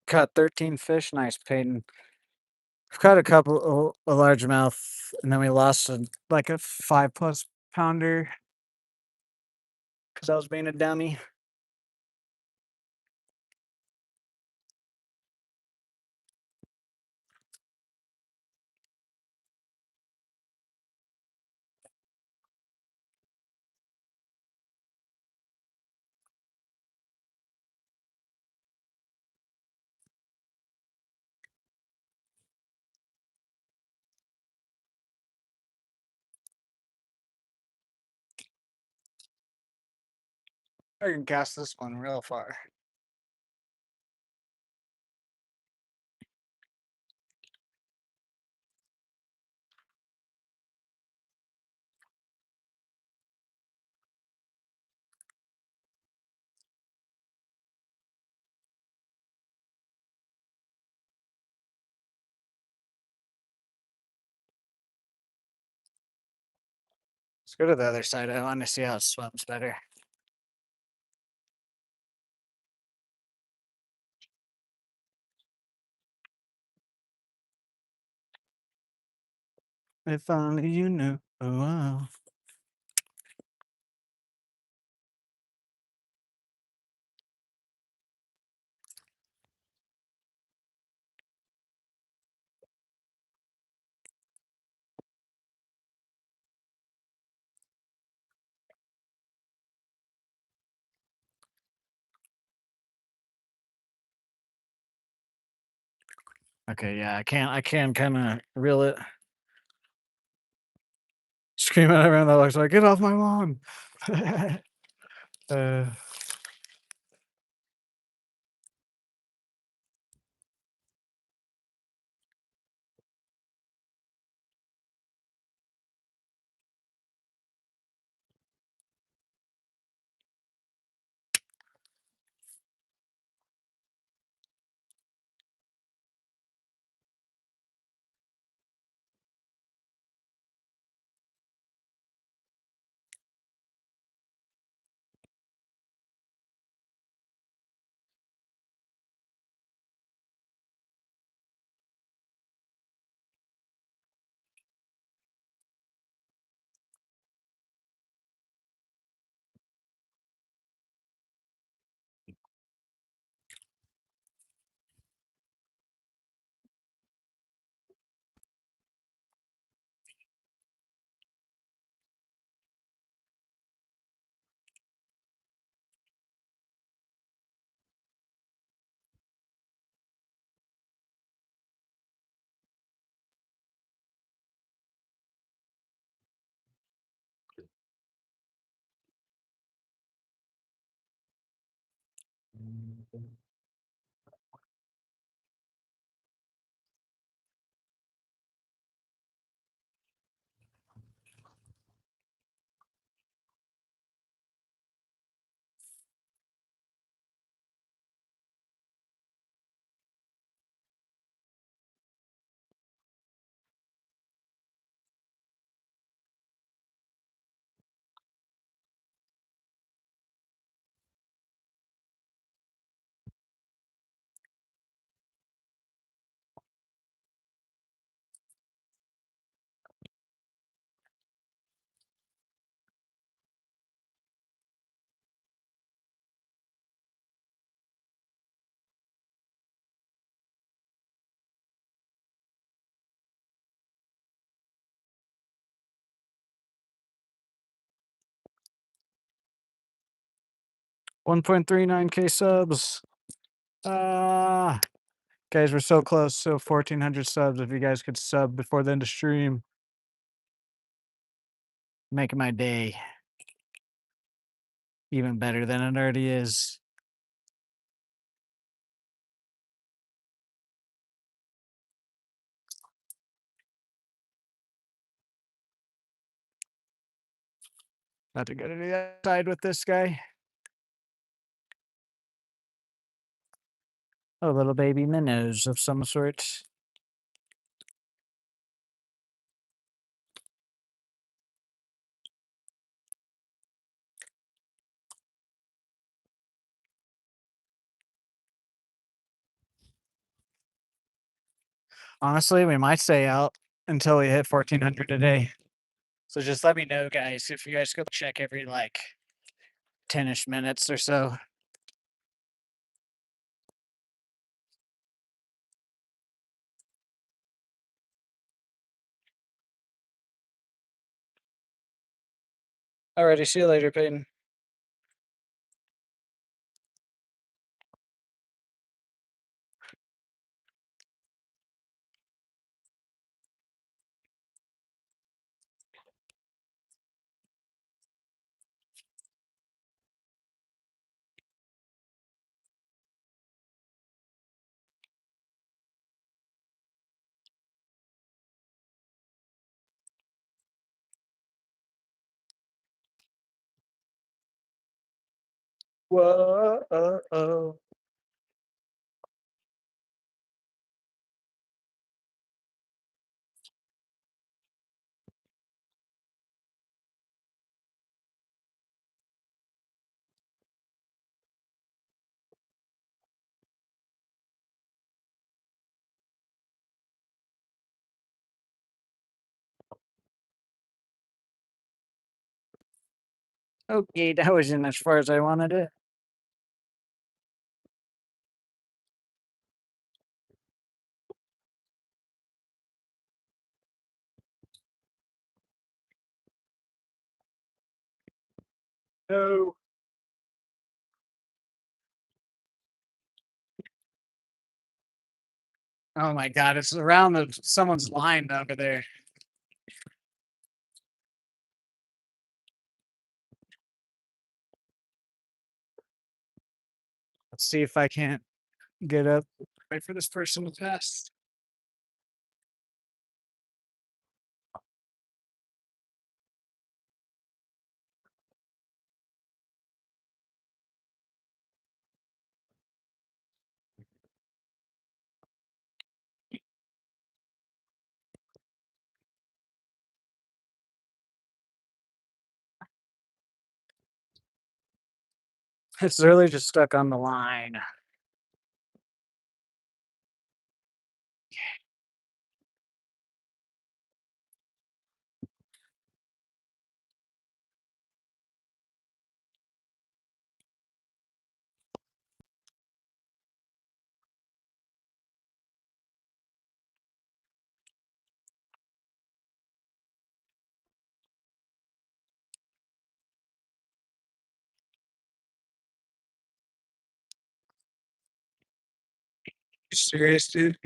Caught 13 fish. Nice, Peyton. We've caught a largemouth, and then we lost like a 5+ pounder because I was being a dummy. I can cast this one real far. Let's go to the other side. I want to see how it swims better. If only you knew. Oh, wow. Okay, yeah, I can kind of reel it. Scream at everyone that looks like, get off my lawn. uh, 1.39K subs. Ah, guys, we're so close. So 1,400 subs. If you guys could sub before the end of stream, making my day even better than it already is. About to go to the other side with this guy. A little baby minnows of some sort. Honestly, we might stay out until we hit 1,400 a day. So just let me know, guys, if you guys go check every like 10-ish minutes or so. Alrighty, see you later, Peyton. Whoa. Okay, that wasn't as far as I wanted it. No. Oh my god, it's around someone's line over there. Let's see if I can't get up. Wait for this person to pass. It's really just stuck on the line. You serious, dude?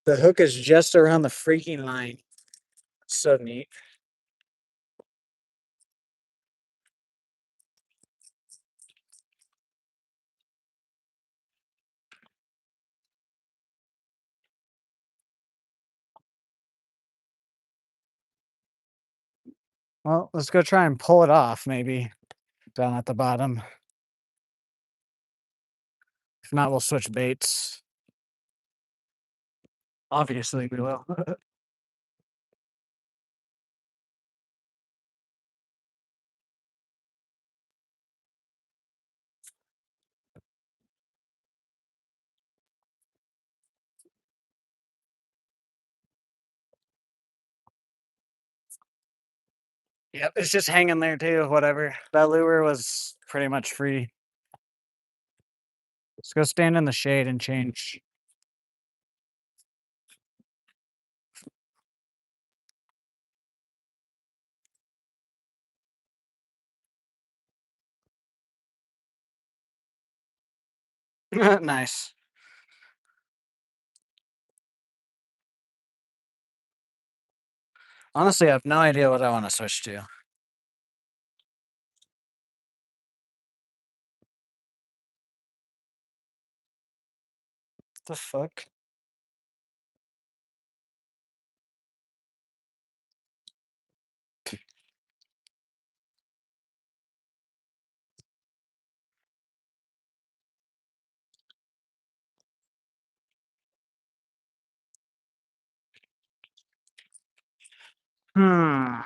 The hook is just around the freaking line. So neat. Well, let's go try and pull it off, maybe down at the bottom. If not, we'll switch baits. Obviously, we will. Yep, it's just hanging there too. Whatever. That lure was pretty much free. Let's go stand in the shade and change. Nice. Honestly, I have no idea what I want to switch to. The fuck? Hmm.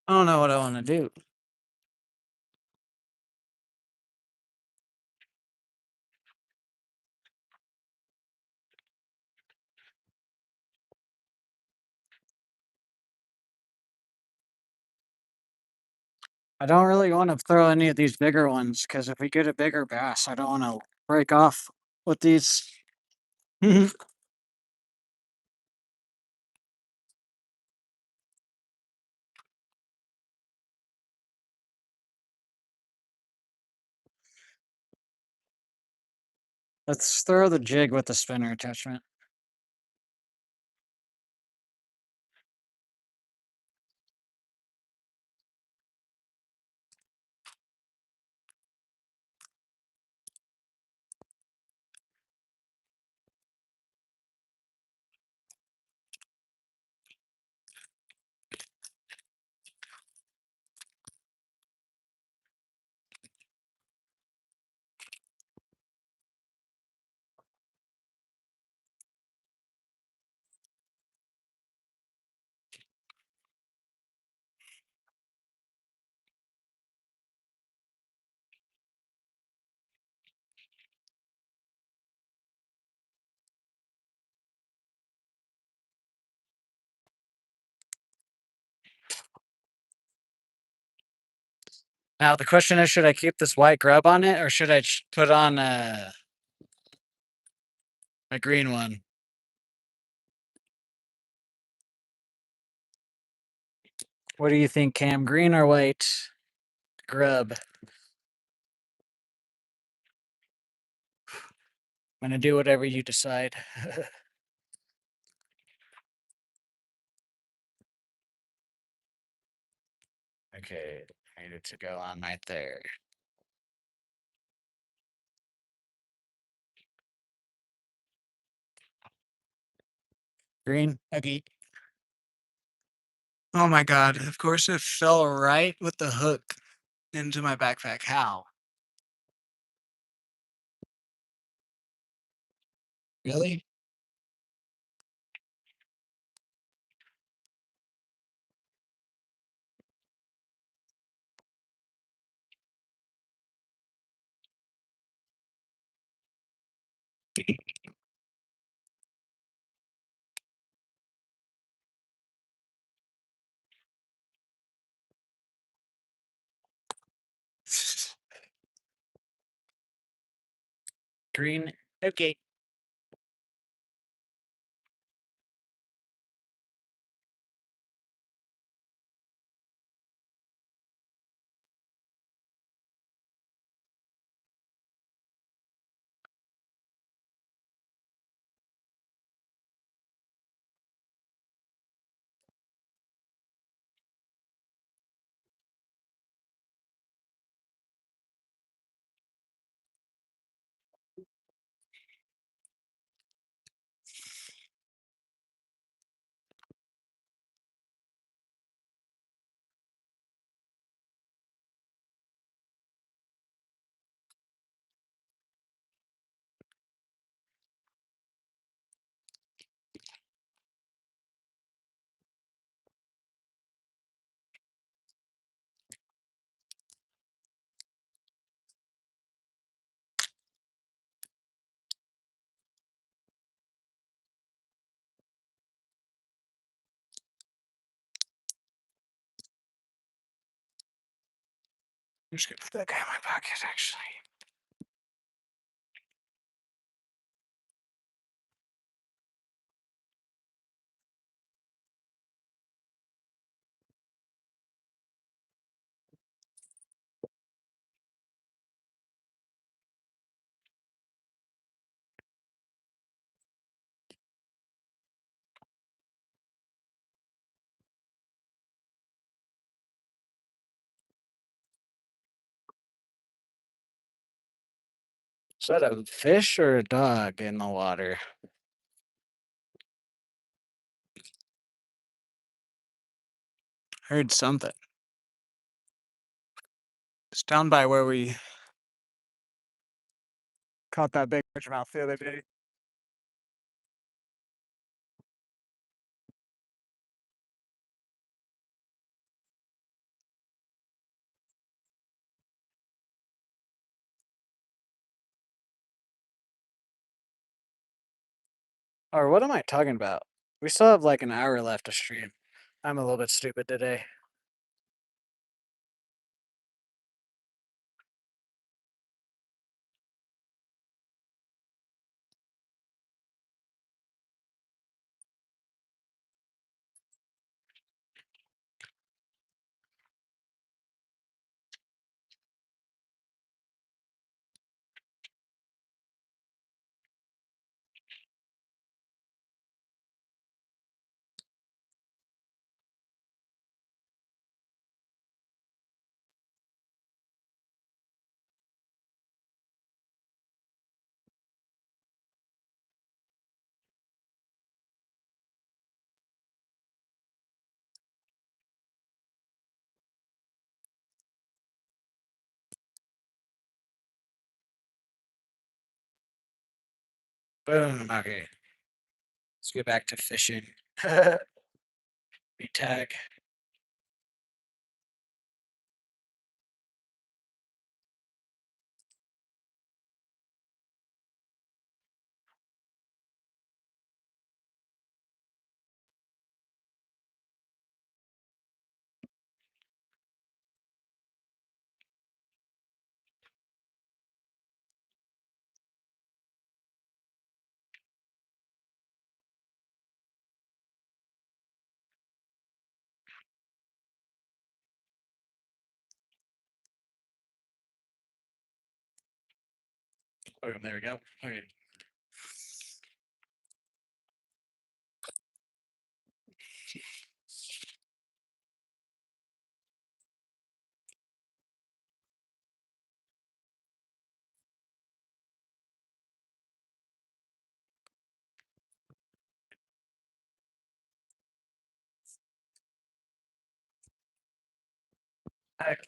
I don't know what I want to do. I don't really want to throw any of these bigger ones because if we get a bigger bass, I don't want to break off with these. Let's throw the jig with the spinner attachment. Now the question is, should I keep this white grub on it or should I put on a green one? What do you think, Cam? Green or white grub? I'm gonna do whatever you decide. Okay, I need it to go on right there. Green? Okay. Oh my god, of course it fell right with the hook into my backpack. How? Really? Green? Okay. I'm just gonna put that guy in my pocket, actually. Is that a fish or a dog in the water? Heard something. It's down by where we caught that big largemouth the other day. Or what am I talking about? We still have like an hour left to stream. I'm a little bit stupid today. Boom. Okay. Let's get back to fishing. Me tag. Boom. There we go. Okay. Heck,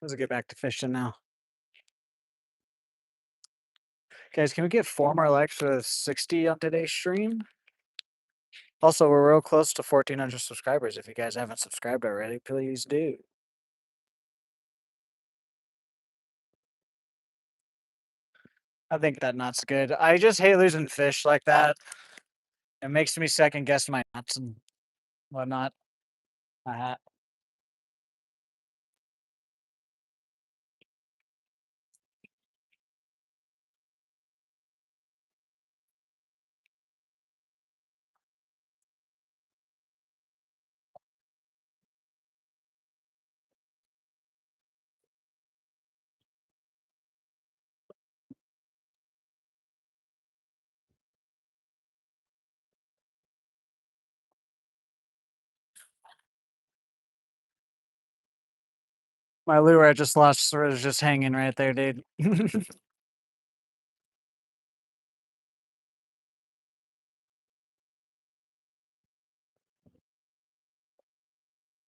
let's get back to fishing now. Guys, can we get 4 more likes for 60 on today's stream? Also, we're real close to 1,400 subscribers. If you guys haven't subscribed already, please do. I think that knot's good. I just hate losing fish like that. It makes me second guess my knots and whatnot. Uh, my lure I just lost was just hanging right there, dude.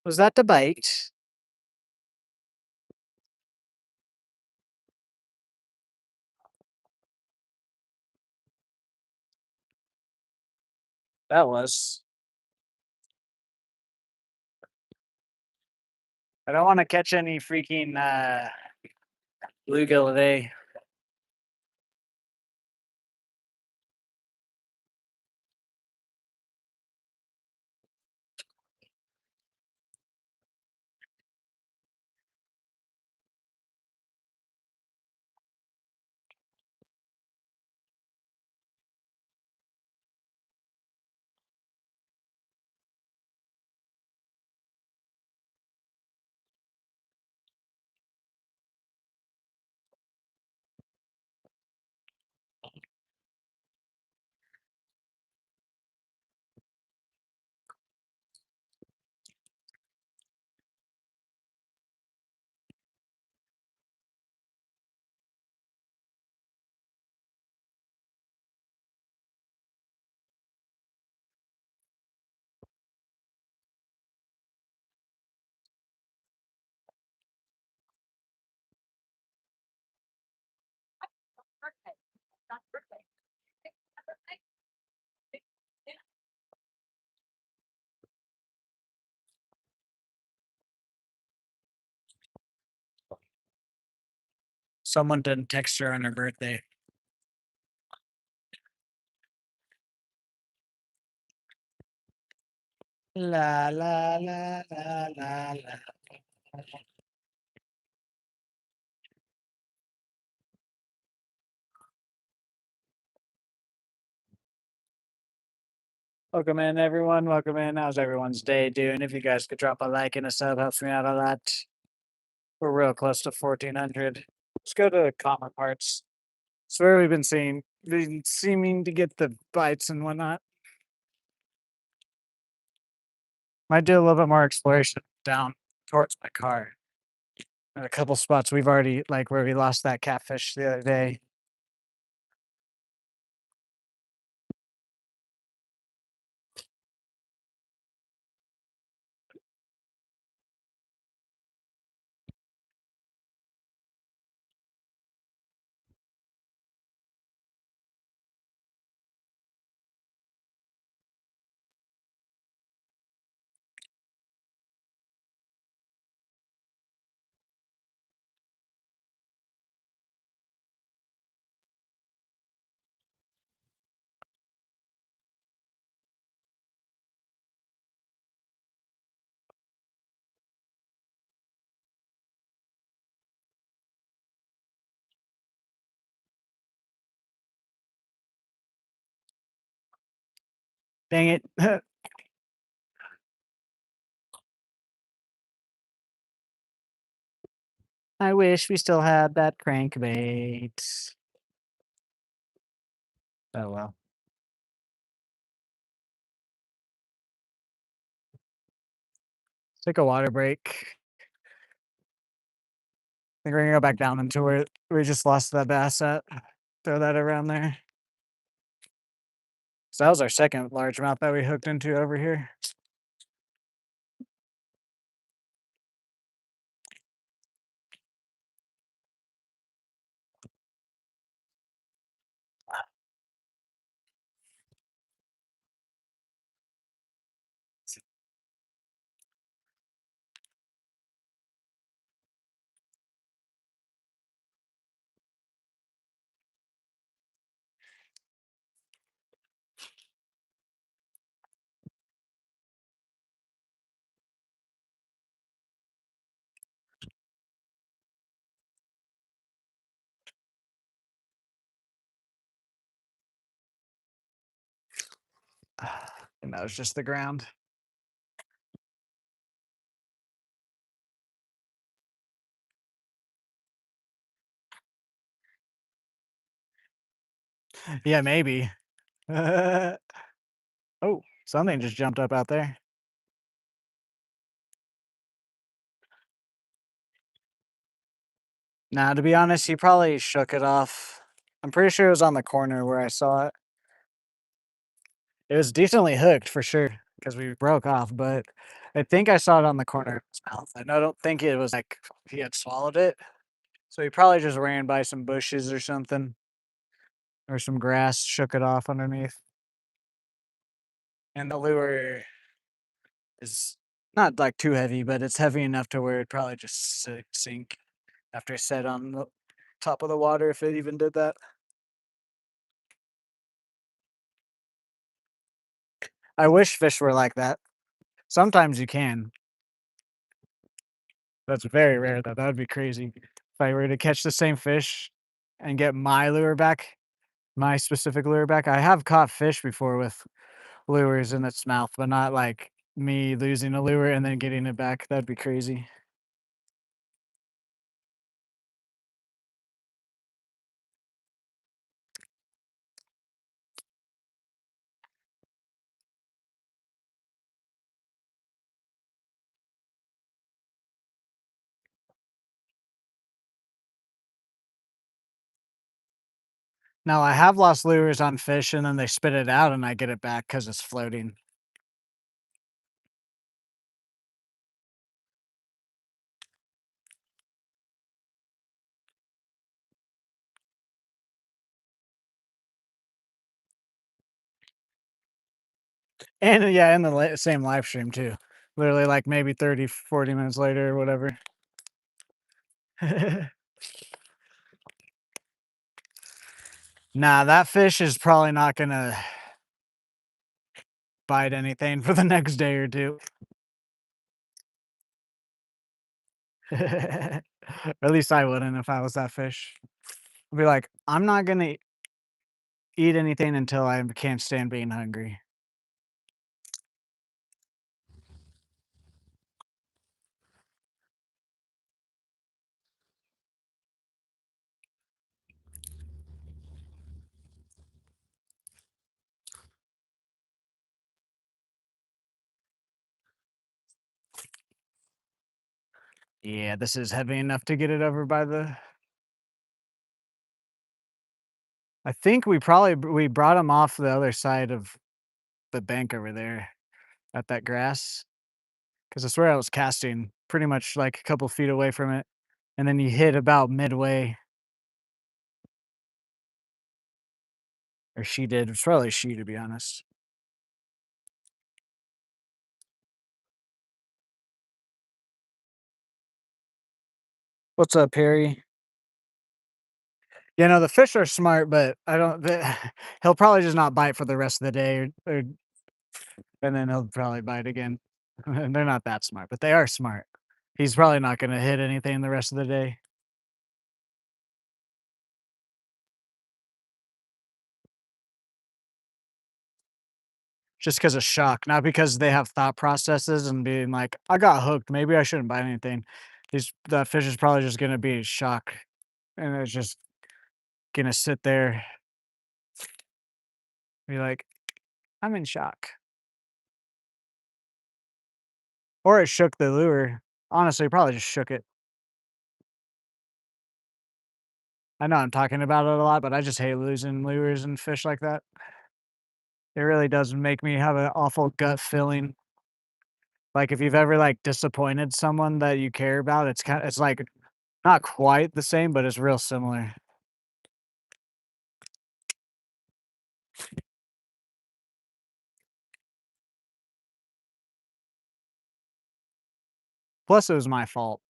Was that the bite? That was. I don't want to catch any freaking bluegill today. Someone didn't text her on her birthday. La la la la la la. Welcome in, everyone. Welcome in. How's everyone's day doing? If you guys could drop a like and a sub, helps me out a lot. We're real close to 1,400. Let's go to common parts. It's where we've been seeming to get the bites and whatnot. Might do a little bit more exploration down towards my car. At a couple spots we've already like where we lost that catfish the other day. Dang it. I wish we still had that crankbait. Oh, well. Take a water break. Think we're gonna go back down into where we just lost that bass at. Throw that around there. So that was our second largemouth that we hooked into over here. And that was just the ground. Yeah, maybe. Oh, something just jumped up out there. Nah, to be honest, he probably shook it off. I'm pretty sure it was on the corner where I saw it. It was decently hooked for sure because we broke off, but I think I saw it on the corner of his mouth. I don't think it was like he had swallowed it. So he probably just ran by some bushes or something or some grass, shook it off underneath. And the lure is not like too heavy, but it's heavy enough to where it'd probably just sink after it set on the top of the water if it even did that. I wish fish were like that. Sometimes you can. That's very rare though. That would be crazy. If I were to catch the same fish and get my lure back, my specific lure back. I have caught fish before with lures in its mouth, but not like me losing a lure and then getting it back. That'd be crazy. Now I have lost lures on fish and then they spit it out and I get it back because it's floating. And yeah, in the same live stream too. Literally like maybe 30, 40 minutes later or whatever. Nah, that fish is probably not gonna bite anything for the next day or two. Or at least I wouldn't if I was that fish. I'd be like, I'm not gonna eat anything until I can't stand being hungry. Yeah, this is heavy enough to get it over by the I think we brought him off the other side of the bank over there at that grass, because I swear I was casting pretty much like a couple feet away from it, and then he hit about midway, or she did. It's probably she, to be honest. What's up, Harry? You know, the fish are smart, but I don't he'll probably just not bite for the rest of the day or and then he'll probably bite again. And they're not that smart, but they are smart. He's probably not gonna hit anything the rest of the day. just because of shock, not because they have thought processes and being like, "I got hooked, maybe I shouldn't buy anything." That fish is probably just gonna be in shock, and it's just gonna sit there, be like, "I'm in shock." Or it shook the lure. Honestly, it probably just shook it. I know I'm talking about it a lot, but I just hate losing lures and fish like that. It really does make me have an awful gut feeling. Like, if you've ever, like, disappointed someone that you care about, it's, like, not quite the same, but it's real similar. Plus, it was my fault.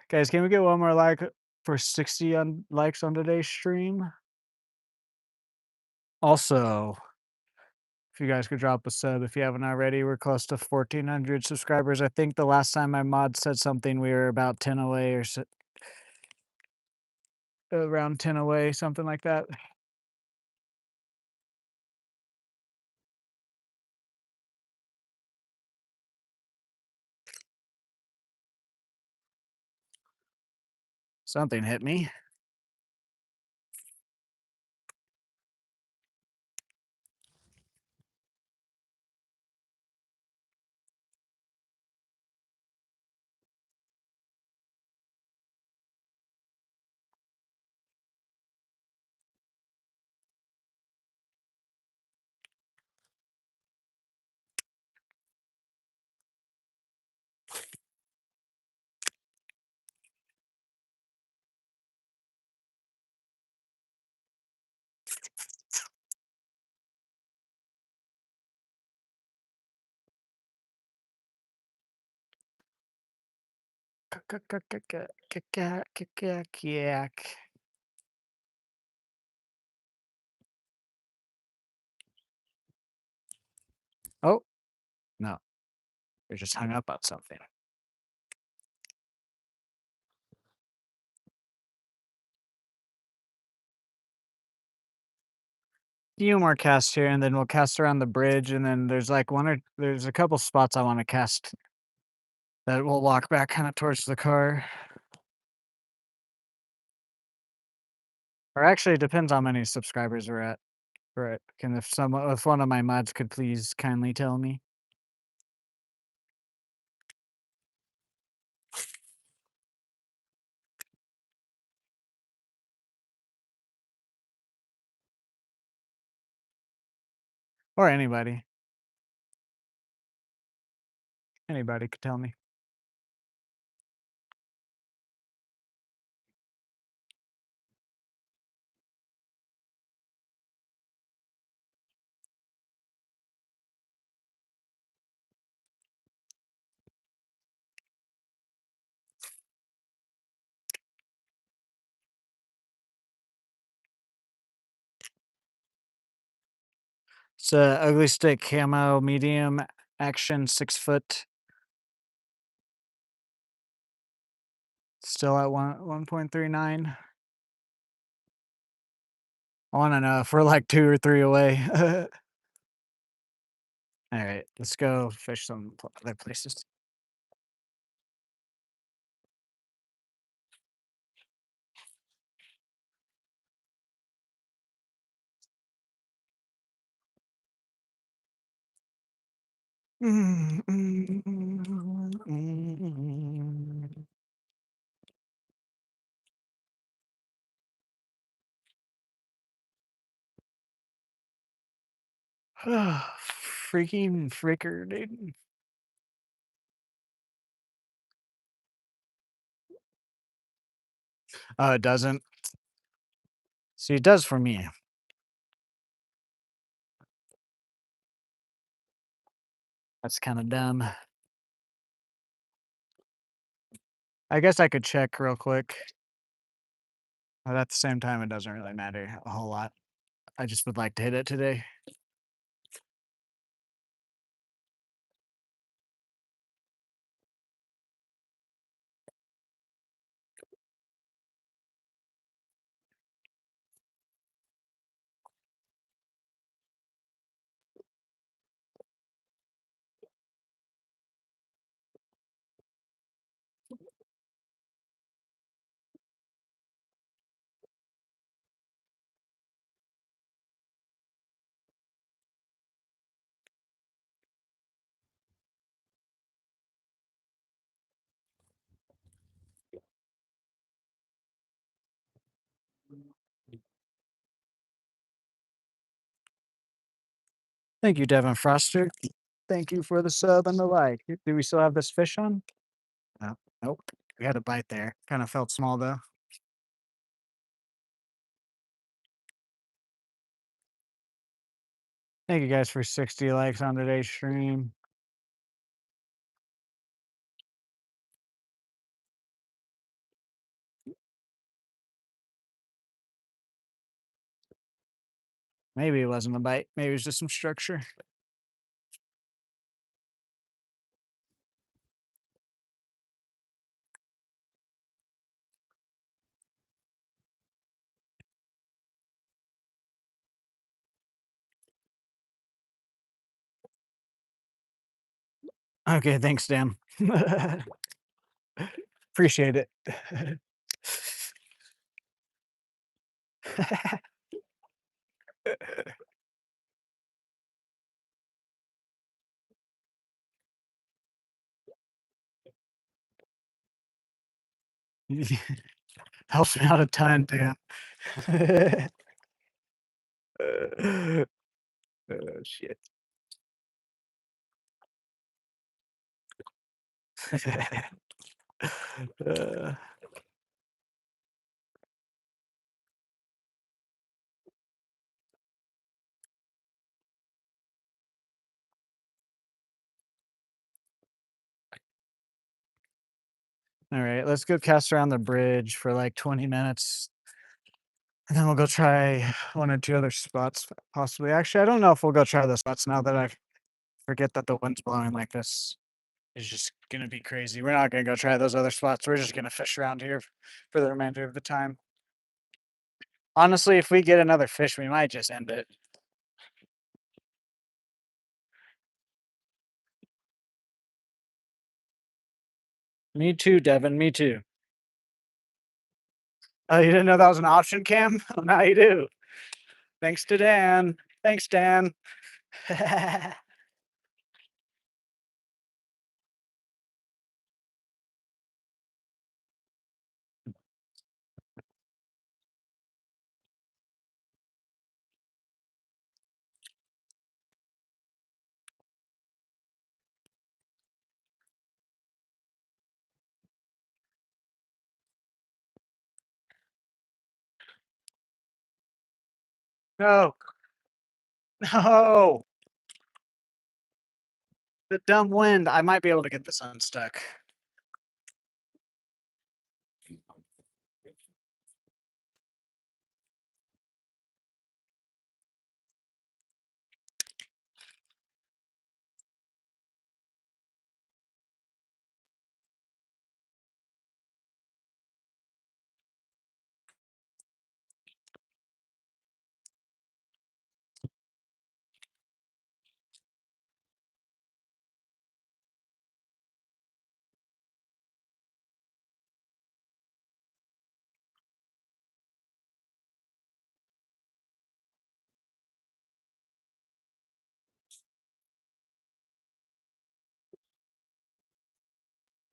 Guys, can we get one more like for 60 on likes on today's stream? Also, if you guys could drop a sub if you haven't already, we're close to 1,400 subscribers. I think the last time my mod said something, we were about 10 away around 10 away, something like that. Something hit me. Yak. Oh, no, you're just hung up on something. Few more casts here, and then we'll cast around the bridge, and then there's a couple spots I want to cast that will walk back kind of towards the car. Or actually, it depends how many subscribers we're at. Right. And if one of my mods could please kindly tell me. Or anybody. Anybody could tell me. It's a ugly stick camo medium action 6 foot. Still at 1.39. I want to know if we're like 2 or 3 away. All right, let's go fish some other places. Freaking fricker, dude. Oh, it doesn't. See, it does for me. That's kind of dumb. I guess I could check real quick. But at the same time, it doesn't really matter a whole lot. I just would like to hit it today. Thank you, Devin Froster. Thank you for the sub and the like. Do we still have this fish on? No. Nope. We had a bite there. Kind of felt small though. Thank you guys for 60 likes on today's stream. Maybe it wasn't a bite. Maybe it was just some structure. Okay, thanks, Dan. Appreciate it. Helps me out a ton, Dan. Oh, shit. Uh, all right, let's go cast around the bridge for like 20 minutes. And then we'll go try one or two other spots, possibly. Actually, I don't know if we'll go try the spots now that I forget that the wind's blowing like this. It's just gonna be crazy. We're not gonna go try those other spots. We're just gonna fish around here for the remainder of the time. Honestly, if we get another fish, we might just end it. Me too, Devin. Me too. Oh, you didn't know that was an option, Cam? Now you do. Thanks to Dan. Thanks, Dan. No, no. The dumb wind. I might be able to get this unstuck.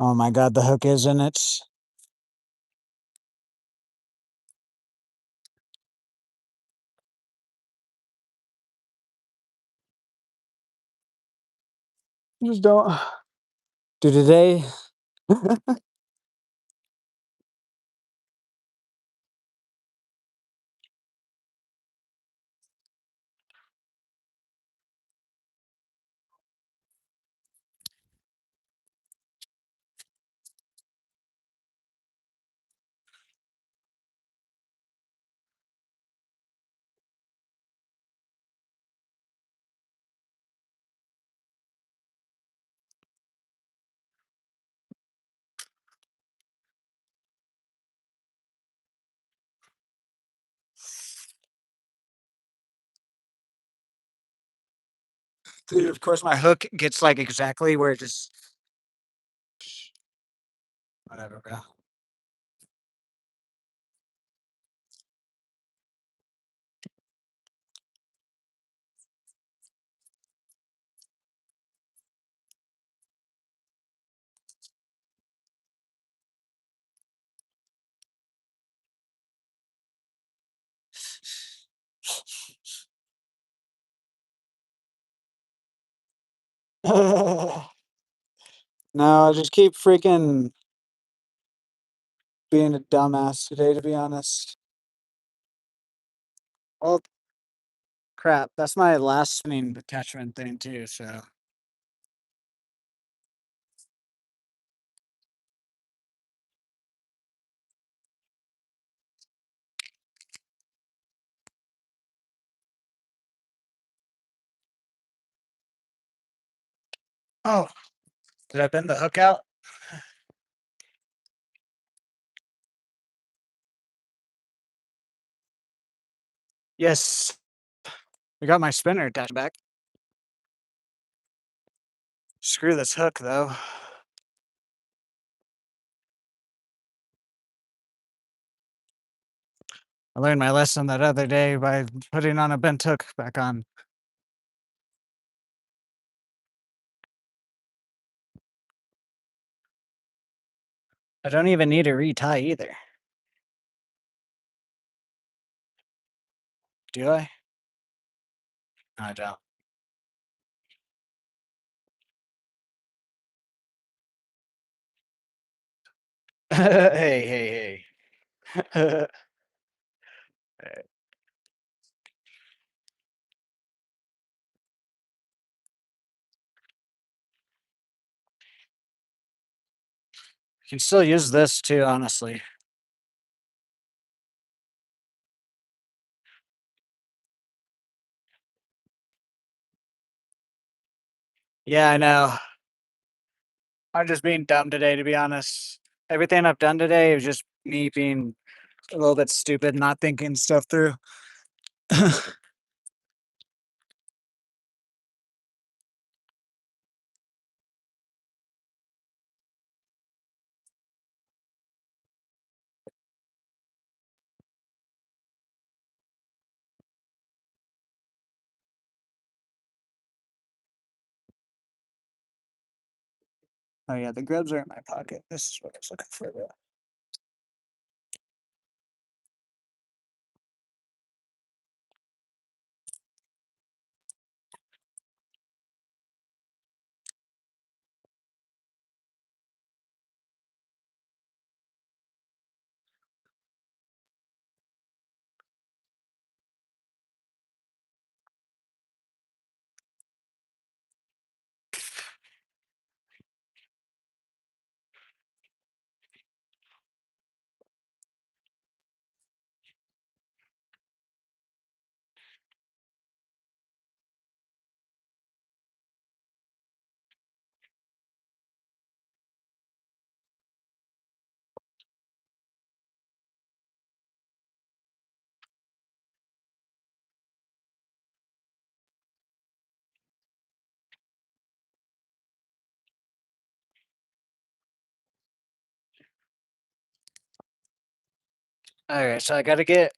Oh my god, the hook is in it. Just don't do today. Dude, of course my hook gets like exactly where it just whatever, bro. No, I just keep freaking being a dumbass today, to be honest. Well, crap. That's my last spinning attachment thing too. So oh, did I bend the hook out? Yes. I got my spinner attached back. Screw this hook though. I learned my lesson that other day by putting on a bent hook back on. I don't even need to retie either. Do I? No, I don't. Hey, hey, hey. You can still use this too, honestly. Yeah, I know. I'm just being dumb today, to be honest. Everything I've done today is just me being a little bit stupid, not thinking stuff through. Oh yeah, the grubs are in my pocket. This is what I was looking for. All right, so I gotta get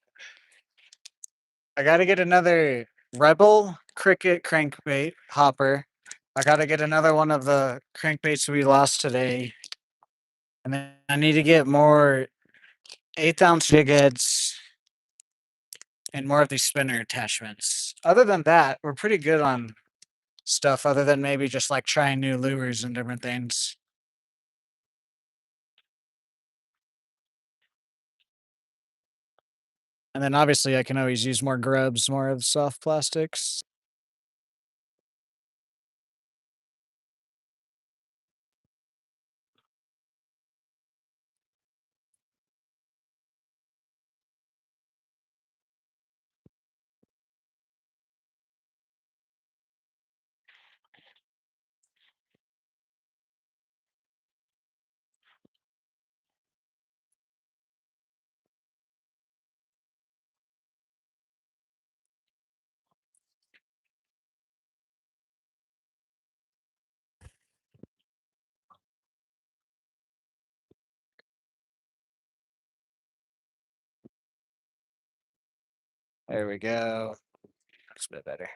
another Rebel Cricket crankbait hopper. I gotta get another one of the crankbaits we lost today, and then I need to get more 1/8 ounce jig heads and more of these spinner attachments. Other than that, we're pretty good on stuff. Other than maybe just like trying new lures and different things. And then obviously I can always use more grubs, more of soft plastics. There we go. That's a bit better.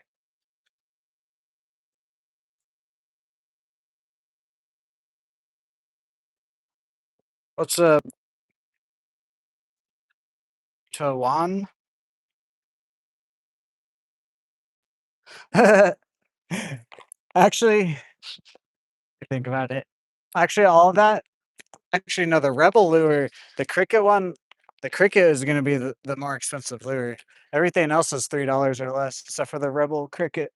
What's up, Tawan? Actually, you think about it. Actually, all of that actually, no, the Rebel lure, the cricket one, the cricket is gonna be the more expensive lure. Everything else is $3 or less, except for the Rebel cricket.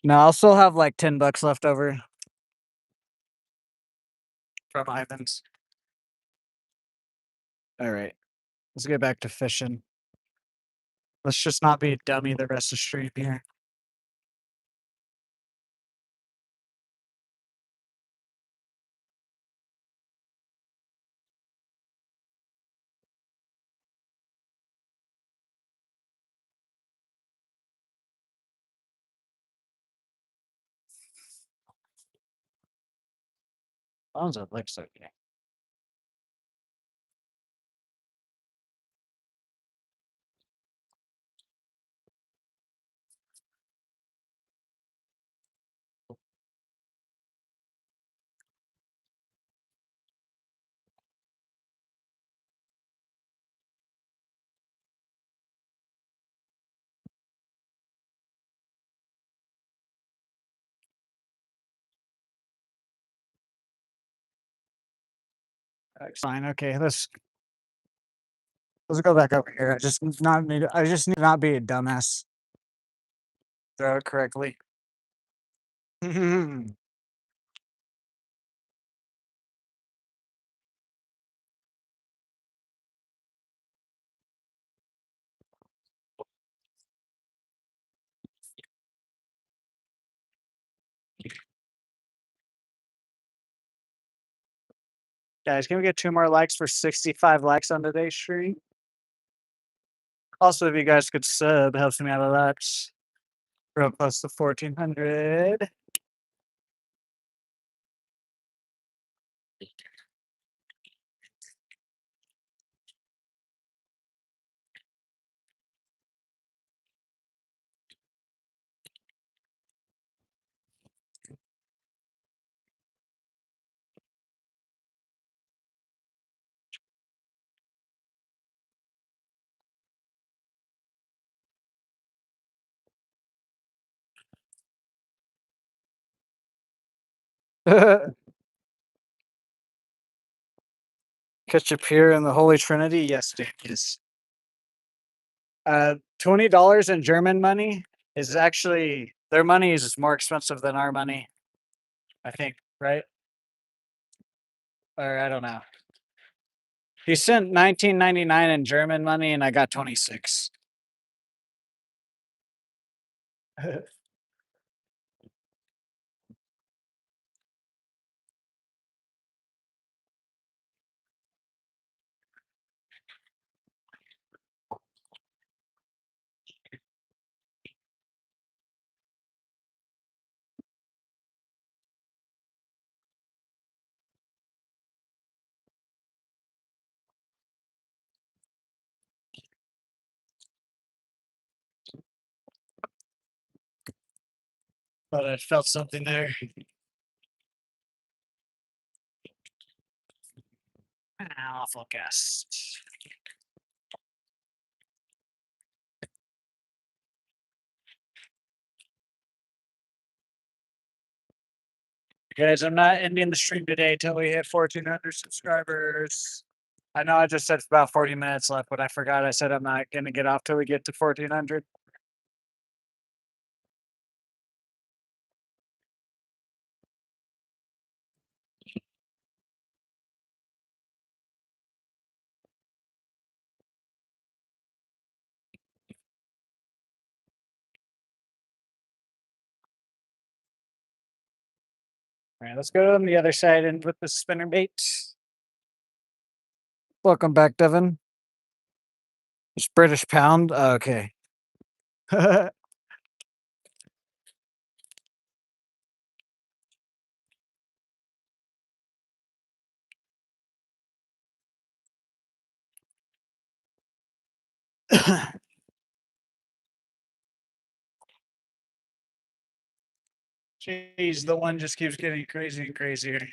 No, I'll still have like 10 bucks left over from Ivan's. All right, let's get back to fishing. Let's just not be a dummy the rest of the stream here. As long as it looks okay. Fine. Okay, let's go back over here. I just need to not be a dumbass. Throw it correctly. Guys, can we get 2 more likes for 65 likes on today's stream? Also, if you guys could sub, helps me out a lot. Real close to 1,400. Catch a peer in the Holy Trinity? Yes, dude. Yes. $20 in German money is actually their money is more expensive than our money, I think, right? Or I don't know. He sent 19.99 in German money and I got 26. But I felt something there. Awful guest. Guys, I'm not ending the stream today till we hit 1,400 subscribers. I know I just said about 40 minutes left, but I forgot I said I'm not going to get off till we get to 1,400. All right, let's go on the other side and with the spinner bait. Welcome back, Devin. It's British pound. Okay. Jeez, the one just keeps getting crazy and crazier.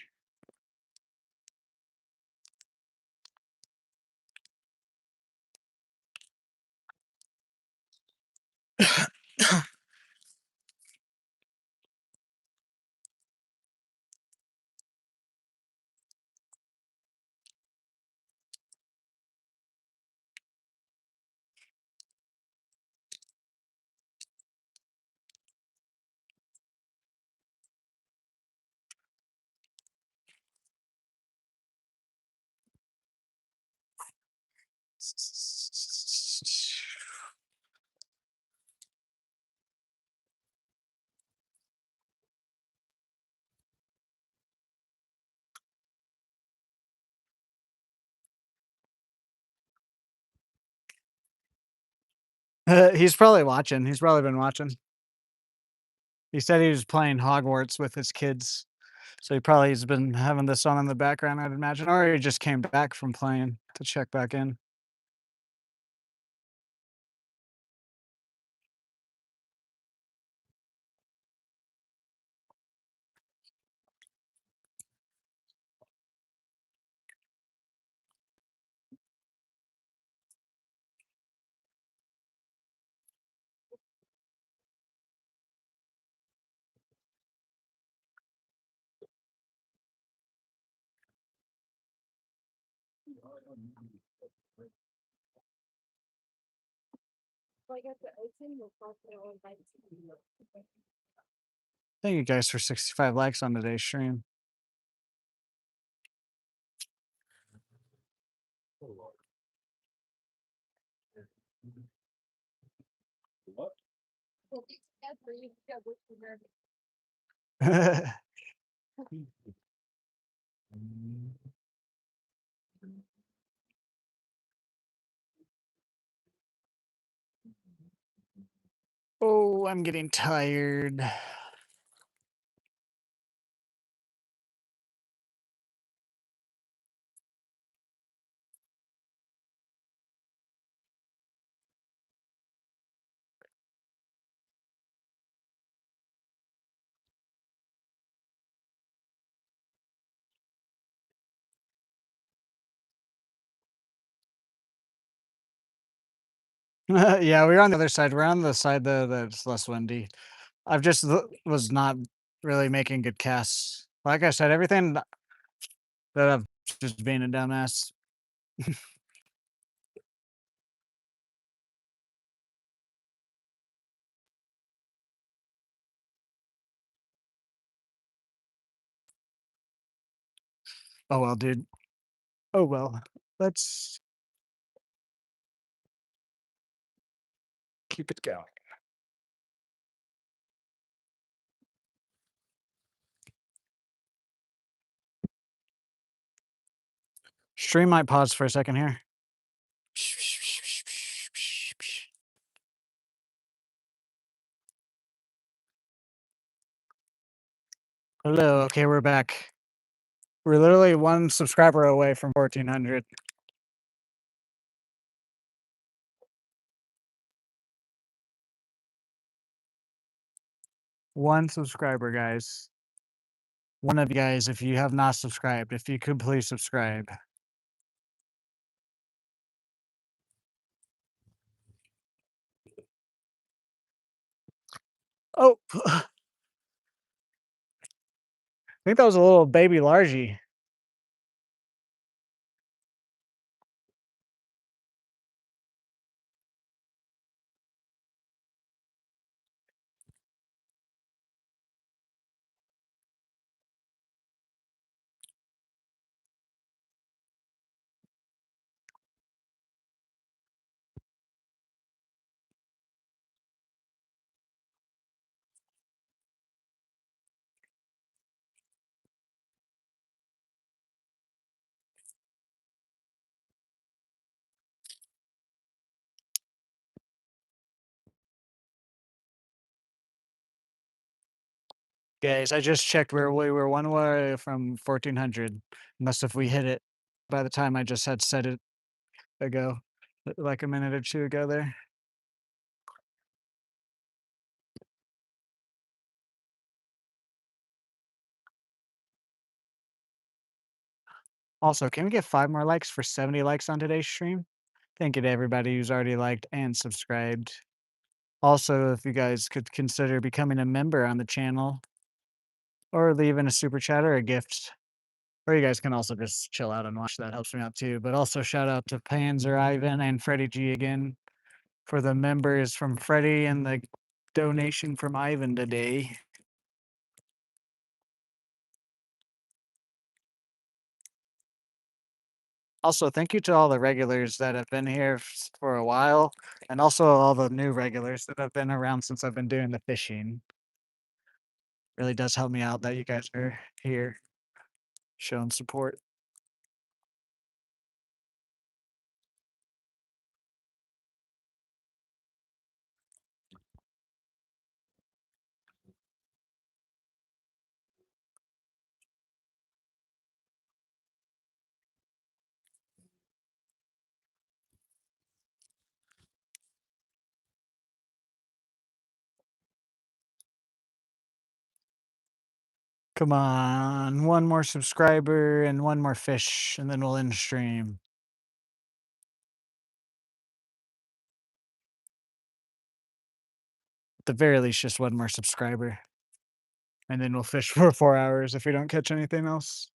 He's probably watching. He's probably been watching. He said he was playing Hogwarts with his kids, so he probably has been having this on in the background, I'd imagine, or he just came back from playing to check back in. Thank you guys for 65 likes on today's stream. Oh, I'm getting tired. Yeah, we're on the other side. We're on the side that's less windy. I've just was not really making good casts. Like I said, everything that I've just being a dumbass. Oh well, dude. Oh well. Let's keep it going. Stream might pause for a second here. Hello. Okay, we're back. We're literally one subscriber away from 1,400. One subscriber, guys. One of you guys, if you have not subscribed, if you could please subscribe. Oh, I think that was a little baby largie. Guys, I just checked where we were one way from 1,400. Unless if we hit it by the time I just had said it ago, like a minute or two ago there. Also, can we get 5 more likes for 70 likes on today's stream? Thank you to everybody who's already liked and subscribed. Also, if you guys could consider becoming a member on the channel or leaving a super chat or a gift. Or you guys can also just chill out and watch. That helps me out too. But also shout out to Panzer Ivan and Freddie G again for the members from Freddie and the donation from Ivan today. Also, thank you to all the regulars that have been here for a while, and also all the new regulars that have been around since I've been doing the fishing. Really does help me out that you guys are here showing support. Come on, one more subscriber and one more fish, and then we'll end stream. At the very least, just one more subscriber, and then we'll fish for 4 hours if we don't catch anything else.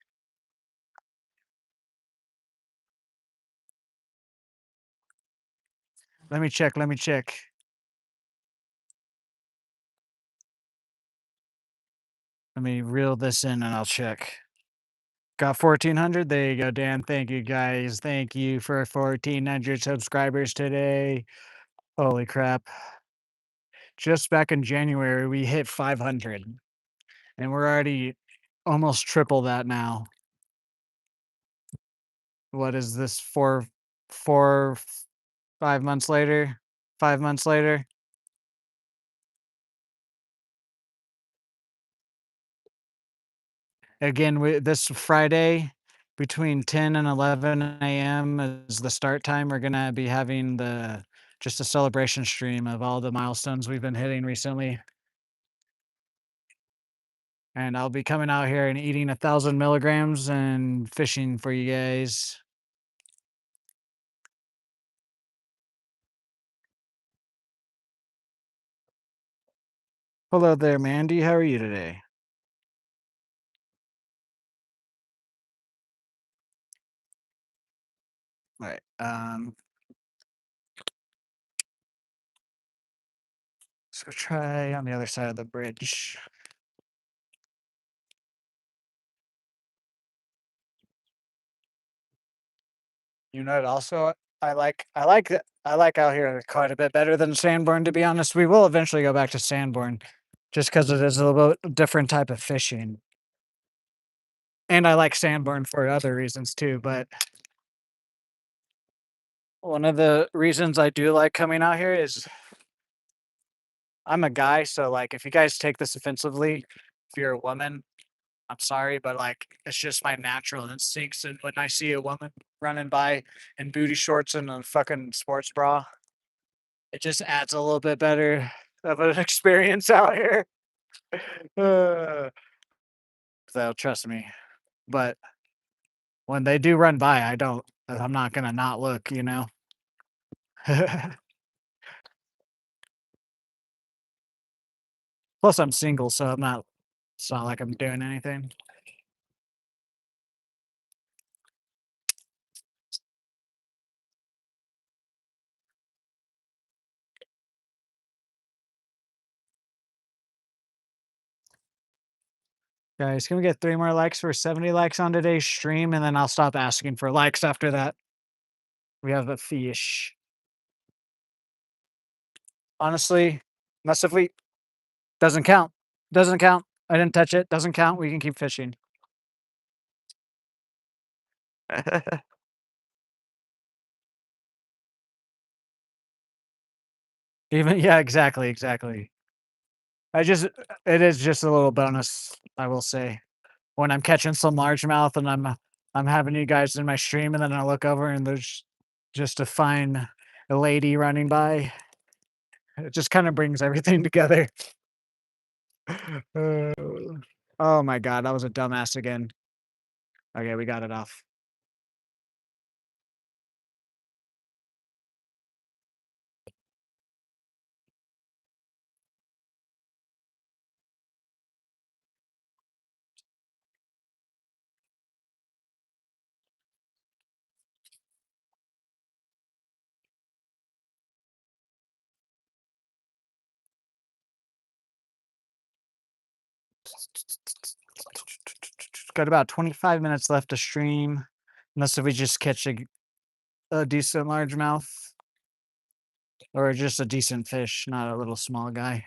Let me check. Let me check. Let me reel this in and I'll check. Got 1,400. There you go, Dan. Thank you, guys. Thank you for 1,400 subscribers today. Holy crap. Just back in January, we hit 500, and we're already almost triple that now. What is this? 5 months later? 5 months later? Again, this Friday between 10 and 11 a.m. is the start time. We're gonna be having the just a celebration stream of all the milestones we've been hitting recently. And I'll be coming out here and eating 1,000 milligrams and fishing for you guys. Hello there, Mandy. How are you today? All right. Let's go try on the other side of the bridge. You know what also I like out here quite a bit better than Sanborn, to be honest. We will eventually go back to Sanborn just because it is a little bit different type of fishing. And I like Sanborn for other reasons too, but one of the reasons I do like coming out here is I'm a guy, so like if you guys take this offensively, if you're a woman, I'm sorry, but like it's just my natural instincts. And when I see a woman running by in booty shorts and a fucking sports bra, it just adds a little bit better of an experience out here. Uh, so trust me. But when they do run by, I'm not gonna not look, you know. Plus, I'm single, so I'm not. It's not like I'm doing anything. Guys, can we get 3 more likes for 70 likes on today's stream, and then I'll stop asking for likes after that. We have a fish. Honestly, massively doesn't count. Doesn't count. I didn't touch it. Doesn't count. We can keep fishing. Even yeah, exactly, exactly. I just it is just a little bonus, I will say. When I'm catching some largemouth and I'm having you guys in my stream and then I look over and there's just a fine lady running by. It just kind of brings everything together. Uh, oh my god, that was a dumbass again. Okay, we got it off. Got about 25 minutes left to stream. Unless if we just catch a decent largemouth or just a decent fish, not a little small guy.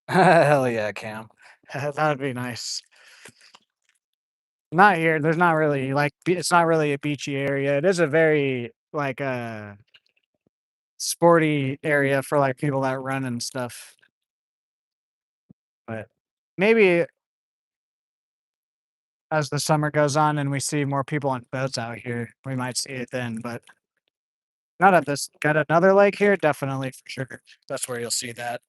Hell yeah, Cam. That'd be nice. Not here. There's not really like it's not really a beachy area. It is a very like sporty area for like people that run and stuff. But maybe as the summer goes on and we see more people on boats out here, we might see it then. But not at this. Got another lake here, definitely for sure. That's where you'll see that.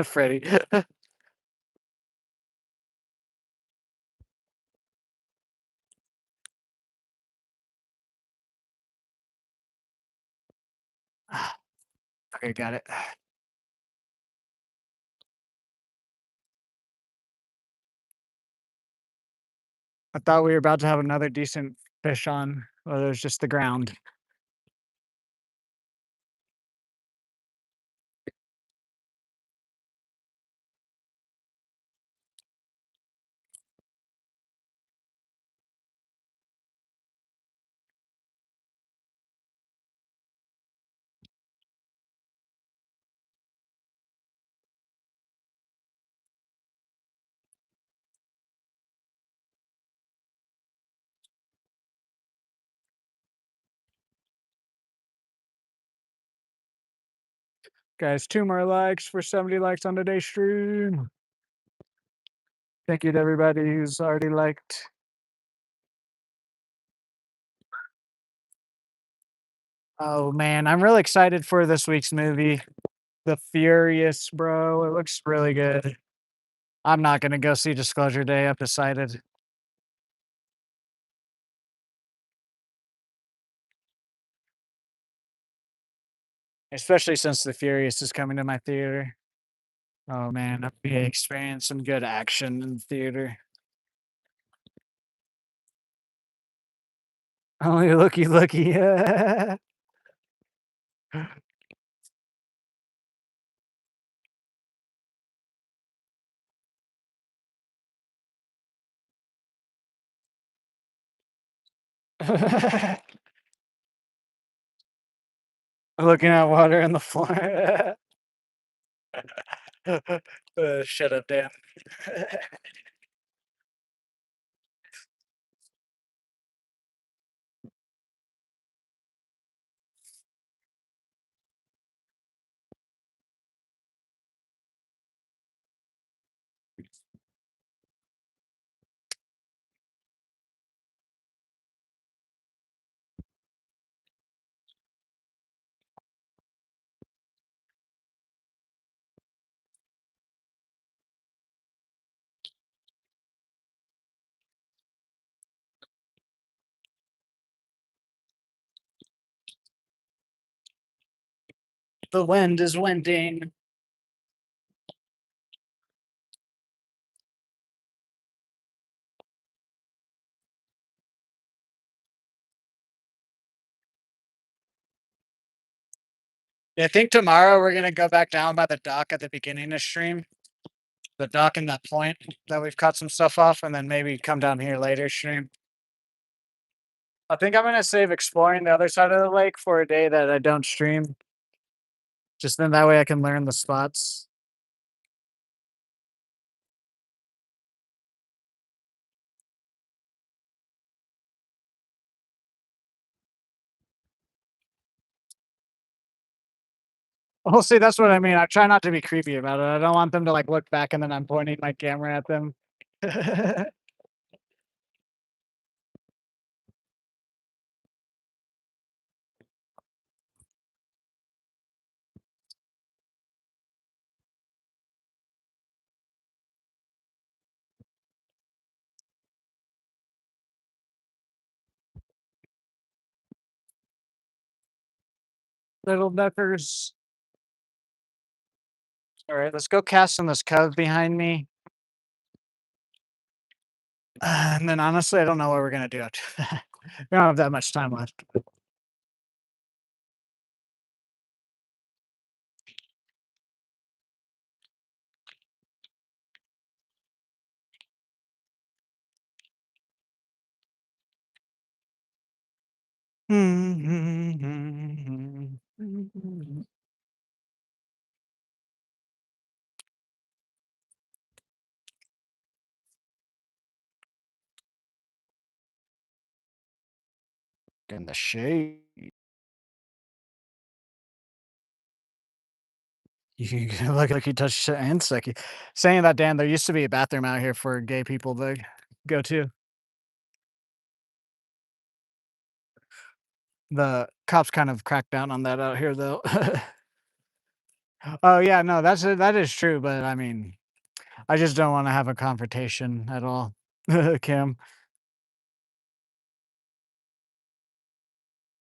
Freddie. Okay, got it. I thought we were about to have another decent fish on, but it was just the ground. Guys, 2 more likes for 70 likes on today's stream. Thank you to everybody who's already liked. Oh man, I'm really excited for this week's movie, The Furious, bro. It looks really good. I'm not gonna go see Disclosure Day, I've decided. Especially since The Furious is coming to my theater. Oh man, I'll be experiencing some good action in the theater. Only looky looky. Looking at water on the floor. Shut up, Dan. The wind is winding. I think tomorrow we're gonna go back down by the dock at the beginning of stream. The dock and that point that we've cut some stuff off, and then maybe come down here later stream. I think I'm gonna save exploring the other side of the lake for a day that I don't stream. Just then that way I can learn the spots. Well, see, that's what I mean. I try not to be creepy about it. I don't want them to like look back and then I'm pointing my camera at them. Little duckers. Alright, let's go cast on this cove behind me. And then honestly, I don't know what we're gonna do after that. We don't have that much time left. In the shade. You look like you touched an insect. Saying that, Dan, there used to be a bathroom out here for gay people to go to. The cops kind of cracked down on that out here, though. Oh, yeah, no, that is true, but, I mean, I just don't wanna have a confrontation at all, Kim.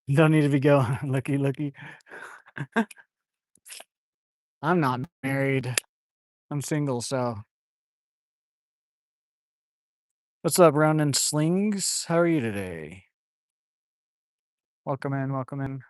Don't need to be going looky, looky. I'm not married. I'm single, so what's up, Ronan Slings? How are you today? Welcome in, welcome in.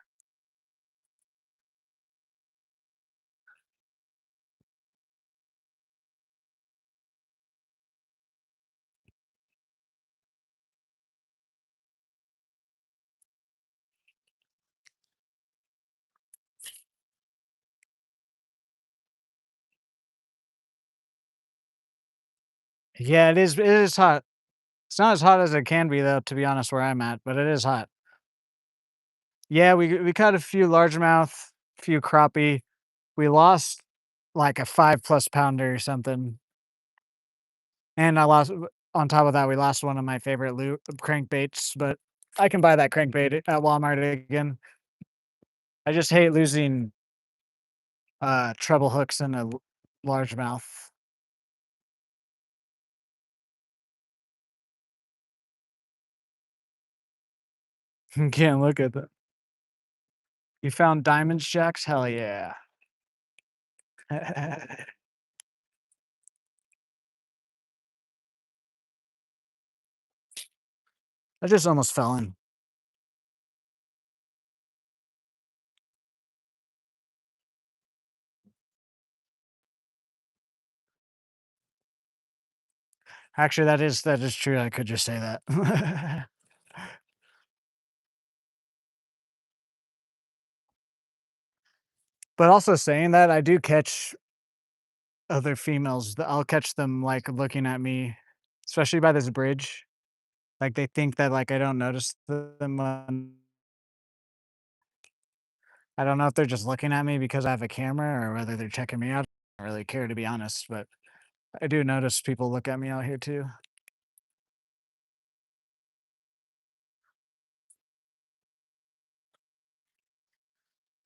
Yeah, it is hot. It's not as hot as it can be, though, to be honest, where I'm at, but it is hot. Yeah, we caught a few largemouth, few crappie. We lost, like, a 5 plus pounder or something, and I lost on top of that, we lost one of my favorite crankbaits, but I can buy that crankbait at Walmart again. I just hate losing, treble hooks in a largemouth. Can't look at that. You found diamonds, Jacks? Hell yeah. I just almost fell in. Actually, that is true, I could just say that. But also saying that, I do catch other females, I'll catch them, like, looking at me, especially by this bridge. Like, they think that, like, I don't notice them when I don't know if they're just looking at me because I have a camera or whether they're checking me out. I don't really care, to be honest, but I do notice people look at me out here too.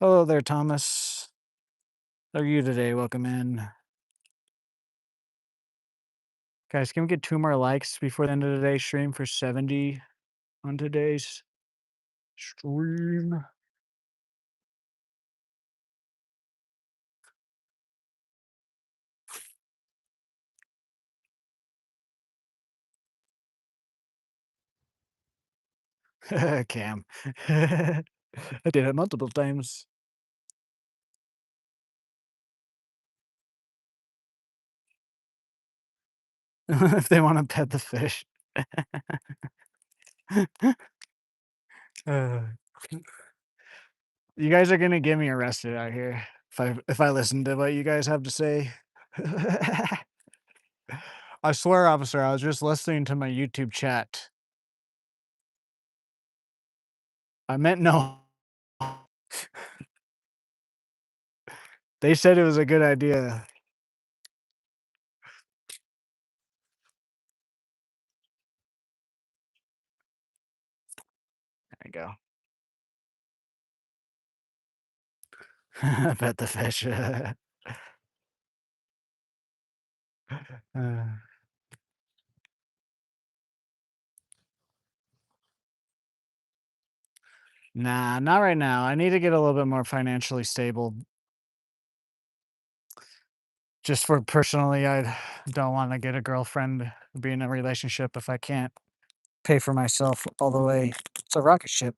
Hello there, Thomas. How are you today? Welcome in. Guys, can we get 2 more likes before the end of today's stream for 70 on today's stream? Cam. I did it multiple times. If they wanna pet the fish. Uh, you guys are gonna get me arrested out here if I listen to what you guys have to say. I swear, officer, I was just listening to my YouTube chat. I meant no. They said it was a good idea. There you go. Pet the fish. Uh, nah, not right now. I need to get a little bit more financially stable. Just for personally, I don't wanna get a girlfriend, be in a relationship if I can't pay for myself all the way. It's a rocket ship.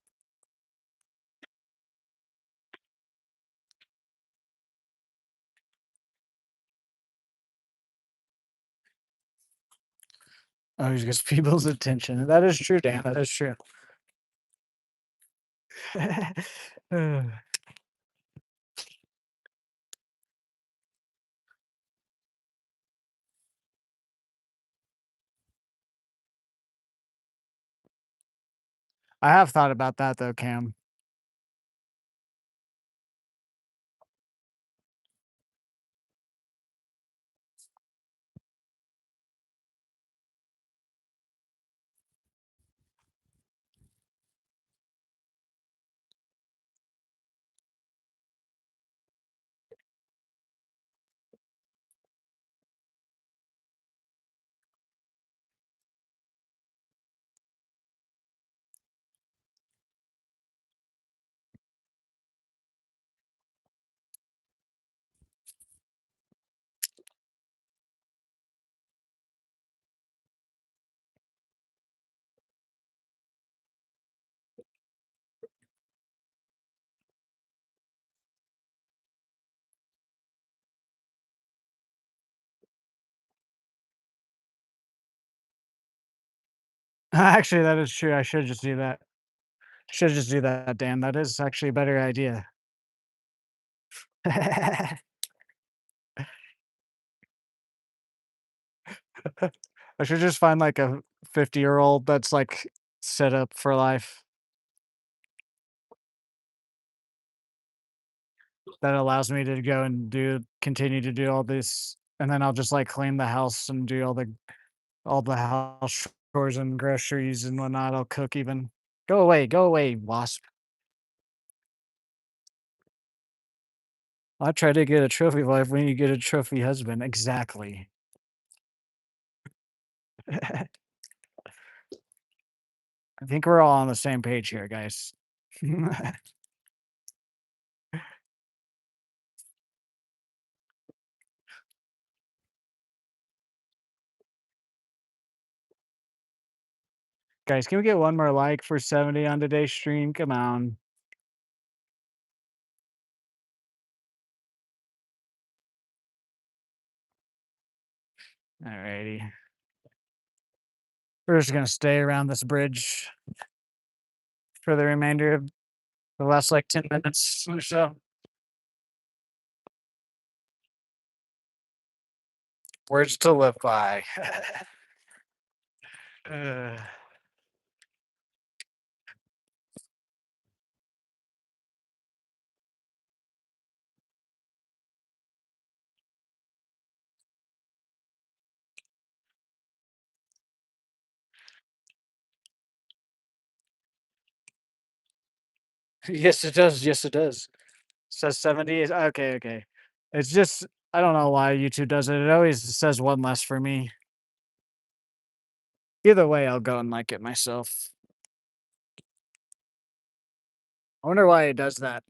Always gets people's attention. That is true, Dan, that is true. Uh, I have thought about that though, Cam. Actually, that is true, I should just do that. Should just do that, Dan, that is actually a better idea. I should just find, like, a 50-year-old that's, like, set up for life, that allows me to go and continue to do all this, and then I'll just, like, clean the house and do all the house chores and groceries and whatnot, I'll cook even. Go away, wasp. I try to get a trophy wife when you get a trophy husband, exactly. I think we're all on the same page here, guys. Guys, can we get one more like for 70 on today's stream? Come on. Alrighty. We're just gonna stay around this bridge for the remainder of the last, like, 10 minutes or so. Words to live by. Uh, yes, it does, yes, it does. Says 70 is okay, okay. It's just I don't know why YouTube does it, it always says 1 less for me. Either way, I'll go and like it myself. I wonder why it does that.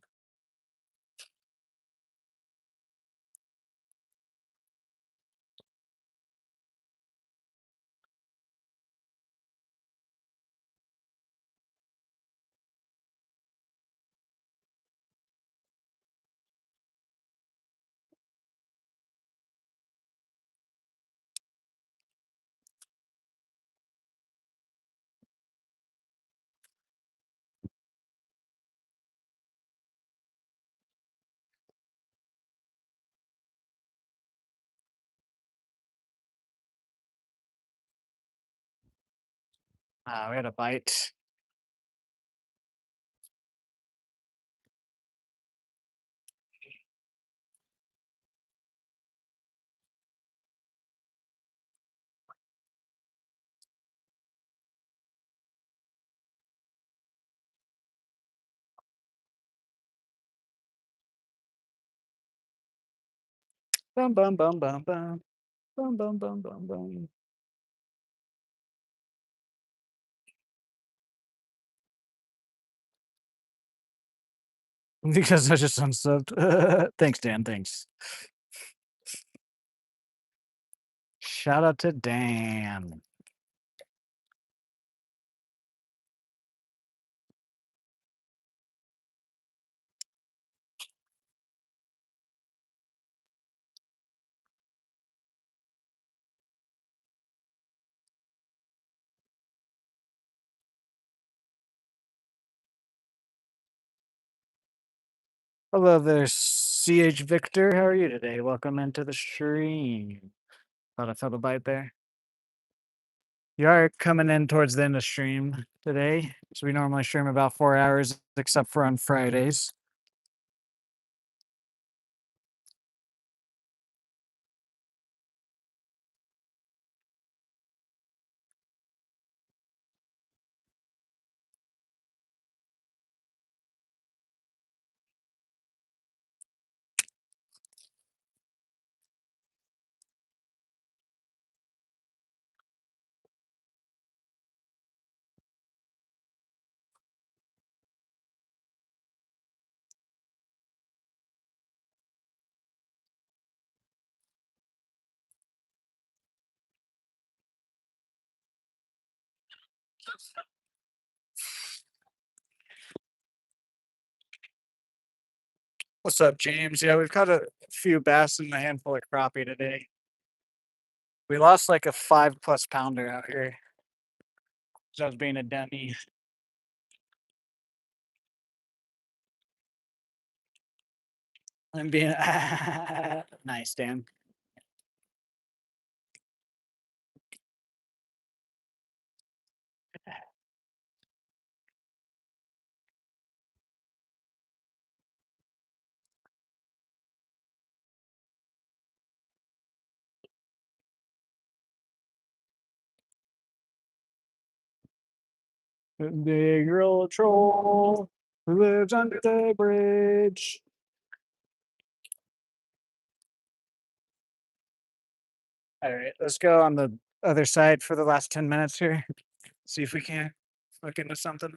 Ah, we had a bite. Bum, bum, bum, bum, bum. Bum, bum, bum, bum, bum. Because I just unsubbed. Thanks, Dan, thanks. Shout out to Dan. Hello there, CH Victor. How are you today? Welcome into the stream. Thought I felt a bite there. You are coming in towards the end of stream today. So we normally stream about 4 hours, except for on Fridays. What's up, James? Yeah, we've caught a few bass and a handful of crappie today. We lost like a 5+ pounder out here. So I was being a dummy. I'm being nice, Dan. Big girl troll who lives under the bridge. All right, let's go on the other side for the last 10 minutes here. See if we can look into something.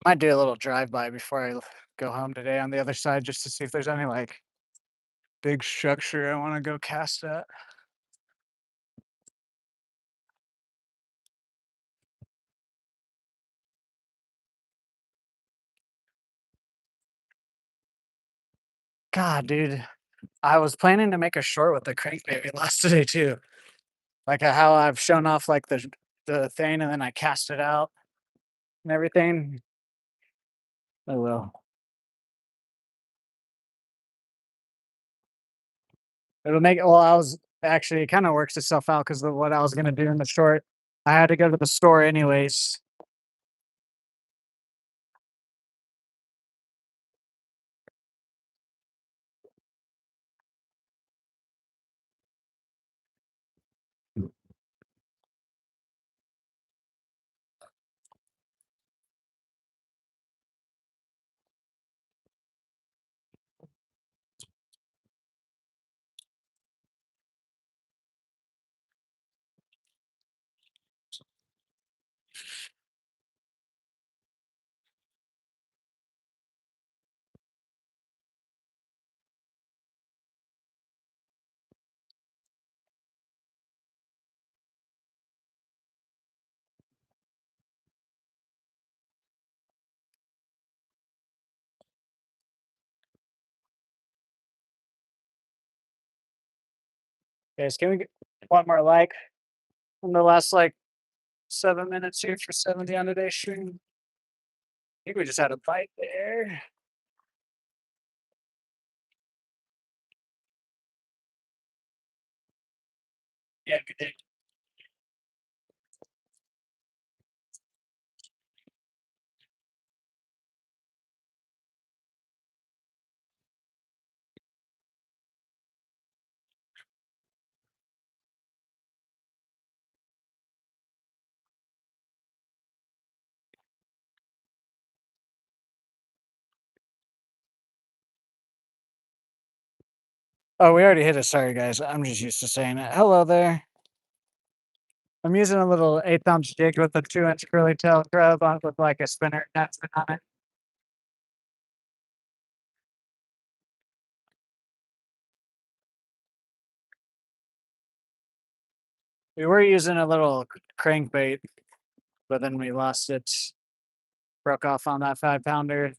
Might do a little drive-by before I go home today on the other side just to see if there's any like big structure I want to go cast at. God, dude, I was planning to make a short with the crankbait we lost today too. Like how I've shown off like the thing and then I cast it out and everything. I will. It'll make it. Well, I was actually it kind of works itself out because of what I was gonna do in the short. I had to go to the store anyways. Guys, can we get one more like in the last like 7 minutes here for 70 on today's stream? I think we just had a bite there. Yeah, we did. Oh, we already hit it. Sorry, guys. I'm just used to saying it. Hello there. I'm using a little 8 ounce jig with a 2 inch curly tail crab on with like a spinner net on it. We were using a little crankbait, but then we lost it. Broke off on that 5 pounder.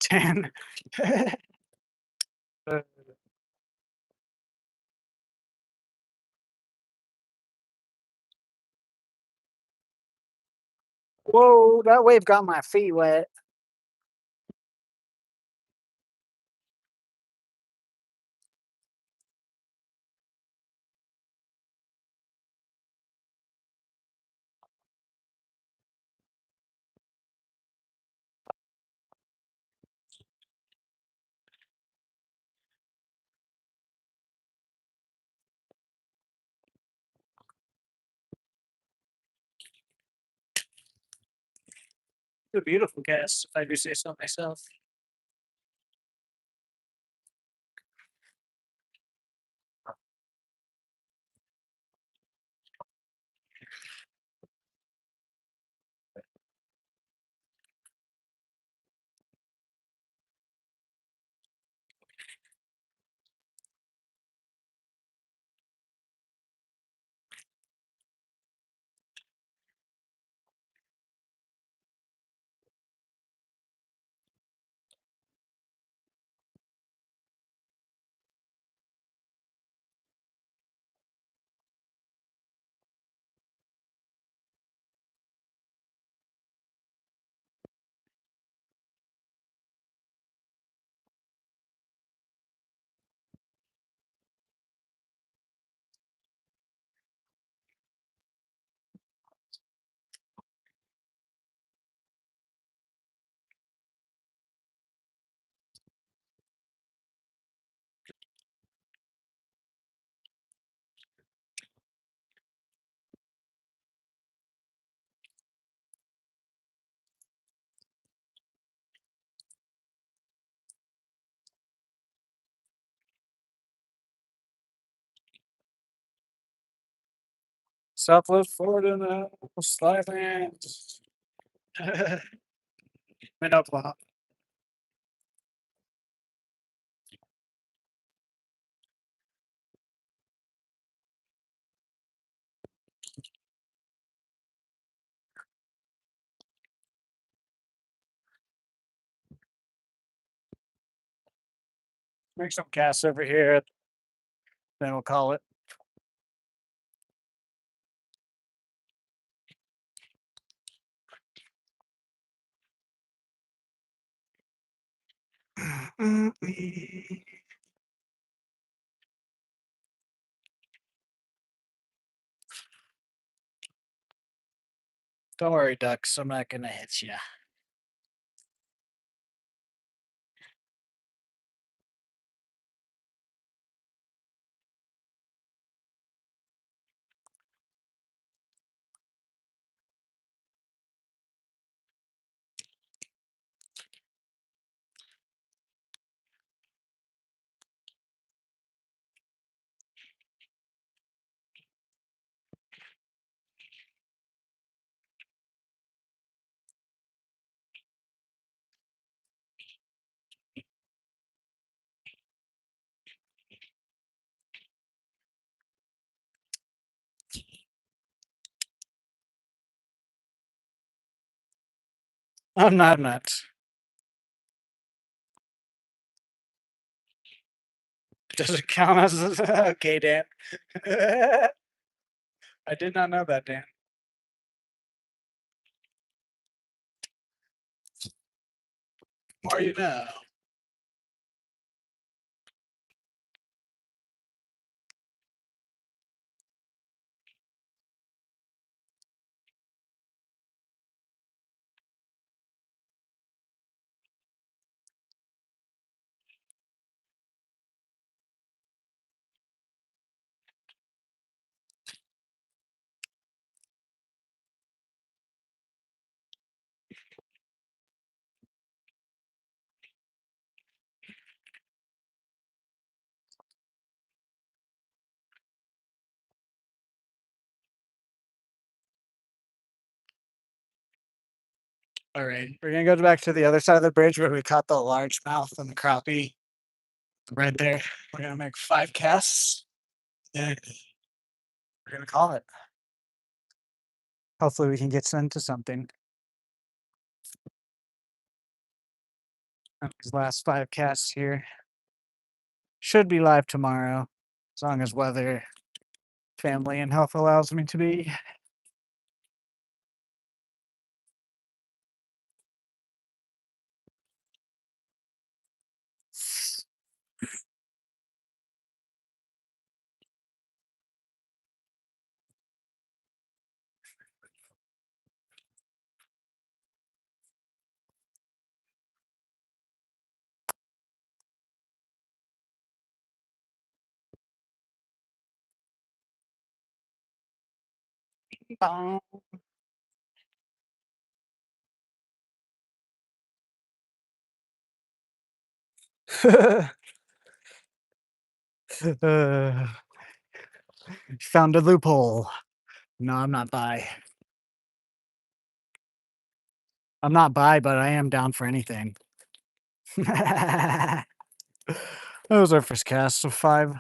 Ten. Whoa, that wave got my feet wet. It's a beautiful cast, if I do say so myself. Southwest Florida now. Skyland. In Oklahoma. Make some casts over here, then we'll call it. Don't worry, ducks. I'm not gonna hit you. I'm not nuts. Does it count as okay, Dan? I did not know that, Dan. More you know. All right, we're gonna go back to the other side of the bridge where we caught the largemouth and the crappie right there. We're gonna make 5 casts, and we're gonna call it. Hopefully, we can get into something. These last 5 casts here should be live tomorrow, as long as weather, family, and health allows me to be. Bong. uh, Found a loophole. No, I'm not bi. I'm not bi, but I am down for anything. That was our first cast of 5.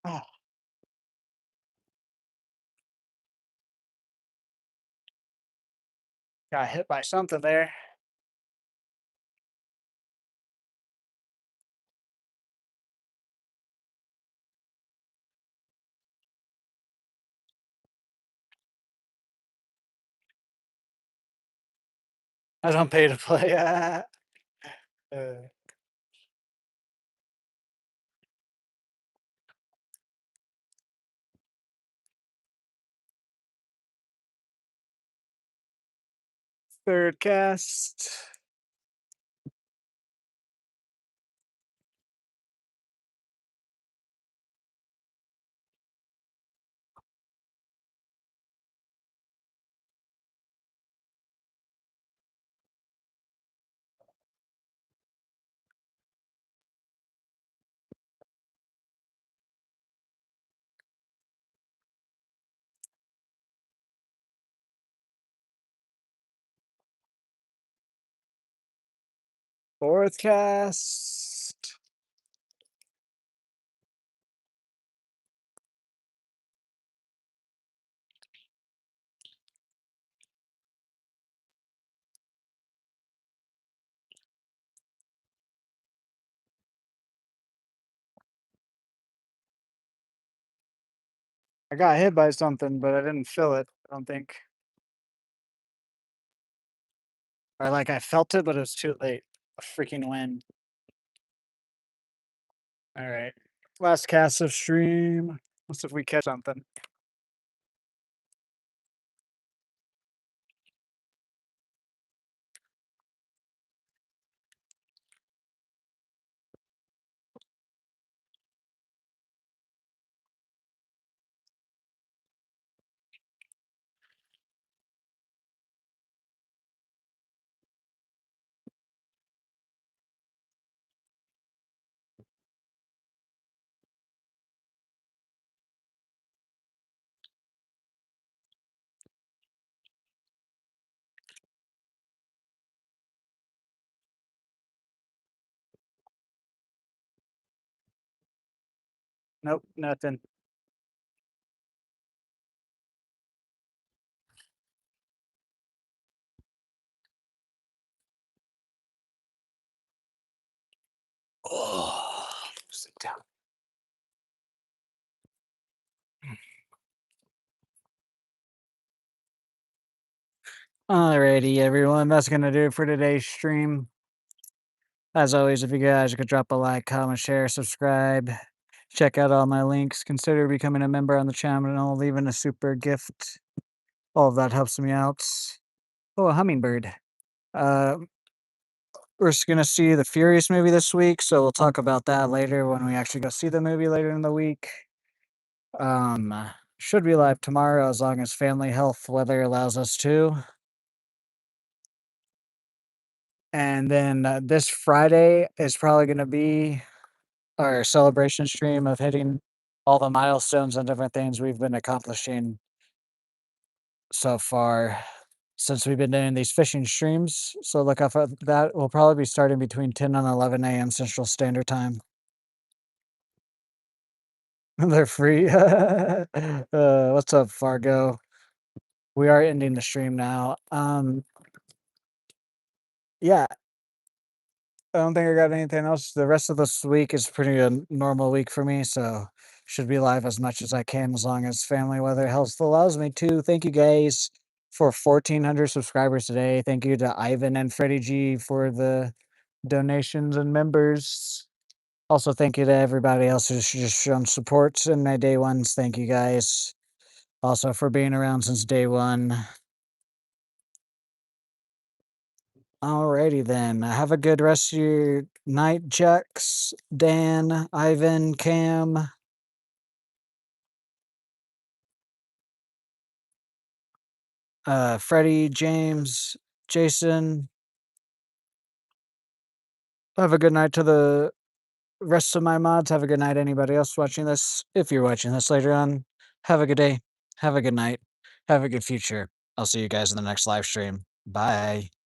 Oh, got hit by something there. I don't pay to play. uh, Third cast. Fourth cast. I got hit by something, but I didn't feel it, I don't think. Or like I felt it, but it was too late. A freaking win. All right. Last cast of stream. Let's see if we catch something. Nope, nothing. Oh, sit down. Alrighty, everyone. That's gonna do it for today's stream. As always, if you guys could drop a like, comment, share, subscribe, check out all my links, consider becoming a member on the channel, leaving a super gift. All of that helps me out. Oh, a hummingbird. Uh, we're gonna see the Furious movie this week, so we'll talk about that later when we actually go see the movie later in the week. Should be live tomorrow as long as family health weather allows us to. And then this Friday is probably gonna be our celebration stream of hitting all the milestones and different things we've been accomplishing so far since we've been doing these fishing streams. So look out for that. We'll probably be starting between 10 and 11 a.m. Central Standard Time. They're free. What's up, Fargo? We are ending the stream now. Yeah, I don't think I got anything else. The rest of this week is pretty a normal week for me, so should be live as much as I can as long as family weather health allows me to. Thank you guys for 1,400 subscribers today. Thank you to Ivan and Freddie G for the donations and members. Also, thank you to everybody else who's just shown support in my day ones. Thank you guys. Also for being around since day one. Alrighty then. Have a good rest of your night, Jux, Dan, Ivan, Cam, Freddie, James, Jason. Have a good night to the rest of my mods. Have a good night, anybody else watching this. If you're watching this later on, have a good day. Have a good night. Have a good future. I'll see you guys in the next live stream. Bye.